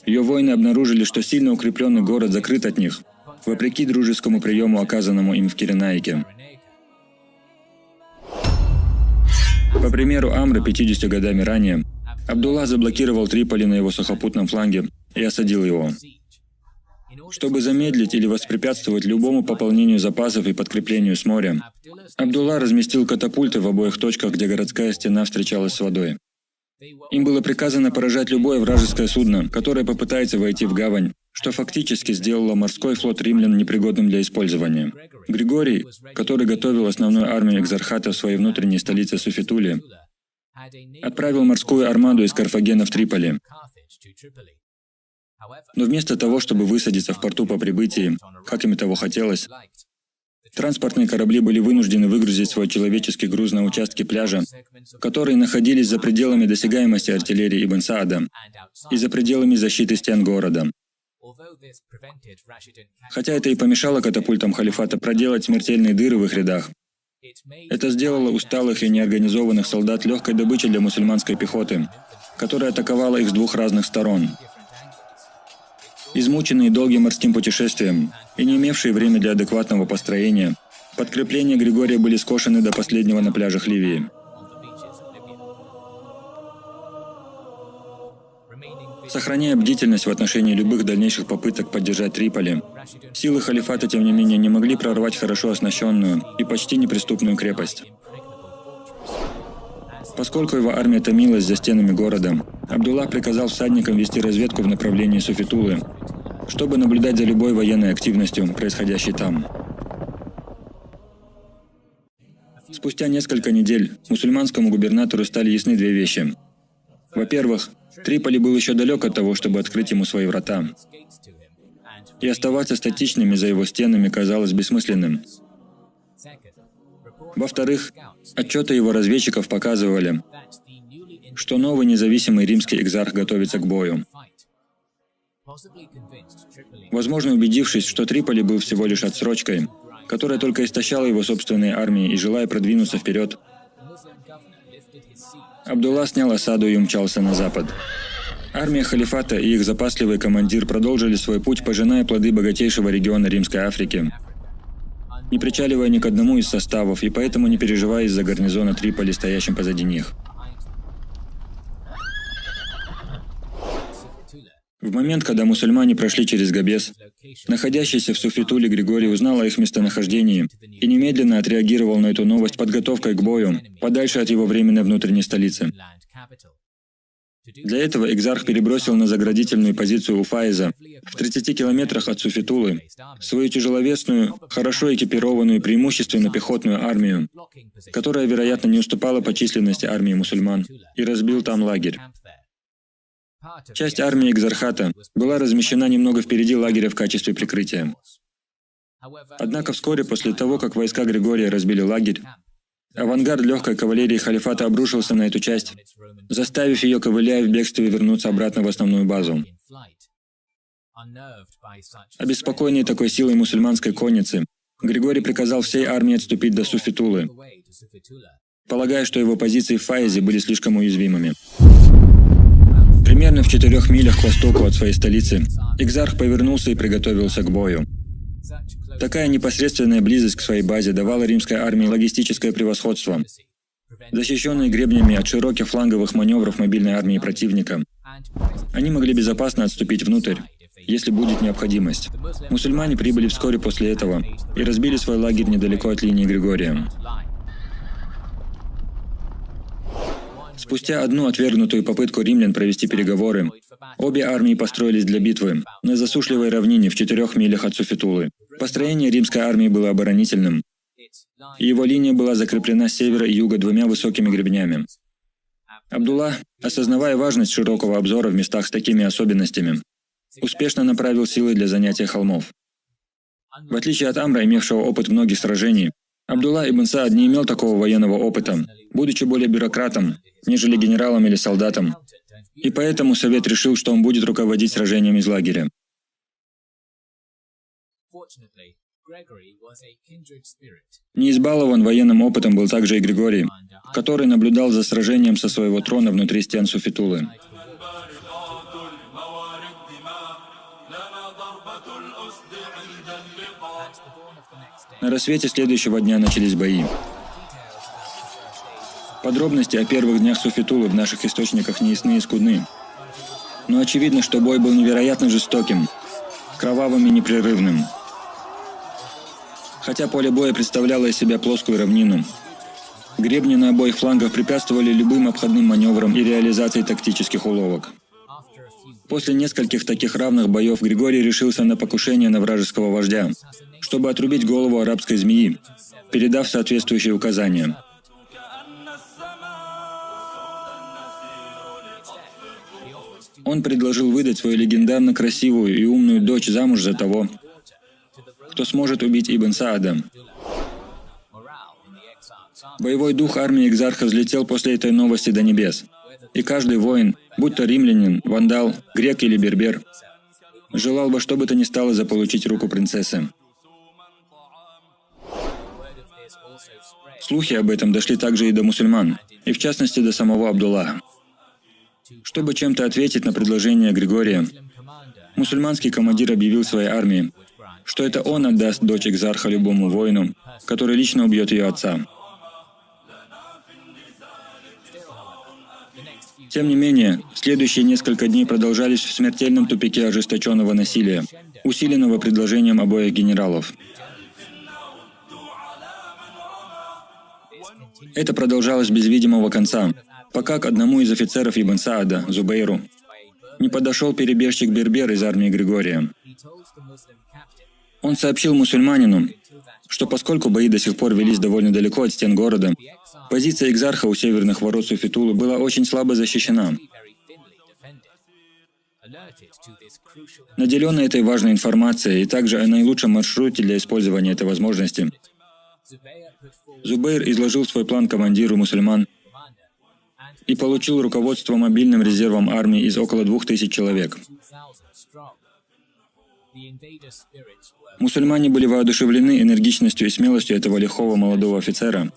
ее воины обнаружили, что сильно укрепленный город закрыт от них, вопреки дружескому приему, оказанному им в Киренайке. По примеру Амра 50 годами ранее, Абдулла заблокировал Триполи на его сухопутном фланге и осадил его. Чтобы замедлить или воспрепятствовать любому пополнению запасов и подкреплению с моря, Абдулла разместил катапульты в обоих точках, где городская стена встречалась с водой. Им было приказано поражать любое вражеское судно, которое попытается войти в гавань, что фактически сделало морской флот римлян непригодным для использования. Григорий, который готовил основную армию экзархата в своей внутренней столице Суфетуле, отправил морскую армаду из Карфагена в Триполи. Но вместо того, чтобы высадиться в порту по прибытии, как им того хотелось, транспортные корабли были вынуждены выгрузить свой человеческий груз на участке пляжа, которые находились за пределами досягаемости артиллерии Ибн Саада и за пределами защиты стен города. Хотя это и помешало катапультам халифата проделать смертельные дыры в их рядах, это сделало усталых и неорганизованных солдат легкой добычей для мусульманской пехоты, которая атаковала их с двух разных сторон. Измученные долгим морским путешествием и не имевшие времени для адекватного построения, подкрепления Григория были скошены до последнего на пляжах Ливии. Сохраняя бдительность в отношении любых дальнейших попыток поддержать Триполи, силы халифата, тем не менее, не могли прорвать хорошо оснащенную и почти неприступную крепость. Поскольку его армия томилась за стенами города, Абдуллах приказал всадникам вести разведку в направлении Суфитулы, чтобы наблюдать за любой военной активностью, происходящей там. Спустя несколько недель мусульманскому губернатору стали ясны две вещи. Во-первых, Триполи был еще далек от того, чтобы открыть ему свои врата, и оставаться статичными за его стенами казалось бессмысленным. Во-вторых, отчеты его разведчиков показывали, что новый независимый римский экзарх готовится к бою. Возможно, убедившись, что Триполи был всего лишь отсрочкой, которая только истощала его собственные армии, и желая продвинуться вперед, Абдулла снял осаду и умчался на запад. Армия халифата и их запасливый командир продолжили свой путь, пожиная плоды богатейшего региона Римской Африки, не причаливая ни к одному из составов и поэтому не переживая из-за гарнизона Триполи, стоящим позади них. В момент, когда мусульмане прошли через Габес, находящийся в Суфитуле Григорий узнал о их местонахождении и немедленно отреагировал на эту новость подготовкой к бою, подальше от его временной внутренней столицы. Для этого экзарх перебросил на заградительную позицию у Фаиза, в 30 километрах от Суфитулы, свою тяжеловесную, хорошо экипированную, преимущественно пехотную армию, которая, вероятно, не уступала по численности армии мусульман, и разбил там лагерь. Часть армии экзархата была размещена немного впереди лагеря в качестве прикрытия. Однако вскоре после того, как войска Григория разбили лагерь, авангард легкой кавалерии халифата обрушился на эту часть, заставив ее, ковыляя в бегстве, вернуться обратно в основную базу. Обеспокоенный такой силой мусульманской конницы, Григорий приказал всей армии отступить до Суфитулы, полагая, что его позиции в Фаизе были слишком уязвимыми. Примерно в 4 милях к востоку от своей столицы экзарх повернулся и приготовился к бою. Такая непосредственная близость к своей базе давала римской армии логистическое превосходство, защищенные гребнями от широких фланговых маневров мобильной армии противника. Они могли безопасно отступить внутрь, если будет необходимость. Мусульмане прибыли вскоре после этого и разбили свой лагерь недалеко от линии Григория. Спустя одну отвергнутую попытку римлян провести переговоры, обе армии построились для битвы на засушливой равнине в 4 милях от Суфитулы. Построение римской армии было оборонительным, и его линия была закреплена с севера и юга 2 высокими гребнями. Абдулла, осознавая важность широкого обзора в местах с такими особенностями, успешно направил силы для занятия холмов. В отличие от Амра, имевшего опыт многих сражений, Абдулла ибн Саад не имел такого военного опыта, будучи более бюрократом, нежели генералом или солдатом, и поэтому совет решил, что он будет руководить сражением из лагеря. Не избалован военным опытом был также и Григорий, который наблюдал за сражением со своего трона внутри стен Суфитулы. На рассвете следующего дня начались бои. Подробности о первых днях Суфитулы в наших источниках не ясны и скудны. Но очевидно, что бой был невероятно жестоким, кровавым и непрерывным. Хотя поле боя представляло из себя плоскую равнину, гребни на обоих флангах препятствовали любым обходным маневрам и реализации тактических уловок. После нескольких таких равных боев Григорий решился на покушение на вражеского вождя, чтобы отрубить голову арабской змеи, передав соответствующие указания. Он предложил выдать свою легендарно красивую и умную дочь замуж за того, кто сможет убить Ибн Саада. Боевой дух армии экзарха взлетел после этой новости до небес, и каждый воин, будь то римлянин, вандал, грек или бербер, желал во что бы то ни стало заполучить руку принцессы. Слухи об этом дошли также и до мусульман, и в частности до самого Абдуллаха. Чтобы чем-то ответить на предложение Григория, мусульманский командир объявил своей армии, что это он отдаст дочь экзарха любому воину, который лично убьет ее отца. Тем не менее, следующие несколько дней продолжались в смертельном тупике ожесточенного насилия, усиленного предложением обоих генералов. Это продолжалось без видимого конца, пока к одному из офицеров Ибн Саада, Зубейру, не подошел перебежчик Бербер из армии Григория. Он сообщил мусульманину, что поскольку бои до сих пор велись довольно далеко от стен города, позиция экзарха у северных ворот Суфетулы была очень слабо защищена. Наделенный этой важной информацией и также о наилучшем маршруте для использования этой возможности, Зубейр изложил свой план командиру мусульман и получил руководство мобильным резервом армии из около 2000 человек. Мусульмане были воодушевлены энергичностью и смелостью этого лихого молодого офицера,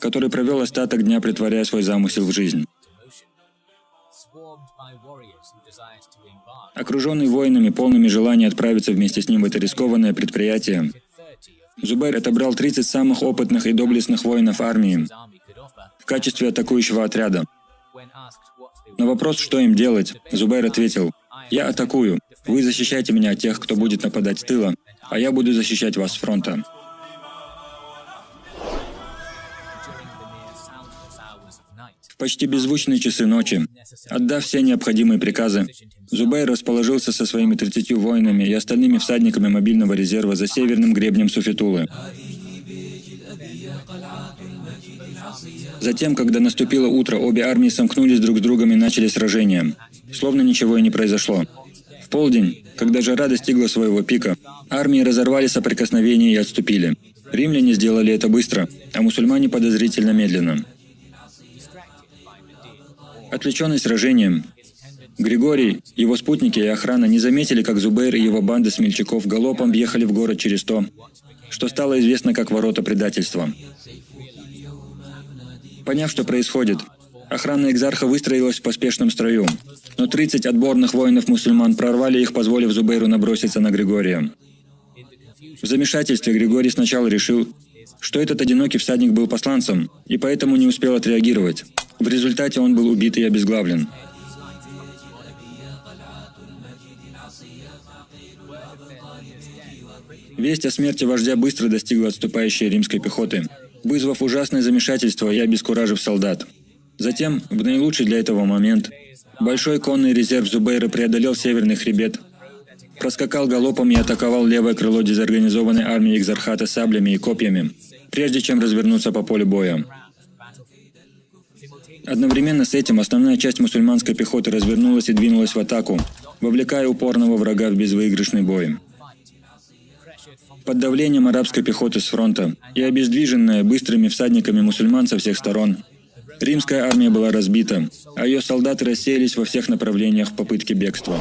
который провел остаток дня, притворяя свой замысел в жизнь. Окруженный воинами, полными желания отправиться вместе с ним в это рискованное предприятие, Зубейр отобрал 30 самых опытных и доблестных воинов армии в качестве атакующего отряда. На вопрос, что им делать, Зубейр ответил: «Я атакую, вы защищайте меня от тех, кто будет нападать с тыла, а я буду защищать вас с фронта». В почти беззвучные часы ночи, отдав все необходимые приказы, Зубейр расположился со своими 30 воинами и остальными всадниками мобильного резерва за северным гребнем Суфетулы. Затем, когда наступило утро, обе армии сомкнулись друг с другом и начали сражение, словно ничего и не произошло. В полдень, когда жара достигла своего пика, армии разорвали соприкосновение и отступили. Римляне сделали это быстро, а мусульмане подозрительно медленно. Отвлеченный сражением, Григорий, его спутники и охрана не заметили, как Зубейр и его банда смельчаков галопом въехали в город через то, что стало известно как ворота предательства. Поняв, что происходит, охрана экзарха выстроилась в поспешном строю, но 30 отборных воинов-мусульман прорвали их, позволив Зубейру наброситься на Григория. В замешательстве Григорий сначала решил, что этот одинокий всадник был посланцем, и поэтому не успел отреагировать. В результате он был убит и обезглавлен. Весть о смерти вождя быстро достигла отступающей римской пехоты, вызвав ужасное замешательство и обескуражив солдат. Затем, в наилучший для этого момент, большой конный резерв Зубейра преодолел северный хребет, проскакал галопом и атаковал левое крыло дезорганизованной армии экзархата саблями и копьями, прежде чем развернуться по полю боя. Одновременно с этим основная часть мусульманской пехоты развернулась и двинулась в атаку, вовлекая упорного врага в безвыигрышный бой. Под давлением арабской пехоты с фронта и обездвиженная быстрыми всадниками мусульман со всех сторон, римская армия была разбита, а ее солдаты рассеялись во всех направлениях в попытке бегства.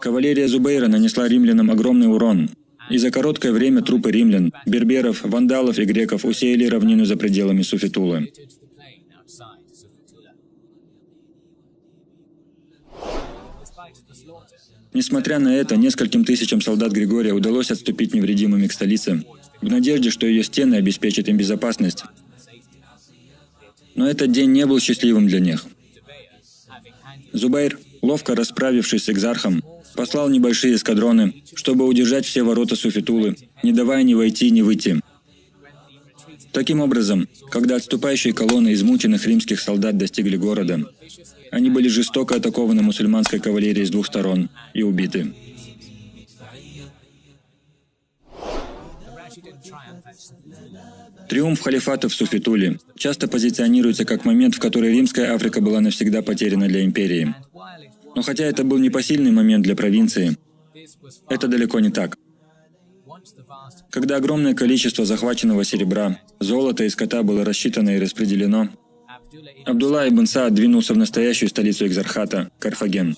Кавалерия Зубейра нанесла римлянам огромный урон, и за короткое время трупы римлян, берберов, вандалов и греков усеяли равнину за пределами Суфетулы. Несмотря на это, нескольким тысячам солдат Григория удалось отступить невредимыми к столице, в надежде, что ее стены обеспечат им безопасность. Но этот день не был счастливым для них. Зубейр, ловко расправившись с экзархом, послал небольшие эскадроны, чтобы удержать все ворота Суфетулы, не давая ни войти, ни выйти. Таким образом, когда отступающие колонны измученных римских солдат достигли города, они были жестоко атакованы мусульманской кавалерией с двух сторон и убиты. Триумф халифата в Суфетуле часто позиционируется как момент, в который Римская Африка была навсегда потеряна для империи. Но хотя это был непосильный момент для провинции, это далеко не так. Когда огромное количество захваченного серебра, золота и скота было рассчитано и распределено, Абдулла ибн Саад двинулся в настоящую столицу экзархата – Карфаген.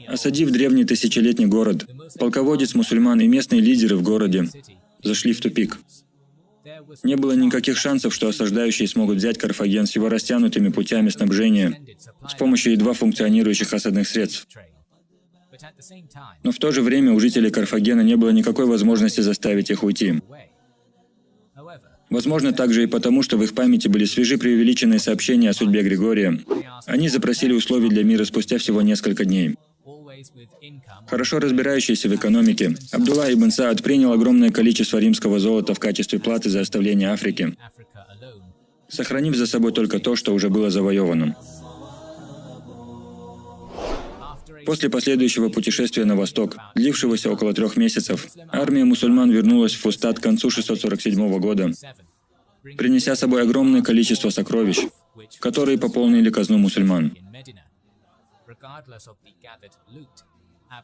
Осадив древний тысячелетний город, полководец мусульман и местные лидеры в городе зашли в тупик. Не было никаких шансов, что осаждающие смогут взять Карфаген с его растянутыми путями снабжения с помощью едва функционирующих осадных средств. Но в то же время у жителей Карфагена не было никакой возможности заставить их уйти. Возможно, также и потому, что в их памяти были свежи преувеличенные сообщения о судьбе Григория. Они запросили условий для мира спустя всего несколько дней. Хорошо разбирающийся в экономике, Абдулла ибн Саад принял огромное количество римского золота в качестве платы за оставление Африки, сохранив за собой только то, что уже было завоевано. После последующего путешествия на восток, длившегося около 3 месяцев, армия мусульман вернулась в Фустат к концу 647 года, принеся с собой огромное количество сокровищ, которые пополнили казну мусульман.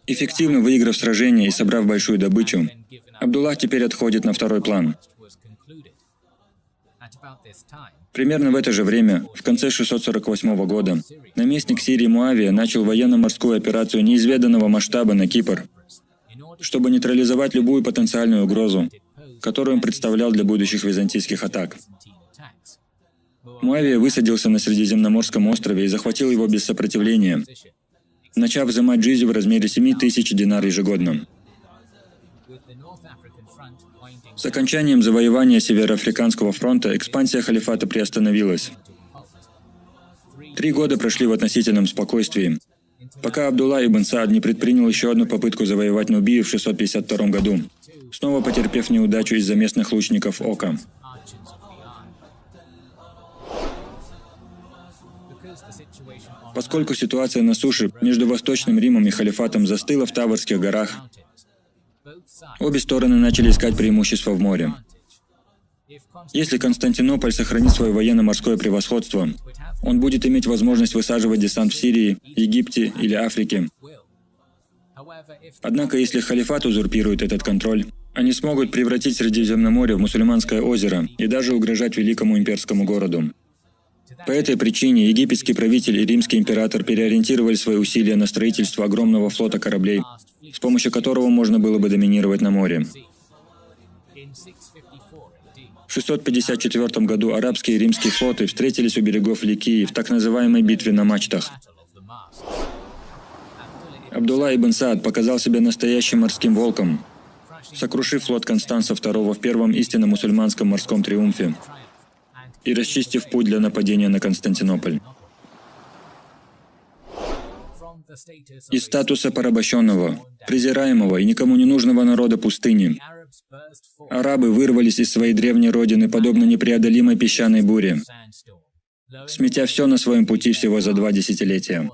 Эффективно выиграв сражение и собрав большую добычу, Абдуллах теперь отходит на второй план. Примерно в это же время, в конце 648 года, наместник Сирии Муавия начал военно-морскую операцию неизведанного масштаба на Кипр, чтобы нейтрализовать любую потенциальную угрозу, которую он представлял для будущих византийских атак. Муавия высадился на Средиземноморском острове и захватил его без сопротивления, начав взимать джизью в размере 7000 динар ежегодно. С окончанием завоевания Североафриканского фронта экспансия халифата приостановилась. 3 года прошли в относительном спокойствии, пока Абдулла ибн Саад не предпринял еще одну попытку завоевать Нубию в 652 году, снова потерпев неудачу из-за местных лучников Ока. Поскольку ситуация на суше между Восточным Римом и халифатом застыла в Таврских горах, обе стороны начали искать преимущества в море. Если Константинополь сохранит свое военно-морское превосходство, он будет иметь возможность высаживать десант в Сирии, Египте или Африке. Однако, если халифат узурпирует этот контроль, они смогут превратить Средиземноморье в мусульманское озеро и даже угрожать великому имперскому городу. По этой причине египетский правитель и римский император переориентировали свои усилия на строительство огромного флота кораблей, с помощью которого можно было бы доминировать на море. В 654 году арабские и римские флоты встретились у берегов Ликии в так называемой битве на мачтах. Абдулла ибн Саад показал себя настоящим морским волком, сокрушив флот Констанца II в первом истинно мусульманском морском триумфе и расчистив путь для нападения на Константинополь. Из статуса порабощенного, презираемого и никому не нужного народа пустыни, арабы вырвались из своей древней родины подобно непреодолимой песчаной буре, сметя все на своем пути всего за 2 десятилетия.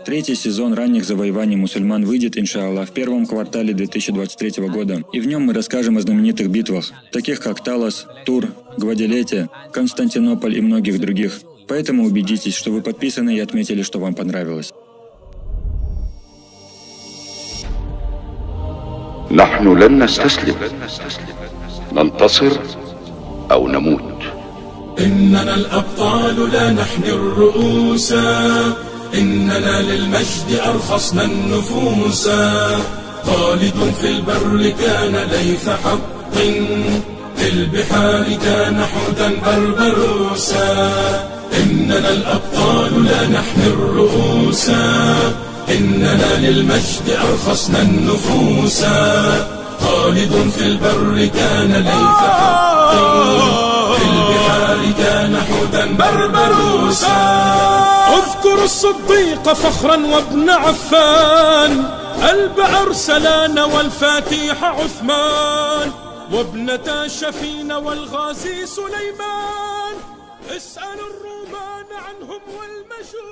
3-й сезон ранних завоеваний мусульман выйдет, иншаллах, в первом квартале 2023 года, и в нем мы расскажем о знаменитых битвах, таких как Талас, Тур, Гваделете, Константинополь и многих других. Поэтому убедитесь, что вы подписаны и отметили, что вам понравилось. نحن لن نستسلم ننتصر أو نموت إننا الأبطال لا نحني الرؤوس إننا للمجد أرخصنا النفوس خالد في البر كان ليث حق في البحار كان حوتا بربروسا إننا الأبطال لا نحني الرؤوس إننا للمجد أرخصنا النفوس خالد في البر كان ليث حق في البحار كان حوتا بربروسا اذكر الصديق فخرا وابن عفان قلب أرسلان والفاتح عثمان وابنتا شفين والغازي سليمان اسأل الرومان عنهم والمجوس